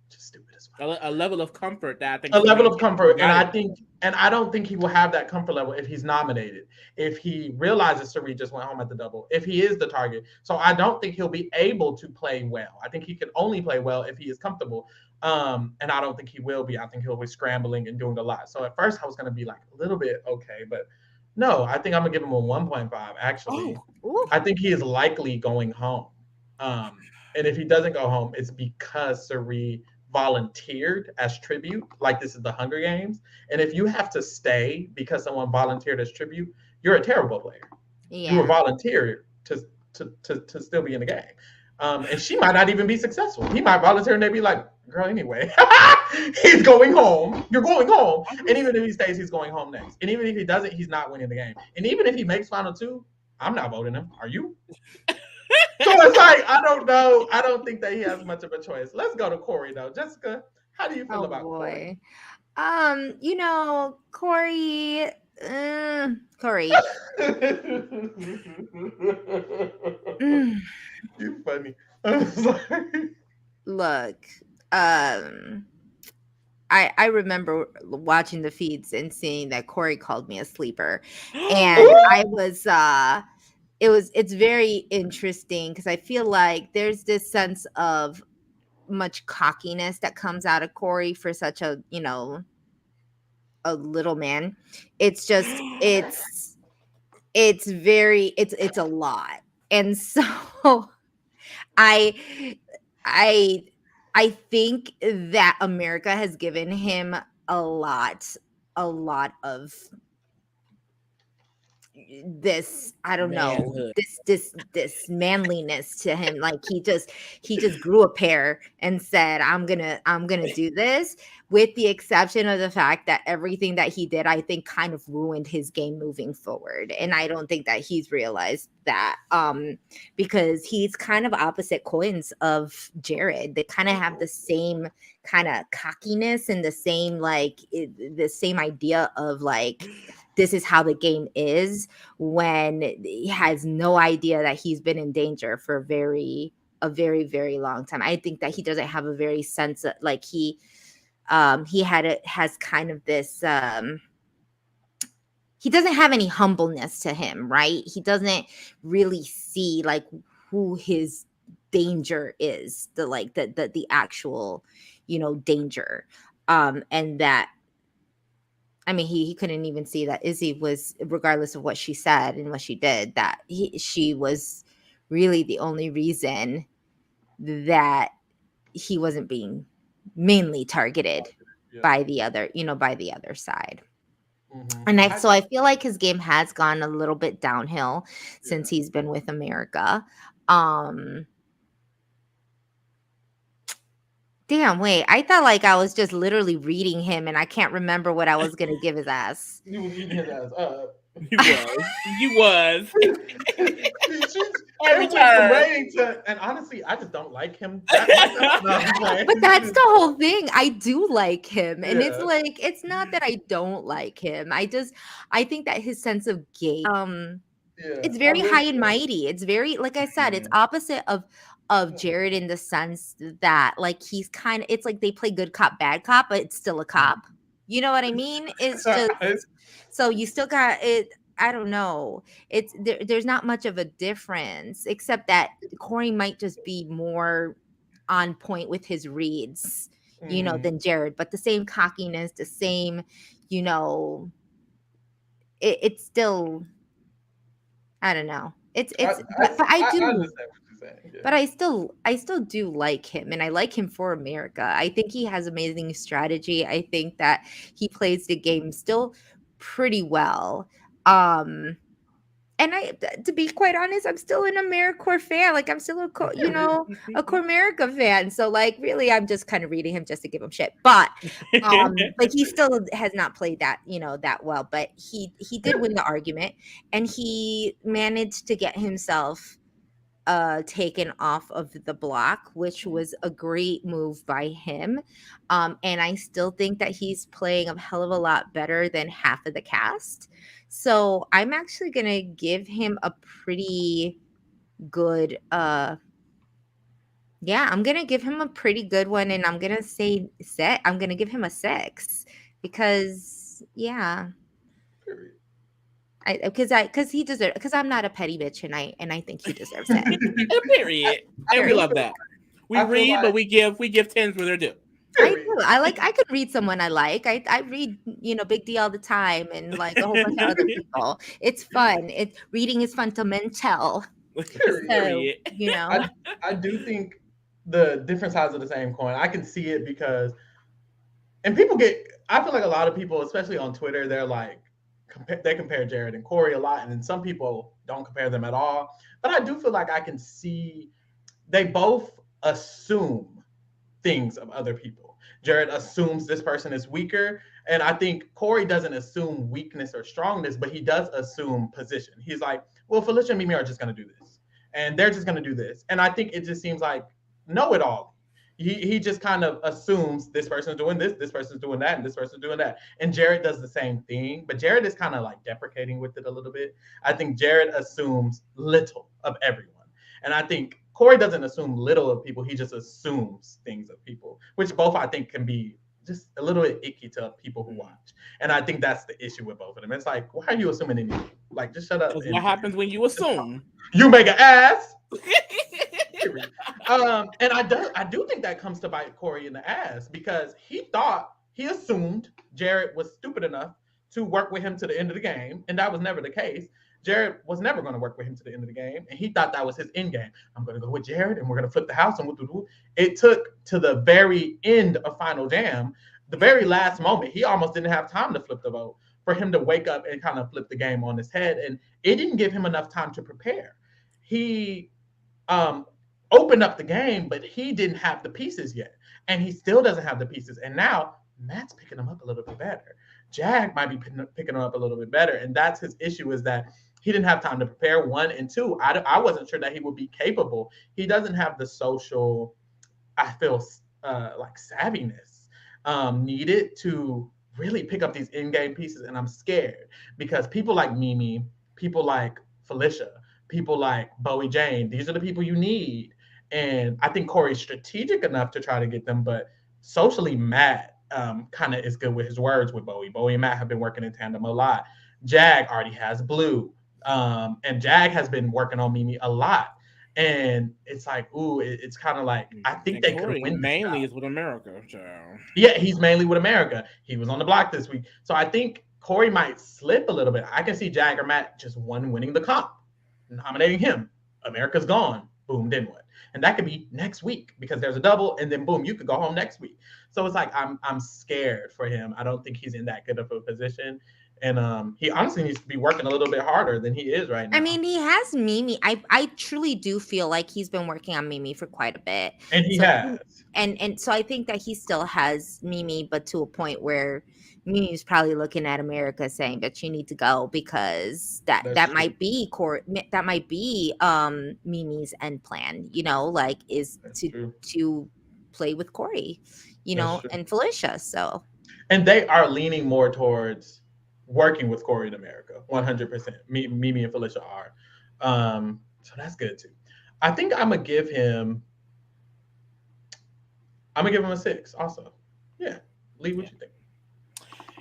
Speaker 1: just stupid as fuck.
Speaker 2: A level of comfort that I think
Speaker 1: A level
Speaker 2: Cirie
Speaker 1: of comfort, and
Speaker 2: provided.
Speaker 1: I don't think he will have that comfort level if he's nominated, if he realizes Cirie just went home at the double, if he is the target. So I don't think he'll be able to play well. I think he can only play well if he is comfortable. And I don't think he will be. I think he'll be scrambling and doing a lot. So at first I was gonna be like a little bit okay, but no, I think I'm gonna give him a 1.5 actually.
Speaker 3: ooh,
Speaker 1: I think he is likely going home. And if he doesn't go home, it's because Cirie volunteered as tribute, like this is the Hunger Games. And if you have to stay because someone volunteered as tribute, you're a terrible player. You were
Speaker 3: yeah.
Speaker 1: volunteered to still be in the game. And she might not even be successful. He might volunteer and they'd be like, girl, anyway, he's going home. You're going home. And even if he stays, he's going home next. And even if he doesn't, he's not winning the game. And even if he makes final two, I'm not voting him. Are you? So it's like, I don't know. I don't think that he has much of a choice. Let's go to Cory though. Jessica, how do you feel
Speaker 3: Oh
Speaker 1: about Cory?
Speaker 3: boy. Cory, Cory. Mm,
Speaker 1: You funny. I'm sorry.
Speaker 3: look, I remember watching the feeds and seeing that Cory called me a sleeper, and I was it's very interesting because I feel like there's this sense of much cockiness that comes out of Cory for such a little man. It's just it's a lot. And so I I I think that America has given him a lot of this, I don't know,
Speaker 2: Manhood.
Speaker 3: this manliness to him. Like he just grew a pair and said, I'm gonna do this, with the exception of the fact that everything that he did, I think, kind of ruined his game moving forward. And I don't think that he's realized that, because he's kind of opposite coins of Jared. They kind of have the same kind of cockiness and the same, like, the same idea of, like, this is how the game is, when he has no idea that he's been in danger for a very, very long time. I think that he doesn't have a very sense of, like, has kind of this, he doesn't have any humbleness to him, right? He doesn't really see, like, who his danger is, the actual, danger. And that, I mean, he couldn't even see that Izzy was, regardless of what she said and what she did, that she was really the only reason that he wasn't being mainly targeted by the other side. And so I feel like his game has gone a little bit downhill since he's been with America. Damn, wait. I thought, like, I was just literally reading him and I can't remember what I was going to give his ass.
Speaker 1: You was eating his ass up.
Speaker 2: You was.
Speaker 1: Every time. And honestly, I just don't like him that much.
Speaker 3: But that's the whole thing. I do like him. And it's like, it's not that I don't like him. I think that his sense of game, it's very high and mighty. It's very, like I said, it's opposite of Jared, in the sense that, like, he's kind of, it's like they play good cop, bad cop, but it's still a cop. You know what I mean? It's just, so you still got it. I don't know. It's there's not much of a difference, except that Cory might just be more on point with his reads, than Jared. But the same cockiness, the same, it's still, I don't know. But I do.
Speaker 1: I understand what you're saying. Yeah.
Speaker 3: But I still do like him, and I like him for America. I think he has amazing strategy. I think that he plays the game still pretty well. And to be quite honest, I'm still an AmeriCorps fan. Like, I'm still a Cormerica fan. So, like, really, I'm just kind of reading him just to give him shit. But he still has not played that, that well. But he did win the argument, and he managed to get himself taken off of the block, which was a great move by him. And I still think that he's playing a hell of a lot better than half of the cast. So I'm actually gonna give him a pretty good I'm gonna give him a pretty good one, and I'm gonna say I'm gonna give him a 6, because because he deserves, because I'm not a petty bitch, and I think he deserves it.
Speaker 2: Period. And we love that. We read, but we give 10s where they're due.
Speaker 3: I do. I could read someone I like. I read, Big D all the time, and, like, a whole bunch of other people. It's fun. Reading is fundamental. So,
Speaker 1: I do think the different sides of the same coin. I can see it because, and I feel like a lot of people, especially on Twitter, they're like, they compare Jared and Cory a lot, and then some people don't compare them at all. But I do feel like I can see they both assume things of other people. Jared assumes this person is weaker, and I think Cory doesn't assume weakness or strongness, but he does assume position. He's like, well, Felicia and Mimi are just going to do this, and they're just going to do this. And I think it just seems like know-it-all. He just kind of assumes this person's doing this person's doing that, and this person's doing that. And Jared does the same thing, but Jared is kind of like deprecating with it a little bit. I think Jared assumes little of everyone. And I think Cory doesn't assume little of people. He just assumes things of people, which both I think can be just a little bit icky to people who watch. And I think that's the issue with both of them. It's like, why are you assuming anything? Like, just shut up.
Speaker 2: What happens when you assume?
Speaker 1: You make an ass. And I do think that comes to bite Cory in the ass, because he assumed Jared was stupid enough to work with him to the end of the game, and that was never the case. Jared was never going to work with him to the end of the game, and he thought that was his end game. I'm going to go with Jared, and we're going to flip the house, and it took to the very end of Final Jam the very last moment, he almost didn't have time to flip the vote for him to wake up and kind of flip the game on his head. And it didn't give him enough time to prepare. He um, opened up the game, but he didn't have the pieces yet. And he still doesn't have the pieces. And now Matt's picking him up a little bit better. Jag might be picking him up a little bit better. And that's his issue, is that he didn't have time to prepare. One, and two, I wasn't sure that he would be capable. He doesn't have the social, I feel, like savviness needed to really pick up these in-game pieces. And I'm scared because people like Mimi, people like Felicia, people like Bowie Jane, these are the people you need. And I think Cory's strategic enough to try to get them, but socially, Matt kind of is good with his words with Bowie. Bowie and Matt have been working in tandem a lot. Jag already has Blue, and Jag has been working on Mimi a lot. And it's like, ooh, it's kind of like, I think
Speaker 2: And
Speaker 1: they could
Speaker 2: Cory
Speaker 1: win this
Speaker 2: mainly
Speaker 1: battle.
Speaker 2: is with America, child.
Speaker 1: Yeah, he's mainly with America. He was on the block this week. So I think Cory might slip a little bit. I can see Jag or Matt just one winning the comp, nominating him. America's gone. Boom, then what? And that could be next week because there's a double, and then boom, you could go home next week. So it's like I'm scared for him. I don't think he's in that good of a position. And he honestly needs to be working a little bit harder than he is right
Speaker 3: I
Speaker 1: now.
Speaker 3: mean, he has Mimi. I truly do feel like he's been working on Mimi for quite a bit.
Speaker 1: And he
Speaker 3: So
Speaker 1: has.
Speaker 3: and so I think that he still has Mimi, but to a point where Mimi's probably looking at America saying that you need to go because
Speaker 1: That's true.
Speaker 3: might be that might be Mimi's end plan, like is
Speaker 1: That's true.
Speaker 3: to play with Cory,
Speaker 1: That's true.
Speaker 3: and Felicia. So
Speaker 1: And they are leaning more towards working with Cory in America, 100%. Mimi and Felicia are. So that's good too. I think I'm gonna give him a 6 also. Yeah. Lee, what
Speaker 2: Yeah.
Speaker 1: you think?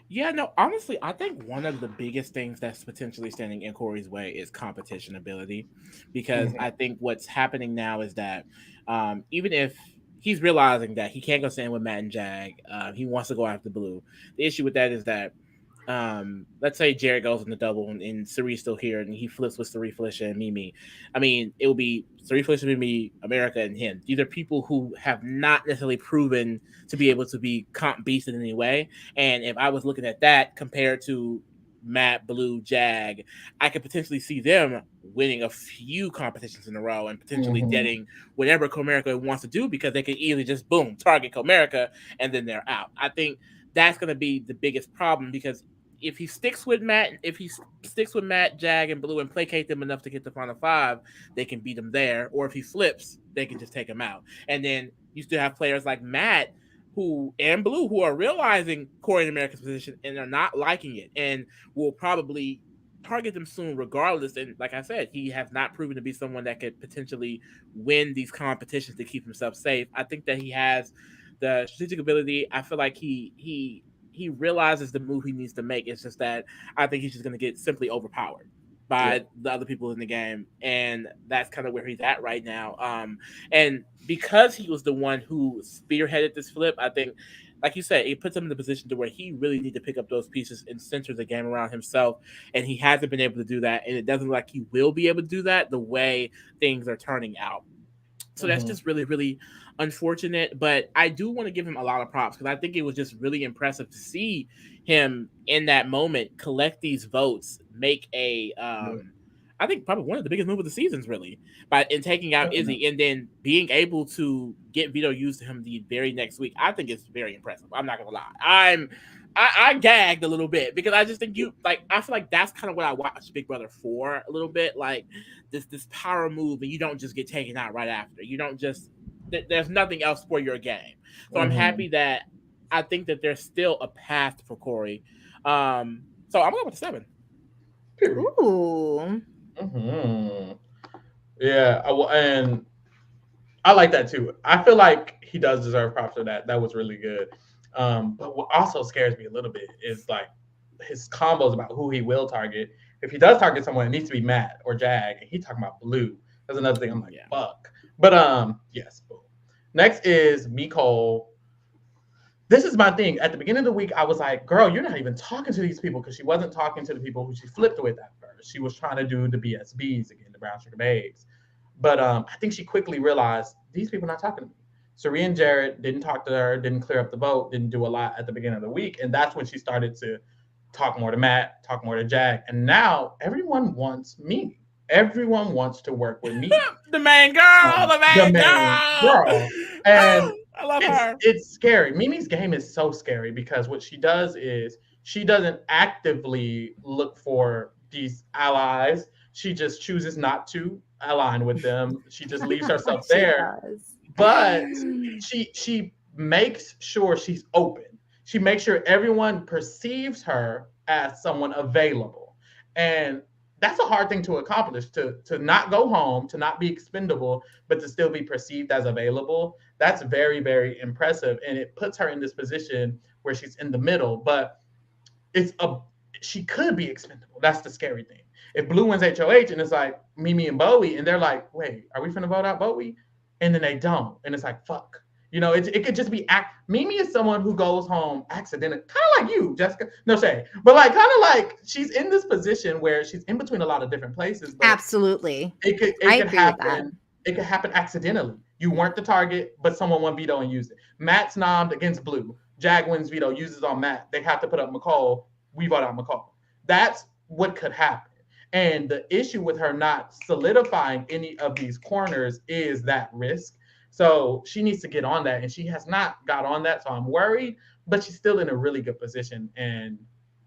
Speaker 2: Yeah, no, honestly, I think one of the biggest things that's potentially standing in Cory's way is competition ability. Because
Speaker 1: Mm-hmm.
Speaker 2: I think what's happening now is that even if he's realizing that he can't go stand with Matt and Jag, he wants to go after Blue. The issue with that is that let's say Jared goes in the double and Cirie's still here and he flips with Cirie, Felicia, and Mimi. I mean, it will be Cirie, Felicia, Mimi, America, and him. These are people who have not necessarily proven to be able to be comp beasts in any way. And if I was looking at that compared to Matt, Blue, Jag, I could potentially see them winning a few competitions in a row and potentially
Speaker 1: Mm-hmm.
Speaker 2: getting whatever Comerica wants to do because they could easily just boom target Comerica and then they're out. I think that's going to be the biggest problem because if he sticks with Matt, Jag, and Blue and placate them enough to get the final five, they can beat him there. Or if he flips, they can just take him out. And then you still have players like Matt and Blue who are realizing Cory and America's position and are not liking it and will probably target them soon regardless. And like I said, he has not proven to be someone that could potentially win these competitions to keep himself safe. I think that he has the strategic ability. I feel like he realizes the move he needs to make. It's just that I think he's just going to get simply overpowered
Speaker 1: Yeah.
Speaker 2: by the other people in the game, and that's kind of where he's at right now. And because he was the one who spearheaded this flip, I think, like you said, it puts him in the position to where he really need to pick up those pieces and center the game around himself, and he hasn't been able to do that, and it doesn't look like he will be able to do that the way things are turning out. So that's
Speaker 1: Mm-hmm.
Speaker 2: just really, really unfortunate. But I do want to give him a lot of props because I think it was just really impressive to see him in that moment collect these votes, make
Speaker 1: Yeah.
Speaker 2: I think probably one of the biggest moves of the seasons, really, by in taking out
Speaker 1: Definitely.
Speaker 2: Izzy and then being able to get veto used to him the very next week. I think it's very impressive. I'm not gonna lie. I gagged a little bit because I just think I feel like that's kind of what I watched Big Brother for a little bit, like this power move, and you don't just get taken out right after. You don't just there's nothing else for your game. So I'm
Speaker 1: Mm-hmm.
Speaker 2: happy that I think that there's still a path for Cory. So I'm going with 7.
Speaker 1: Period.
Speaker 3: ooh,
Speaker 1: Mm-hmm. Yeah. And I like that too. I feel like he does deserve props for that. That was really good. But what also scares me a little bit is like his combos about who he will target. If he does target someone, it needs to be Matt or Jag, and he talking about Blue. That's another thing. I'm like,
Speaker 2: Yeah.
Speaker 1: fuck. But yes. Boom. Next is Mecole. This is my thing. At the beginning of the week, I was like, girl, you're not even talking to these people because she wasn't talking to the people who she flipped with at first. She was trying to do the BSBs again, the brown sugar babes. But I think she quickly realized these people are not talking to me. Cirie and Jared didn't talk to her, didn't clear up the vote, didn't do a lot at the beginning of the week. And that's when she started to talk more to Matt, talk more to Jack. And now everyone wants Mimi. Everyone wants to work with Mimi.
Speaker 2: The main girl, the
Speaker 1: The
Speaker 2: main
Speaker 1: main
Speaker 2: girl.
Speaker 1: girl. And
Speaker 2: I love her.
Speaker 1: it's scary. Mimi's game is so scary because what she does is she doesn't actively look for these allies. She just chooses not to align with them. She just leaves herself
Speaker 3: She
Speaker 1: there.
Speaker 3: does.
Speaker 1: But she makes sure she's open. She makes sure everyone perceives her as someone available. And that's a hard thing to accomplish, to not go home, to not be expendable, but to still be perceived as available. That's very, very impressive. And it puts her in this position where she's in the middle, but it's a she could be expendable. That's the scary thing. If Blue wins HOH and it's like Mimi and Bowie, and they're like, wait, are we finna vote out Bowie? And then they don't. And it's like, fuck. It could just be Mimi is someone who goes home accidentally, kind of like you, Jessica. No shade, but like kind of like she's in this position where she's in between a lot of different places. But
Speaker 3: Absolutely,
Speaker 1: it could happen. It could happen accidentally. You weren't the target, but someone won veto and used it. Matt's nommed against Blue. Jag wins veto, uses on Matt. They have to put up Mecole. We vote out Mecole. That's what could happen. And the issue with her not solidifying any of these corners is that risk. So she needs to get on that, and she has not got on that. So I'm worried, but she's still in a really good position, and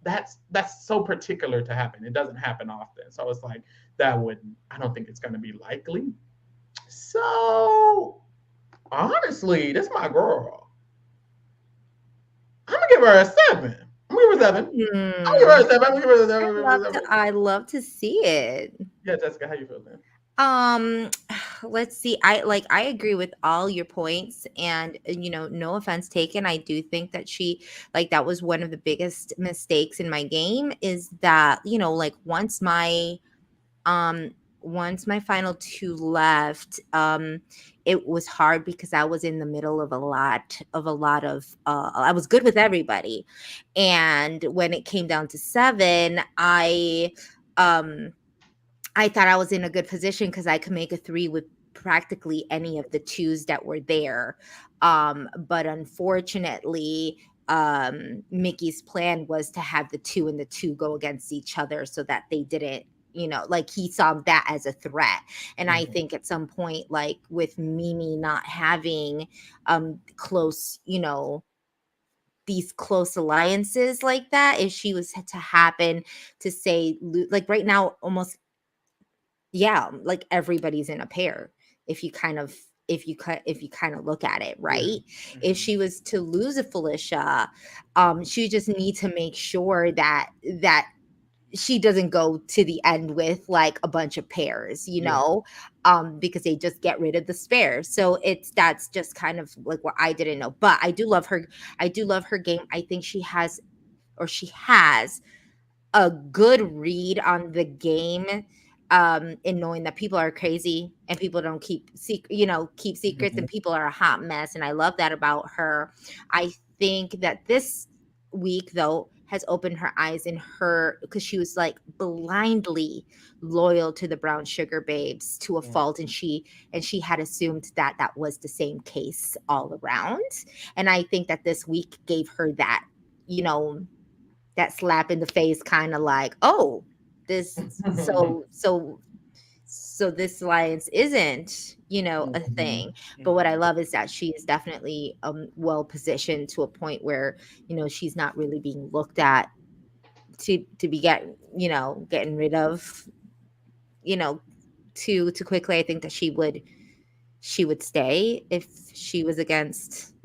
Speaker 1: that's so particular to happen. It doesn't happen often, so it's like that wouldn't. I don't think it's going to be likely. So honestly, this is my girl. I'm gonna give her a 7. I'm gonna give her a 7. I'm gonna give her a 7. I'm gonna give her a 7.
Speaker 3: I love to see it.
Speaker 1: Yeah, Jessica, how you feeling?
Speaker 3: Let's see. I agree with all your points, and no offense taken. I do think that that was one of the biggest mistakes in my game, is that once my final 2 left, it was hard because I was in the middle of a lot of I was good with everybody, and when it came down to 7, I thought I was in a good position because I could make a 3 with practically any of the 2s that were there. But unfortunately, Mickey's plan was to have the 2 and the 2 go against each other so that they didn't, he saw that as a threat. And I think at some point, with Mimi not having close, these close alliances like that, if she was to happen to say, right now, almost, everybody's in a pair. If you kind of look at it, right? Mm-hmm. If she was to lose a Felicia, she just needs to make sure that she doesn't go to the end with a bunch of pairs, because they just get rid of the spare. So that's just kind of what I didn't know. But I do love her. I do love her game. I think she has a good read on the game, in knowing that people are crazy and people don't keep secrets, and people are a hot mess. And I love that about her. I think that this week, though, has opened her eyes in her, because she was blindly loyal to the brown sugar babes to a fault, and she had assumed that was the same case all around. And I think that this week gave her that, that slap in the face, kind of oh, this so this alliance isn't, a thing. But what I love is that she is definitely well positioned to a point where, she's not really being looked at to be getting rid of, too quickly. I think that she would stay if she was against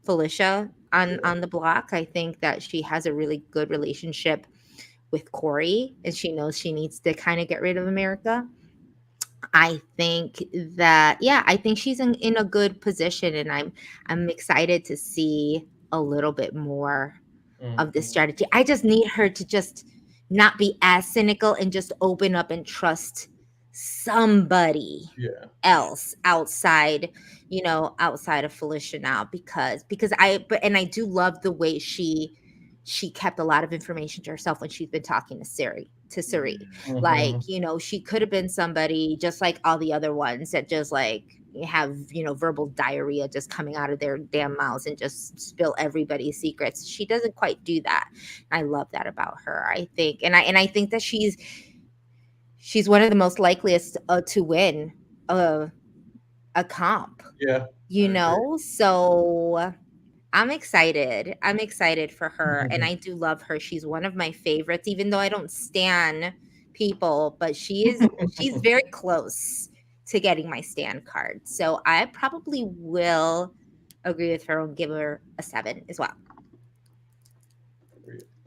Speaker 3: Felicia on the block. I think that she has a really good relationship with Cory, and she knows she needs to kind of get rid of America. I think that, I think she's in a good position, and I'm excited to see a little bit more of this strategy. I just need her to just not be as cynical and just open up and trust somebody else outside of Felicia now, because I do love the way she kept a lot of information to herself when she's been talking to Cirie. She could have been somebody just like all the other ones that just have, verbal diarrhea just coming out of their damn mouths and just spill everybody's secrets. She doesn't quite do that. I love that about her. I think, and I think that she's one of the most likeliest to win a comp,
Speaker 1: Yeah, I agree.
Speaker 3: so I'm excited for her, and I do love her. She's one of my favorites, even though I don't stan people, but she's very close to getting my stan card. So I probably will agree with her and give her a 7 as well.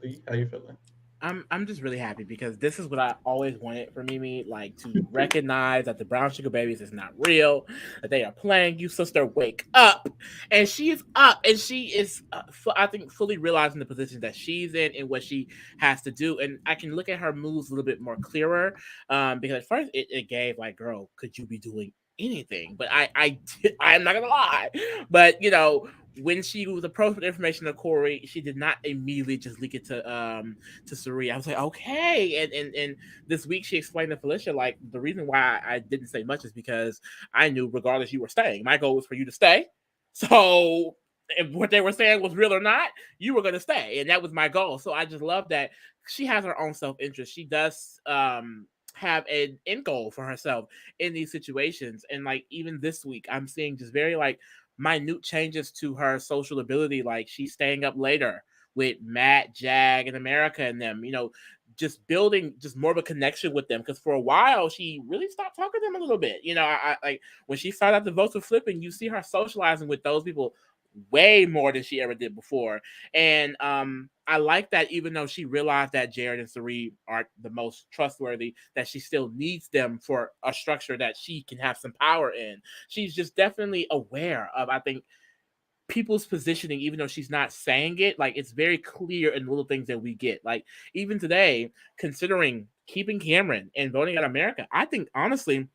Speaker 1: Lee, how you feeling?
Speaker 2: I'm just really happy because this is what I always wanted for Mimi, like to recognize that the brown sugar babies is not real, that they are playing you, sister. Wake up, and she is up, and she is, I think, fully realizing the position that she's in and what she has to do. And I can look at her moves a little bit more clearer, because at first it gave like, girl, could you be doing anything? But I am not gonna lie, but when she was approached with information of Cory, she did not immediately just leak it to Cirie. I was like, okay. And this week she explained to Felicia, like, the reason why I didn't say much is because I knew regardless you were staying. My goal was for you to stay. So if what they were saying was real or not, you were gonna stay. And that was my goal. So I just love that she has her own self-interest. She does have an end goal for herself in these situations. And like even this week, I'm seeing just very like minute changes to her social ability. Like she's staying up later with Matt, Jag, and America and them, just building just more of a connection with them. Because for a while, she really stopped talking to them a little bit. I like when she started out the votes with flipping, you see her socializing with those people way more than she ever did before. And I like that even though she realized that Jared and Cirie aren't the most trustworthy, that she still needs them for a structure that she can have some power in. She's just definitely aware of, I think, people's positioning, even though she's not saying it. Like it's very clear in the little things that we get. Like even today, considering keeping Cameron and voting out America, I think honestly,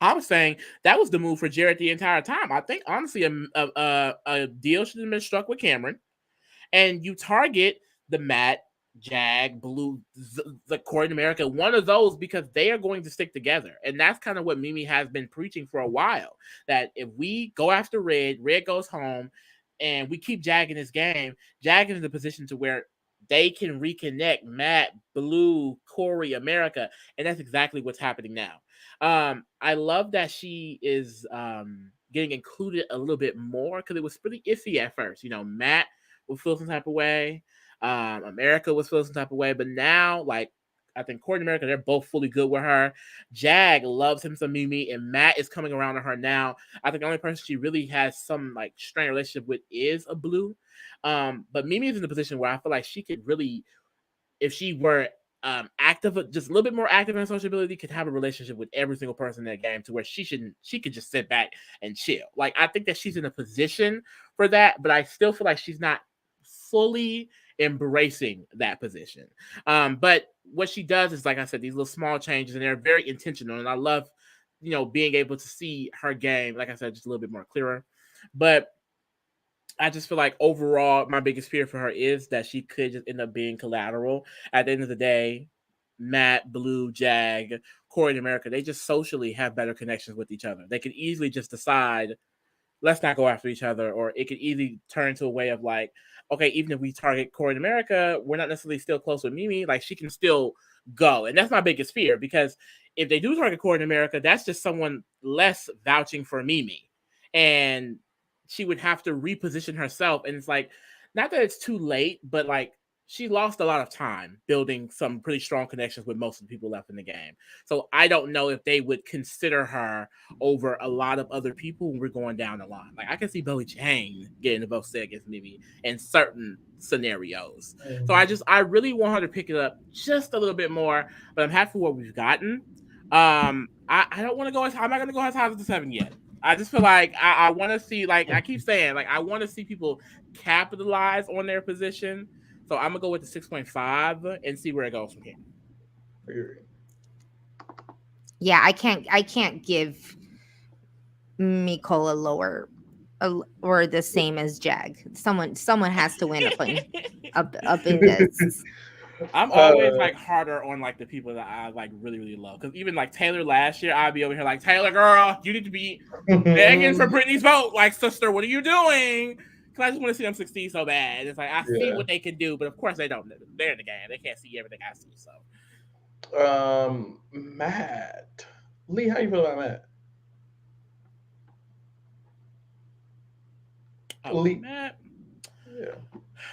Speaker 2: I was saying that was the move for Jared the entire time. I think honestly, a deal should have been struck with Cameron, and you target the Matt, Jag, Blue, the Cory in America, one of those, because they are going to stick together. And that's kind of what Mimi has been preaching for a while. That if we go after Red, Red goes home, and we keep Jag in this game, Jag is in a position to where they can reconnect Matt, Blue, Cory, America. And that's exactly what's happening now. I love that she is getting included a little bit more because it was pretty iffy at first. Matt would feel some type of way. America was feeling some type of way, but now, like, I think Cory and America, they're both fully good with her. Jag loves him some Mimi, and Matt is coming around to her now. I think the only person she really has some like strained relationship with is a Blue. But Mimi is in a position where I feel like she could really, if she were active, just a little bit more active in sociability, could have a relationship with every single person in that game to where she could just sit back and chill. Like I think that she's in a position for that, but I still feel like she's not fully embracing that position. But what she does is, like I said, these little small changes, and they're very intentional. And I love, being able to see her game, like I said, just a little bit more clearer. But I just feel like overall, my biggest fear for her is that she could just end up being collateral. At the end of the day, Matt, Blue, Jag, Cory, and America, they just socially have better connections with each other. They could easily just decide, let's not go after each other, or it could easily turn to a way of like, okay, even if we target Cory in America, we're not necessarily still close with Mimi. Like she can still go, and that's my biggest fear, because if they do target Cory in America, that's just someone less vouching for Mimi, and she would have to reposition herself. And it's like, not that it's too late, but like she lost a lot of time building some pretty strong connections with most of the people left in the game. So I don't know if they would consider her over a lot of other people when we're going down the line. Like I can see Bowie Jane getting the vote set against Mimi in certain scenarios. So I really want her to pick it up just a little bit more, but I'm happy for what we've gotten. I don't want to go I'm not gonna go as high as the 7 yet. I just feel like I want to see, like I keep saying, like I want to see people capitalize on their position. So I'm gonna go with the 6.5 and see where it goes from here.
Speaker 3: Yeah, I can't give Mecole a lower or the same as Jag. Someone has to win up in this.
Speaker 2: I'm always like harder on like the people that I like really really love because even like Taylor last year I'd be over here like Taylor girl you need to be begging for Britney's vote like sister what are you doing because I just want to see them succeed so bad. It's like I see
Speaker 1: Yeah.
Speaker 2: what they can do but of course they don't. They're in the game, they can't see everything I see. So
Speaker 1: Matt. Lee, how you feel about Matt?
Speaker 2: oh
Speaker 1: Lee.
Speaker 2: Matt,
Speaker 1: Yeah.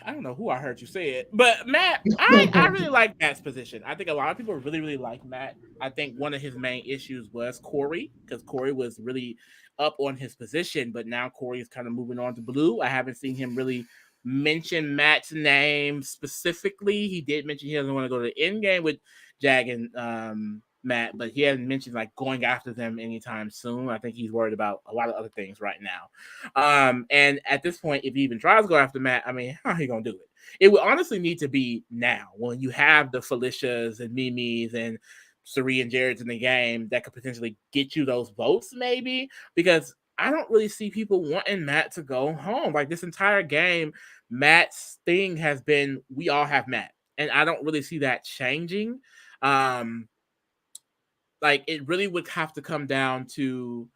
Speaker 2: I don't know who I heard you say it, but Matt, I really like Matt's position. I think a lot of people really really like Matt. I think one of his main issues was Cory because Cory was really up on his position, but now Cory is kind of moving on to Blue. I haven't seen him really mention Matt's name specifically. He did mention he doesn't want to go to the end game with Jag and Matt, but he hasn't mentioned like going after them anytime soon. I think he's worried about a lot of other things right now. And at this point, if he even tries to go after Matt, I mean, how are he gonna do it? It would honestly need to be now when you have the Felicias and Mimi's and Cirie and Jared's in the game that could potentially get you those votes, maybe because I don't really see people wanting Matt to go home. Like this entire game, Matt's thing has been we all have Matt, and I don't really see that changing. Um, like it really would have to come down to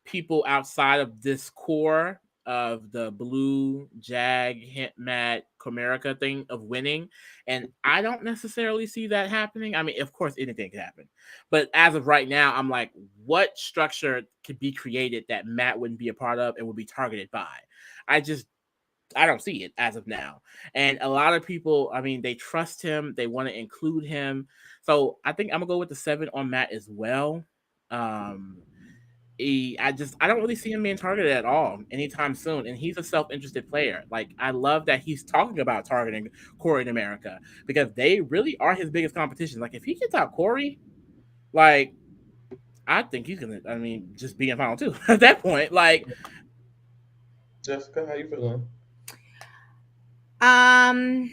Speaker 2: people outside of this core of the Blue, Jag, Hint, Matt, Comerica thing of winning. And I don't necessarily see that happening. I mean, of course, anything could happen. But as of right now, I'm like, what structure could be created that Matt wouldn't be a part of and would be targeted by? I just I don't see it as of now. And a lot of people, I mean, they trust him, they want to include him. So I think I'm gonna go with the 7 on Matt as well. Um, I don't really see him being targeted at all anytime soon. And he's a self-interested player. Like I love that he's talking about targeting Cory in America because they really are his biggest competition. Like if he gets out Cory, like I think he's gonna. I mean, just be in final two at that point. Like
Speaker 1: Jessica, how you feeling?
Speaker 3: Um,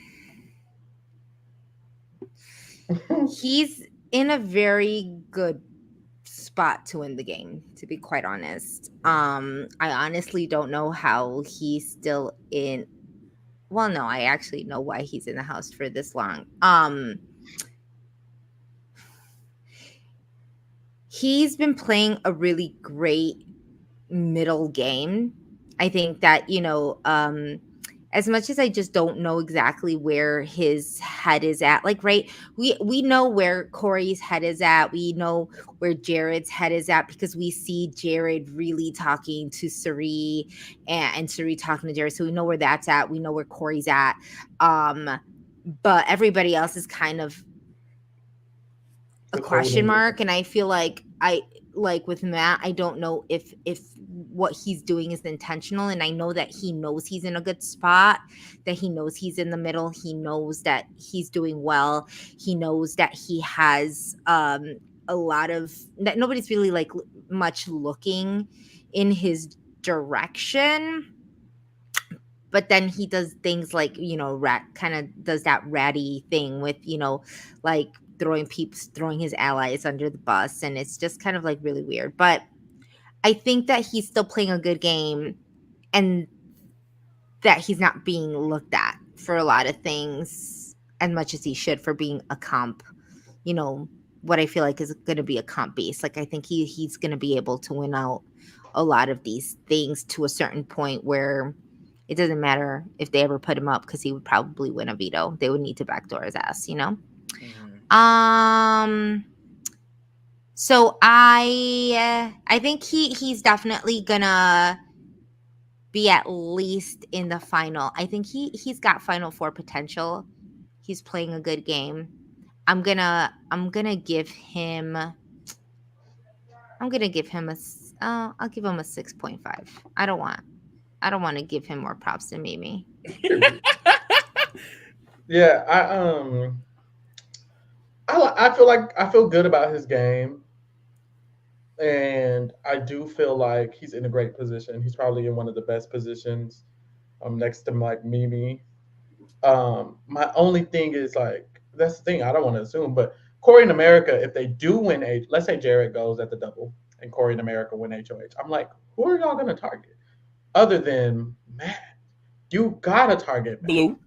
Speaker 3: he's in a very good spot to win the game, to be quite honest. I honestly don't know how he's still in. Well, no, I actually know why he's in the house for this long. He's been playing a really great middle game. I think that, as much as I just don't know exactly where his head is at, like, right, we know where Cory's head is at. We know where Jared's head is at because we see Jared really talking to Cirie and Cirie talking to Jared. So we know where that's at. We know where Cory's at. Um, but everybody else is kind of a
Speaker 1: It's
Speaker 3: question
Speaker 1: holding it.
Speaker 3: mark, and I feel like with Matt, I don't know if what he's doing is intentional, and I know that he knows he's in a good spot, that he knows he's in the middle, he knows that he's doing well, he knows that he has a lot of that nobody's really like much looking in his direction, but then he does things like rat kind of does that ratty thing with like throwing his allies under the bus, and it's just kind of like really weird. But I think that he's still playing a good game, and that he's not being looked at for a lot of things as much as he should for being a comp. You know what I feel like is going to be a comp base. Like I think he's going to be able to win out a lot of these things to a certain point where it doesn't matter if they ever put him up because he would probably win a veto. They would need to backdoor his ass,
Speaker 2: mm-hmm.
Speaker 3: So I think he's definitely gonna be at least in the final. I think he's got Final Four potential. He's playing a good game. I'm gonna give him. I'm gonna give him I'll give him a 6.5. I don't want to give him more props than Mimi.
Speaker 1: Yeah, I feel like I feel good about his game, and I do feel like he's in a great position. He's probably in one of the best positions, next to like Mimi. My only thing is like that's the thing I don't want to assume, but Cory in America, if they do win let's say Jared goes at the double and Cory in America win HOH, I'm like, who are y'all gonna target other than Matt? You gotta target Matt.
Speaker 2: Blue.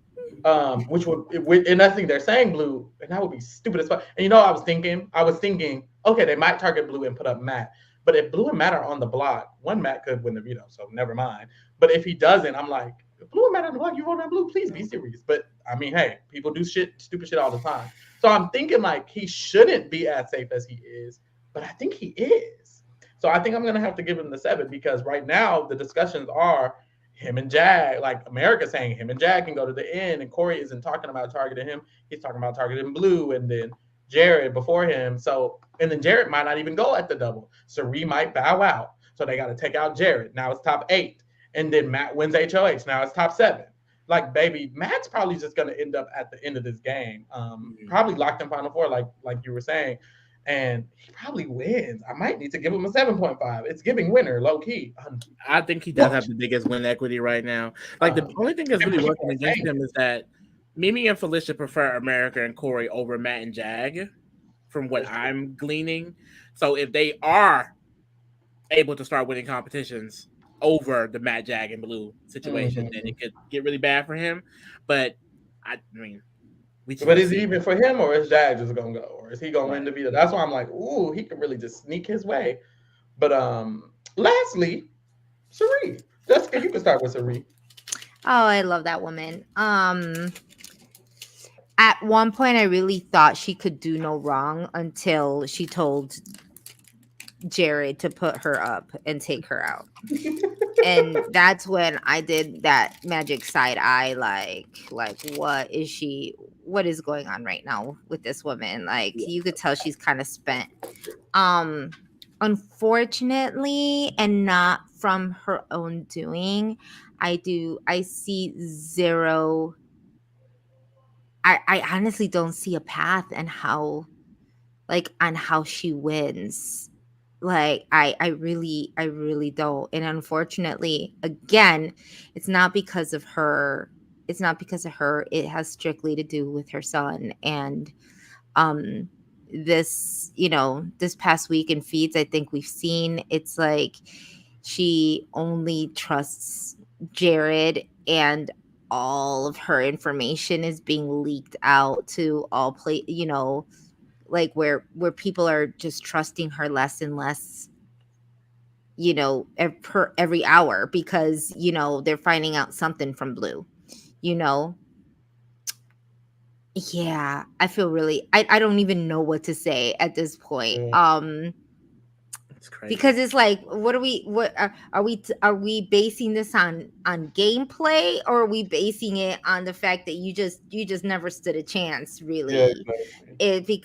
Speaker 1: And I think they're saying blue, and that would be stupid as fuck. And I was thinking, okay, they might target blue and put up Matt, but if blue and Matt are on the block, one Matt could win the veto, so never mind. But if he doesn't, I'm like, if blue and Matt on the block, you vote on blue, please be serious. But I mean, hey, people do stupid shit all the time. So I'm thinking like he shouldn't be as safe as he is, but I think he is. So I think I'm gonna have to give him the 7 because right now the discussions are him and Jag, like America saying him and Jag can go to the end, and Cory isn't talking about targeting him. He's talking about targeting Blue, and then Jared before him. So, and then Jared might not even go at the double. Cirie might bow out. So they got to take out Jared. Now it's top 8. And then Matt wins HOH. Now it's top 7. Like, baby, Matt's probably just going to end up at the end of this game. Probably locked in Final Four, like you were saying. And he probably wins. I might need to give him a 7.5. It's giving winner, low key.
Speaker 2: I think he does have the biggest win equity right now. Like the only thing that's really working against him is that Mimi and Felicia prefer America and Cory over Matt and Jag, from what I'm gleaning. So if they are able to start winning competitions over the Matt, Jag, and Blue situation, then it could get really bad for him. But I mean,
Speaker 1: but is it even for him, or is Jag just gonna go, or is he gonna win the veto? That's why I'm like, ooh, he could really just sneak his way. But lastly, Cirie. Jessica, you can start with Cirie.
Speaker 3: Oh, I love that woman. At one point, I really thought she could do no wrong until she told Jared to put her up and take her out. And that's when I did that magic side eye, like what is going on right now with this woman? Like, you could tell she's kind of spent. Unfortunately, and not from her own doing, I see zero. I honestly don't see a path and how, like, on how she wins. Like, I really don't. And unfortunately, again, it's not because of her. It's not because of her. It has strictly to do with her son. And this, this past week in feeds, I think we've seen it's like she only trusts Jared, and all of her information is being leaked out to all like where people are just trusting her less and less, per every hour, because they're finding out something from Blue. Yeah, I feel really, I don't even know what to say at this point. It's crazy because it's like, what are we basing this on gameplay, or are we basing it on the fact that you just never stood a chance, really?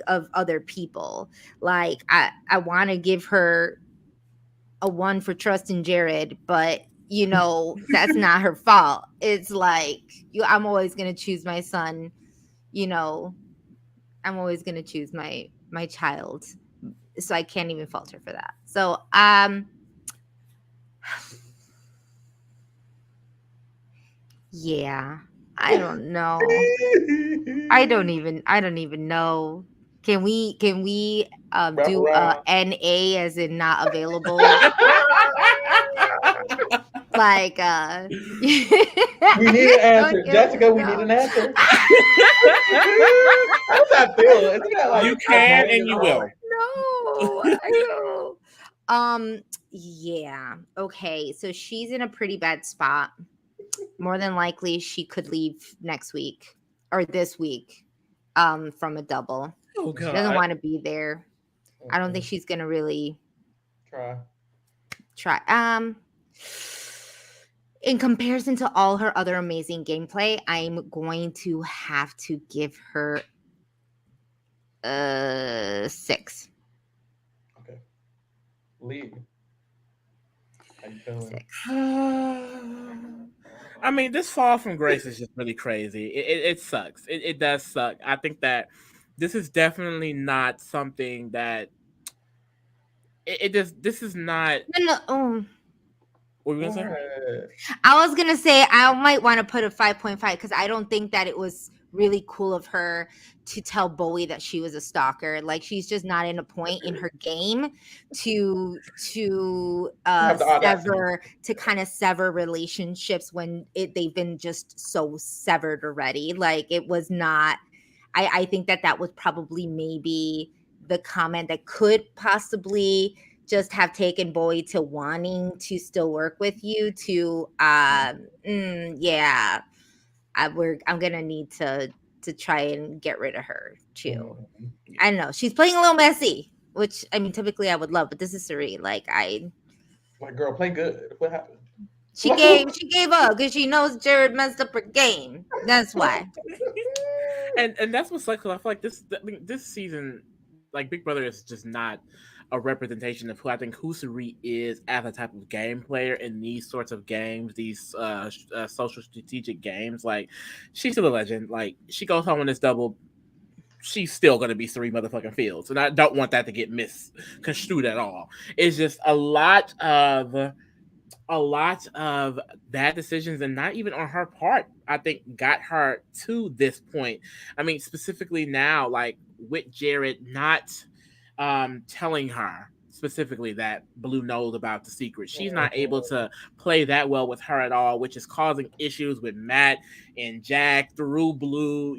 Speaker 3: Of other people. Like, I want to give her a 1 for trusting Jared, but that's not her fault. It's like, I'm always gonna choose my son. I'm always gonna choose my child, so I can't even fault her for that. So yeah, I don't know. I don't even know. Can we do NA as in not available? Like,
Speaker 1: we need an answer, Jessica. We need an answer. How does that feel? Isn't that like
Speaker 2: you can and you will?
Speaker 3: No, I know. Yeah. Okay. So she's in a pretty bad spot. More than likely, she could leave next week or this week, from a double.
Speaker 2: Oh, God.
Speaker 3: She doesn't want to be there. I don't think she's gonna really try. In comparison to all her other amazing gameplay, I'm going to have to give her 6.
Speaker 1: Okay. Lee. How you feeling?
Speaker 3: 6.
Speaker 2: I mean, this fall from grace is just really crazy. It sucks. It does suck. I think that this is definitely not something that this is not.
Speaker 3: No.
Speaker 2: What were you gonna say?
Speaker 1: What?
Speaker 3: I was gonna say I might want to put a 5.5 because I don't think that it was really cool of her to tell Bowie that she was a stalker. Like she's just not in a point in her game to
Speaker 1: To have the audacity.
Speaker 3: kind of sever relationships when they've been just so severed already. Like it was not. I think that that was probably maybe the comment that could possibly just have taken Bowie to wanting to still work with you to yeah, I'm gonna need to try and get rid of her too.
Speaker 1: Mhm.
Speaker 3: I don't know. She's playing a little messy, which I mean typically I would love, but this is Cirie. Like
Speaker 1: Like, girl, play good. What happened?
Speaker 3: she gave up because she knows Jared messed up her game. That's why.
Speaker 2: And that's what sucks. 'Cause I feel like this season, like Big Brother, is just not a representation of who I think Husari is as a type of game player in these sorts of games, these social strategic games. Like she's still a legend. Like she goes home in this double. She's still gonna be three motherfucking fields, and I don't want that to get misconstrued at all. It's just a lot of bad decisions, and not even on her part, I think got her to this point. I mean, specifically now, like with Jared not telling her specifically that Blue knows about the secret. She's not able to play that well with her at all, which is causing issues with Matt and Jack through Blue.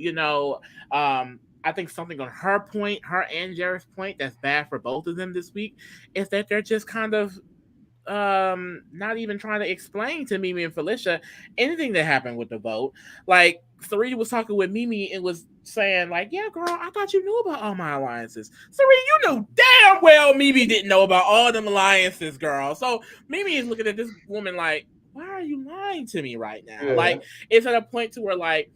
Speaker 2: I think something on her point, her and Jared's point, that's bad for both of them this week is that they're just kind of not even trying to explain to Mimi and Felicia anything that happened with the vote. Like Cirie was talking with Mimi and was saying like, yeah girl, I thought you knew about all my alliances. Cirie, you knew damn well Mimi didn't know about all them alliances, girl. So Mimi is looking at this woman like, why are you lying to me right now?
Speaker 1: Yeah.
Speaker 2: Like it's at a point to where like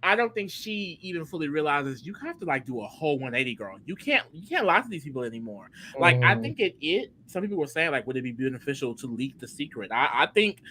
Speaker 2: I don't think she even fully realizes you have to like do a whole 180, girl. You can't lie to these people anymore. Like I
Speaker 1: Mhm.
Speaker 2: think it. Some people were saying like, would it be beneficial to leak the secret? I think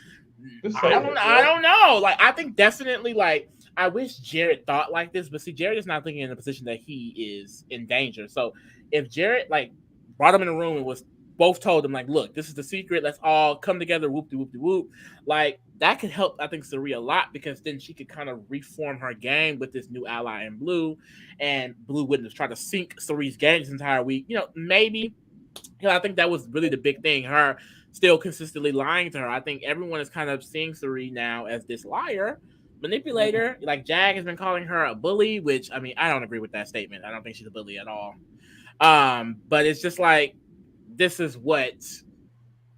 Speaker 1: Just
Speaker 2: I
Speaker 1: say
Speaker 2: don't
Speaker 1: it.
Speaker 2: I
Speaker 1: Yeah.
Speaker 2: don't know. Like I think definitely like I wish Jared thought like this, but see, Jared is not thinking in a position that he is in danger. So if Jared like brought him in a room and was both told him like, look, this is the secret. Let's all come together. Whoop de whoop de whoop. Like that could help. I think Cirie a lot because then she could kind of reform her game with this new ally in Blue, and Blue wouldn't have tried to sink Cirie's game this entire week. Maybe. I think that was really the big thing. Her still consistently lying to her. I think everyone is kind of seeing Cirie now as this liar, manipulator. Like Jag has been calling her a bully, which I mean I don't agree with that statement. I don't think she's a bully at all. But it's just like this is what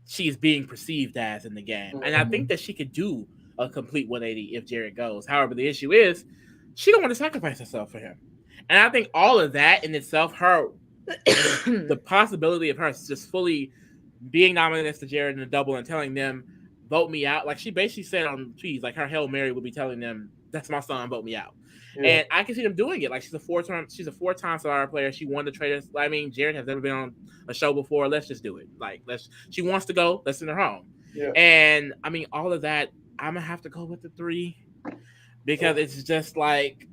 Speaker 2: she's being perceived as in the game. And I think
Speaker 1: Mhm.
Speaker 2: that she could do a complete 180 if Jared goes. However, the issue is she don't want to sacrifice herself for him. And I think all of that in itself, the possibility of her just fully being nominated as to Jared in the double and telling them, vote me out. Like she basically said on tweets, like her Hail Mary would be telling them, that's my son, vote me out.
Speaker 1: Yeah.
Speaker 2: And I can see them doing it. Like she's a four-time Survivor player. She won the Traders. I mean, Jared has never been on a show before. Let's just do it. Like she wants to go. Let's send her home.
Speaker 1: Yeah.
Speaker 2: And I mean, all of that. I'm gonna have to go with the 3 because it's just like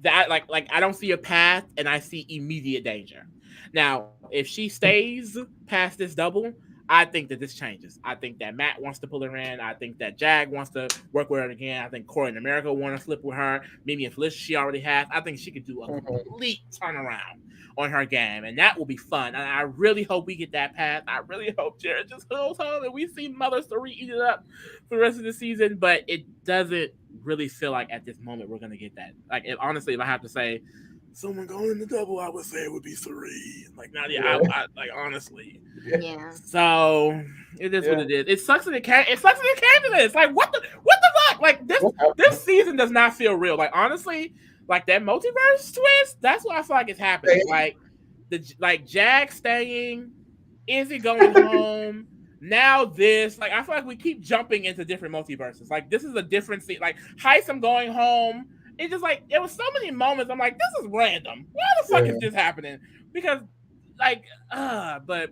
Speaker 2: that. Like I don't see a path, and I see immediate danger. Now, if she stays past this double, I think that this changes. I think that Matt wants to pull her in. I think that Jag wants to work with her again. I think Cory and America want to flip with her. Mimi and Felicia, she already has. I think she could do a
Speaker 1: Mhm.
Speaker 2: complete turnaround on her game, and that will be fun. And I really hope we get that path. I really hope Jared just goes home and we see Mother Cirie eat it up for the rest of the season. But it doesn't really feel like at this moment we're gonna get that. Like, honestly, if I have to say someone going in the double, I would say it would be Cirie. Like, not yeah,
Speaker 1: Yeah.
Speaker 2: I like honestly.
Speaker 1: Yeah.
Speaker 3: Yeah.
Speaker 2: So it is what
Speaker 1: Yeah.
Speaker 2: it is. It sucks that it came. It sucks that it came to this. Like what the fuck? Like this
Speaker 1: What
Speaker 2: this
Speaker 1: happened?
Speaker 2: season does not feel real. Like honestly, like that multiverse twist. That's what I feel like is happening.
Speaker 1: Say
Speaker 2: Like Jag staying, Izzy going home. Now this, like I feel like we keep jumping into different multiverses. Like this is a different scene. Like Heisem going home. It's just like there was so many moments. I'm like, this is random. Why the fuck is
Speaker 1: Yeah.
Speaker 2: this happening? Because like, but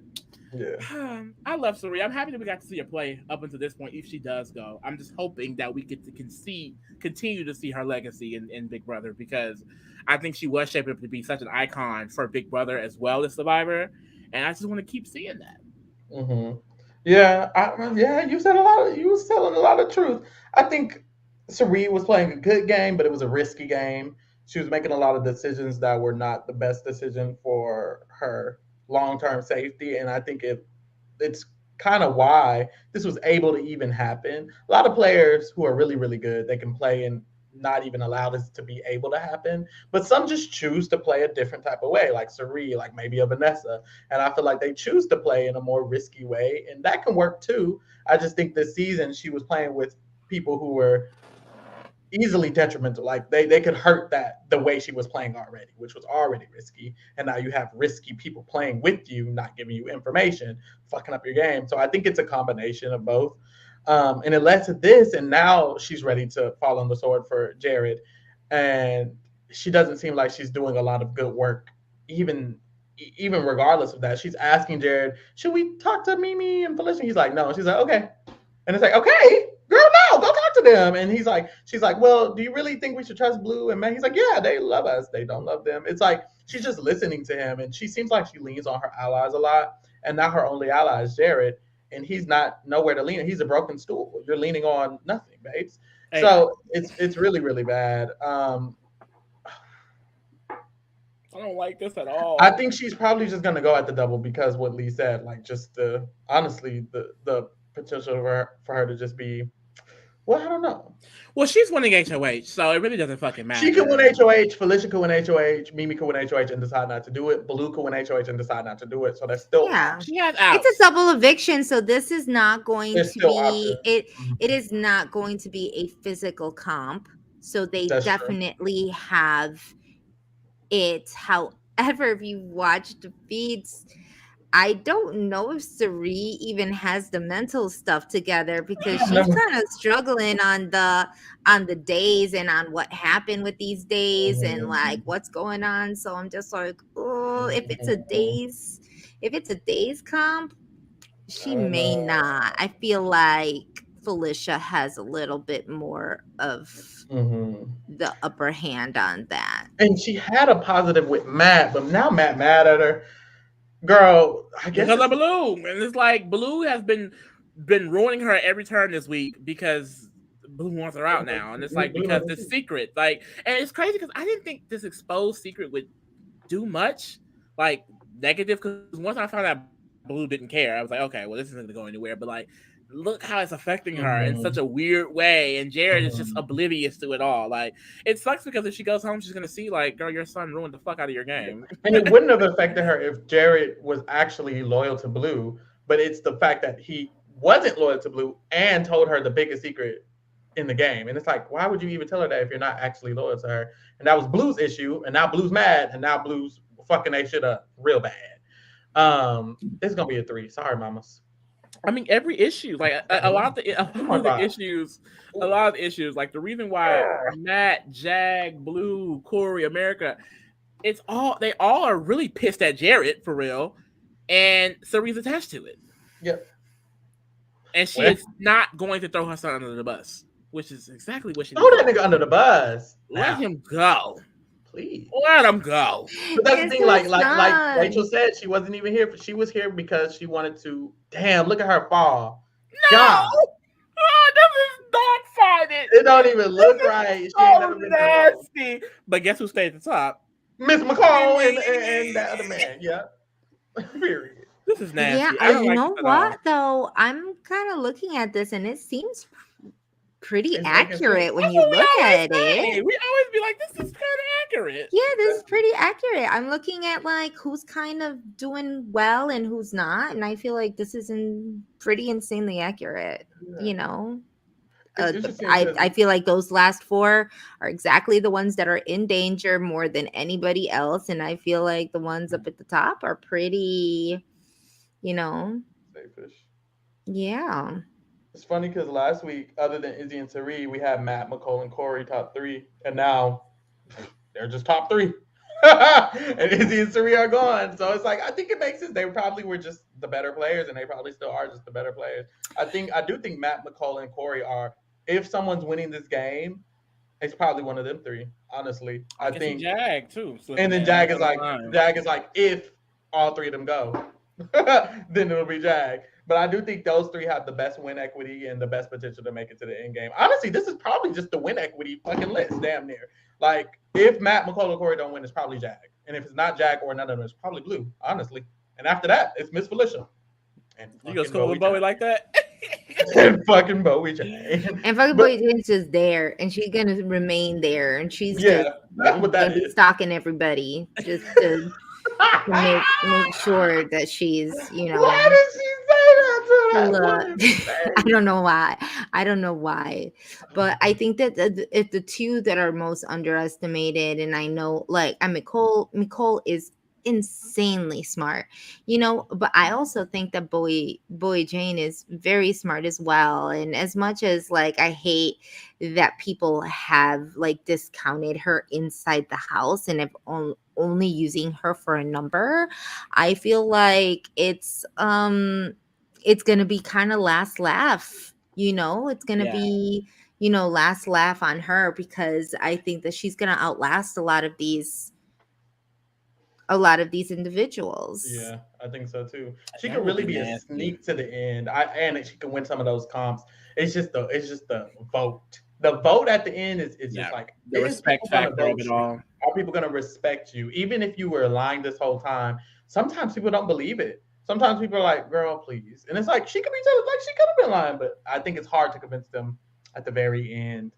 Speaker 1: Yeah.
Speaker 2: I love Cirie. I'm happy that we got to see her play up until this point. If she does go, I'm just hoping that we get to continue to see her legacy in Big Brother because I think she was shaping up to be such an icon for Big Brother as well as Survivor, and I just want to keep seeing that.
Speaker 1: Mhm. Yeah, you said a lot. You was telling a lot of truth. I think Cirie was playing a good game, but it was a risky game. She was making a lot of decisions that were not the best decision for her long term safety, and I think it's kind of why this was able to even happen. A lot of players who are really really good, they can play and not even allow this to be able to happen. But some just choose to play a different type of way, like Cirie, like maybe a Vanessa, and I feel like they choose to play in a more risky way, and that can work too. I just think this season she was playing with people who were easily detrimental. Like they could hurt that the way she was playing already, which was already risky. And now you have risky people playing with you, not giving you information, fucking up your game. So I think it's a combination of both. And it led to this, and now she's ready to fall on the sword for Jared. And she doesn't seem like she's doing a lot of good work, even even regardless of that. She's asking Jared, should we talk to Mimi and Felicia? He's like, no. She's like, okay. And it's like, okay, girl, no, go talk to them. And he's like, she's like, well, do you really think we should trust Blue and Matt? He's like, yeah, they love us. They don't love them. It's like she's just listening to him, and she seems like she leans on her allies a lot. And now her only ally is Jared, and he's not nowhere to lean. He's a broken stool. You're leaning on nothing, babes.
Speaker 2: Hey,
Speaker 1: So it's really really bad.
Speaker 2: I don't like this at all.
Speaker 1: I think she's probably just gonna go at the double because what Lee said, like just the honestly the potential for her to just be, well, I don't know.
Speaker 2: Well, she's winning HOH, so it really doesn't fucking
Speaker 1: She could
Speaker 2: matter.
Speaker 1: win HOH, Felicia could win HOH, Mimi could win HOH and decide not to do it. Blue could win HOH and decide not to do it. So there's still
Speaker 3: Yeah.
Speaker 2: She has
Speaker 3: It's a
Speaker 2: outs.
Speaker 3: double eviction, so this is not going
Speaker 1: there's
Speaker 3: to
Speaker 1: still
Speaker 3: be
Speaker 1: options.
Speaker 3: it
Speaker 1: Mhm.
Speaker 3: it is not going to be a physical comp. So they
Speaker 1: That's true.
Speaker 3: definitely have it. However, if you watch the feeds, I don't know if Cirie even has the mental stuff together because she's
Speaker 1: No.
Speaker 3: kind of struggling on the days and on what happened with these days and like
Speaker 1: Mhm.
Speaker 3: what's going on. So I'm just like, oh,
Speaker 1: Mhm.
Speaker 3: if it's a days comp,
Speaker 1: I
Speaker 3: she
Speaker 1: don't
Speaker 3: may
Speaker 1: know.
Speaker 3: not. I feel like Felicia has a little bit more of
Speaker 1: Hmm.
Speaker 3: the upper hand on that.
Speaker 1: And she had a positive with Matt, but now Matt mad at her. Girl, I guess
Speaker 2: Because of
Speaker 1: it's
Speaker 2: Baloo. And it's like Baloo has been ruining her every turn this week because Baloo wants her out now. And it's like
Speaker 1: Blue
Speaker 2: because
Speaker 1: number
Speaker 2: the
Speaker 1: two.
Speaker 2: secret, like, and it's crazy because I didn't think this exposed secret would do much, like negative. Because once I found out Blue didn't care, I was like, okay, well, this isn't going to go anywhere. But like, look how it's affecting her in such a
Speaker 1: Hmm.
Speaker 2: weird way, and Jared is just
Speaker 1: Hmm.
Speaker 2: oblivious to it all. Like, it sucks because if she goes home, she's going to see like, girl, your son ruined the fuck out of your game.
Speaker 1: And it wouldn't have affected her if Jared was actually loyal to Blue, but it's the fact that he wasn't loyal to Blue and told her the biggest secret in the game. And it's like, why would you even tell her that if you're not actually loyal to her? And that was Blue's issue, and now Blue's mad, and now Blue's fucking that shit up real bad. It's gonna be a three. Sorry, mamas.
Speaker 2: I mean, every issue, like a lot of the
Speaker 1: 2.5.
Speaker 2: issues, a lot of the issues, like the reason why Matt, Jag, Blue, Cory, America, it's all they all are really pissed at Jared for real, and Cerie's attached to it,
Speaker 1: Yep.
Speaker 2: and she
Speaker 1: Well,
Speaker 2: is not going to throw her son under the bus, which is exactly what she
Speaker 1: throw
Speaker 2: needs to
Speaker 1: that
Speaker 2: do.
Speaker 1: nigga under the bus
Speaker 2: Let
Speaker 1: now,
Speaker 2: him go.
Speaker 1: please.
Speaker 2: Let him go.
Speaker 1: But that's the
Speaker 3: It's
Speaker 1: thing,
Speaker 3: her
Speaker 1: like Rachel
Speaker 3: son.
Speaker 1: said, she wasn't even here. She was here because she wanted to. Damn, look at her fall.
Speaker 2: No,
Speaker 1: God,
Speaker 2: this is not fine.
Speaker 1: it don't even look
Speaker 2: This is
Speaker 1: right. She ain't
Speaker 2: so
Speaker 1: never been through it.
Speaker 2: nasty. But guess who stayed at the top?
Speaker 1: Miss McCall and that other
Speaker 2: Mimi.
Speaker 1: man. Yeah. Period.
Speaker 2: This is
Speaker 3: Yeah,
Speaker 2: nasty. I don't
Speaker 3: you
Speaker 2: like this
Speaker 3: know
Speaker 2: at all.
Speaker 3: what though? I'm kind of looking at this and it seems pretty
Speaker 1: It's making sense.
Speaker 3: accurate when
Speaker 2: That's
Speaker 3: you
Speaker 2: what we
Speaker 3: look
Speaker 2: always
Speaker 3: at it.
Speaker 2: say. We always be like, this is kind of accurate.
Speaker 3: Yeah, this is pretty accurate. I'm looking at like who's kind of doing well and who's not, and I feel like this is pretty insanely accurate.
Speaker 1: Yeah.
Speaker 3: You know,
Speaker 1: It's interesting because
Speaker 3: I feel like those last four are exactly the ones that are in danger more than anybody else, and I feel like the ones up at the top are pretty, you know,
Speaker 1: safe-ish.
Speaker 3: yeah.
Speaker 1: It's funny because last week, other than Izzy and Cirie, we had Matt, Mecole, and Cory top three, and now they're just top three. And Izzy and Cirie are gone. So it's like I think it makes sense. They probably were just the better players, and they probably still are just the better players. I do think Matt, Mecole, and Cory are. If someone's winning this game, it's probably one of them three. Honestly,
Speaker 2: I
Speaker 1: I
Speaker 2: can see
Speaker 1: think.
Speaker 2: Jag too
Speaker 1: And
Speaker 2: slipping
Speaker 1: then
Speaker 2: in. I ain't
Speaker 1: Jag is
Speaker 2: gonna
Speaker 1: like
Speaker 2: lie.
Speaker 1: Jag is like if all three of them go, then it'll be Jag. But I do think those three have the best win equity and the best potential to make it to the end game. Honestly, this is probably just the win equity fucking list, damn near. Like, if Matt, Mecole, and Cory don't win, it's probably Jag. And if it's not Jag or none of them, it's probably Blue, honestly. And after that, it's Miss Felicia.
Speaker 2: And you gonna score with Bowie like that?
Speaker 1: And fucking Bowie Jane.
Speaker 3: And fucking Bowie Jane's just there, and she's gonna remain there, and she's
Speaker 1: that's what that
Speaker 3: gonna be
Speaker 1: is.
Speaker 3: stalking everybody just to make sure that she's,
Speaker 1: Why did she say that to us?
Speaker 3: Look, I don't know why. But I think that if the two that are most underestimated, and I know, like, Mecole is insanely smart, but I also think that Bowie Jane is very smart as well. And as much as, like, I hate that people have, like, discounted her inside the house and have only using her for a number, I feel like it's gonna be kind of last laugh, it's gonna be last laugh on her, because I think that she's gonna outlast a lot of these individuals.
Speaker 1: Yeah, I think so too. She could really be a sneak to the end. And she can win some of those comps. It's just the vote. The vote at the end is just like
Speaker 2: the respect factor of it all.
Speaker 1: Are people gonna respect you? Even if you were lying this whole time, sometimes people don't believe it. Sometimes people are like, girl, please. And it's like, she could be telling, like, she could have been lying, but I think it's hard to convince them at the very end,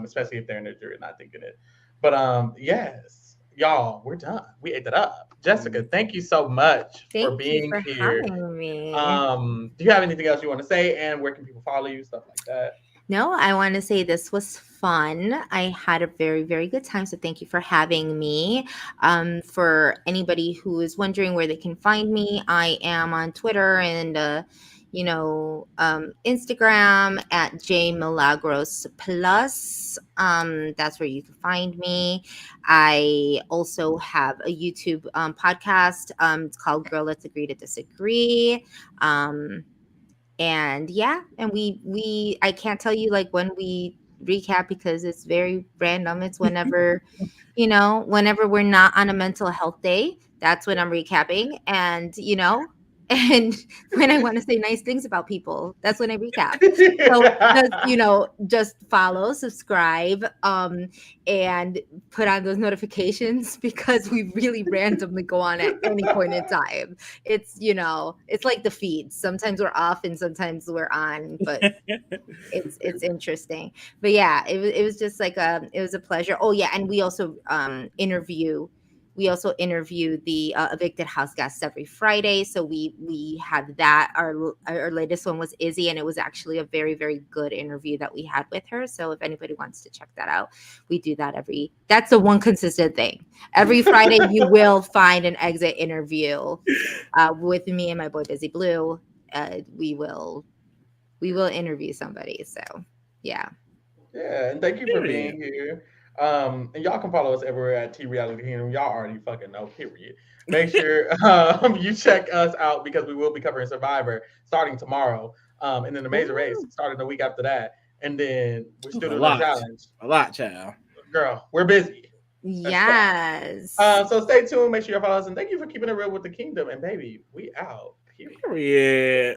Speaker 1: especially if they're in the jury not thinking it. But yes, y'all, we're done. We ate it up. Jessica, thank you so much for being here.
Speaker 3: Having me.
Speaker 1: Do you have anything else you want to say? And where can people follow you? Stuff like that.
Speaker 3: No, I want to say this was fun. I had a very, very good time. So thank you for having me. For anybody who is wondering where they can find me, I am on Twitter and Instagram at J Milagros Plus. That's where you can find me. I also have a YouTube podcast. It's called Girl Let's Agree to Disagree. And yeah, and we I can't tell you, like, when we recap, because it's very random. It's whenever whenever we're not on a mental health day, that's when I'm recapping. And and when I want to say nice things about people, that's when I recap. So just follow, subscribe, and put on those notifications, because we really randomly go on at any point in time. It's it's like the feeds. Sometimes we're off and sometimes we're on, but it's interesting. But yeah, it was just like it was a pleasure. Oh yeah, and we also interview the evicted house guests every Friday. So we have that. Our latest one was Izzy, and it was actually a very, very good interview that we had with her. So if anybody wants to check that out, we do that that's the one consistent thing. Every Friday you will find an exit interview with me and my boy Busy Blue. We will interview somebody. So yeah.
Speaker 1: Yeah, and thank you for being here. And y'all can follow us everywhere at T Reality Kingdom. Y'all already fucking know, period. Make sure you check us out, because we will be covering Survivor starting tomorrow. And then the Amazing Race starting the week after that. And then we're still doing the challenge.
Speaker 2: A lot, child.
Speaker 1: Girl, we're busy.
Speaker 3: Yes.
Speaker 1: So stay tuned. Make sure you follow us. And thank you for keeping it real with the kingdom. And baby, we out.
Speaker 2: Period.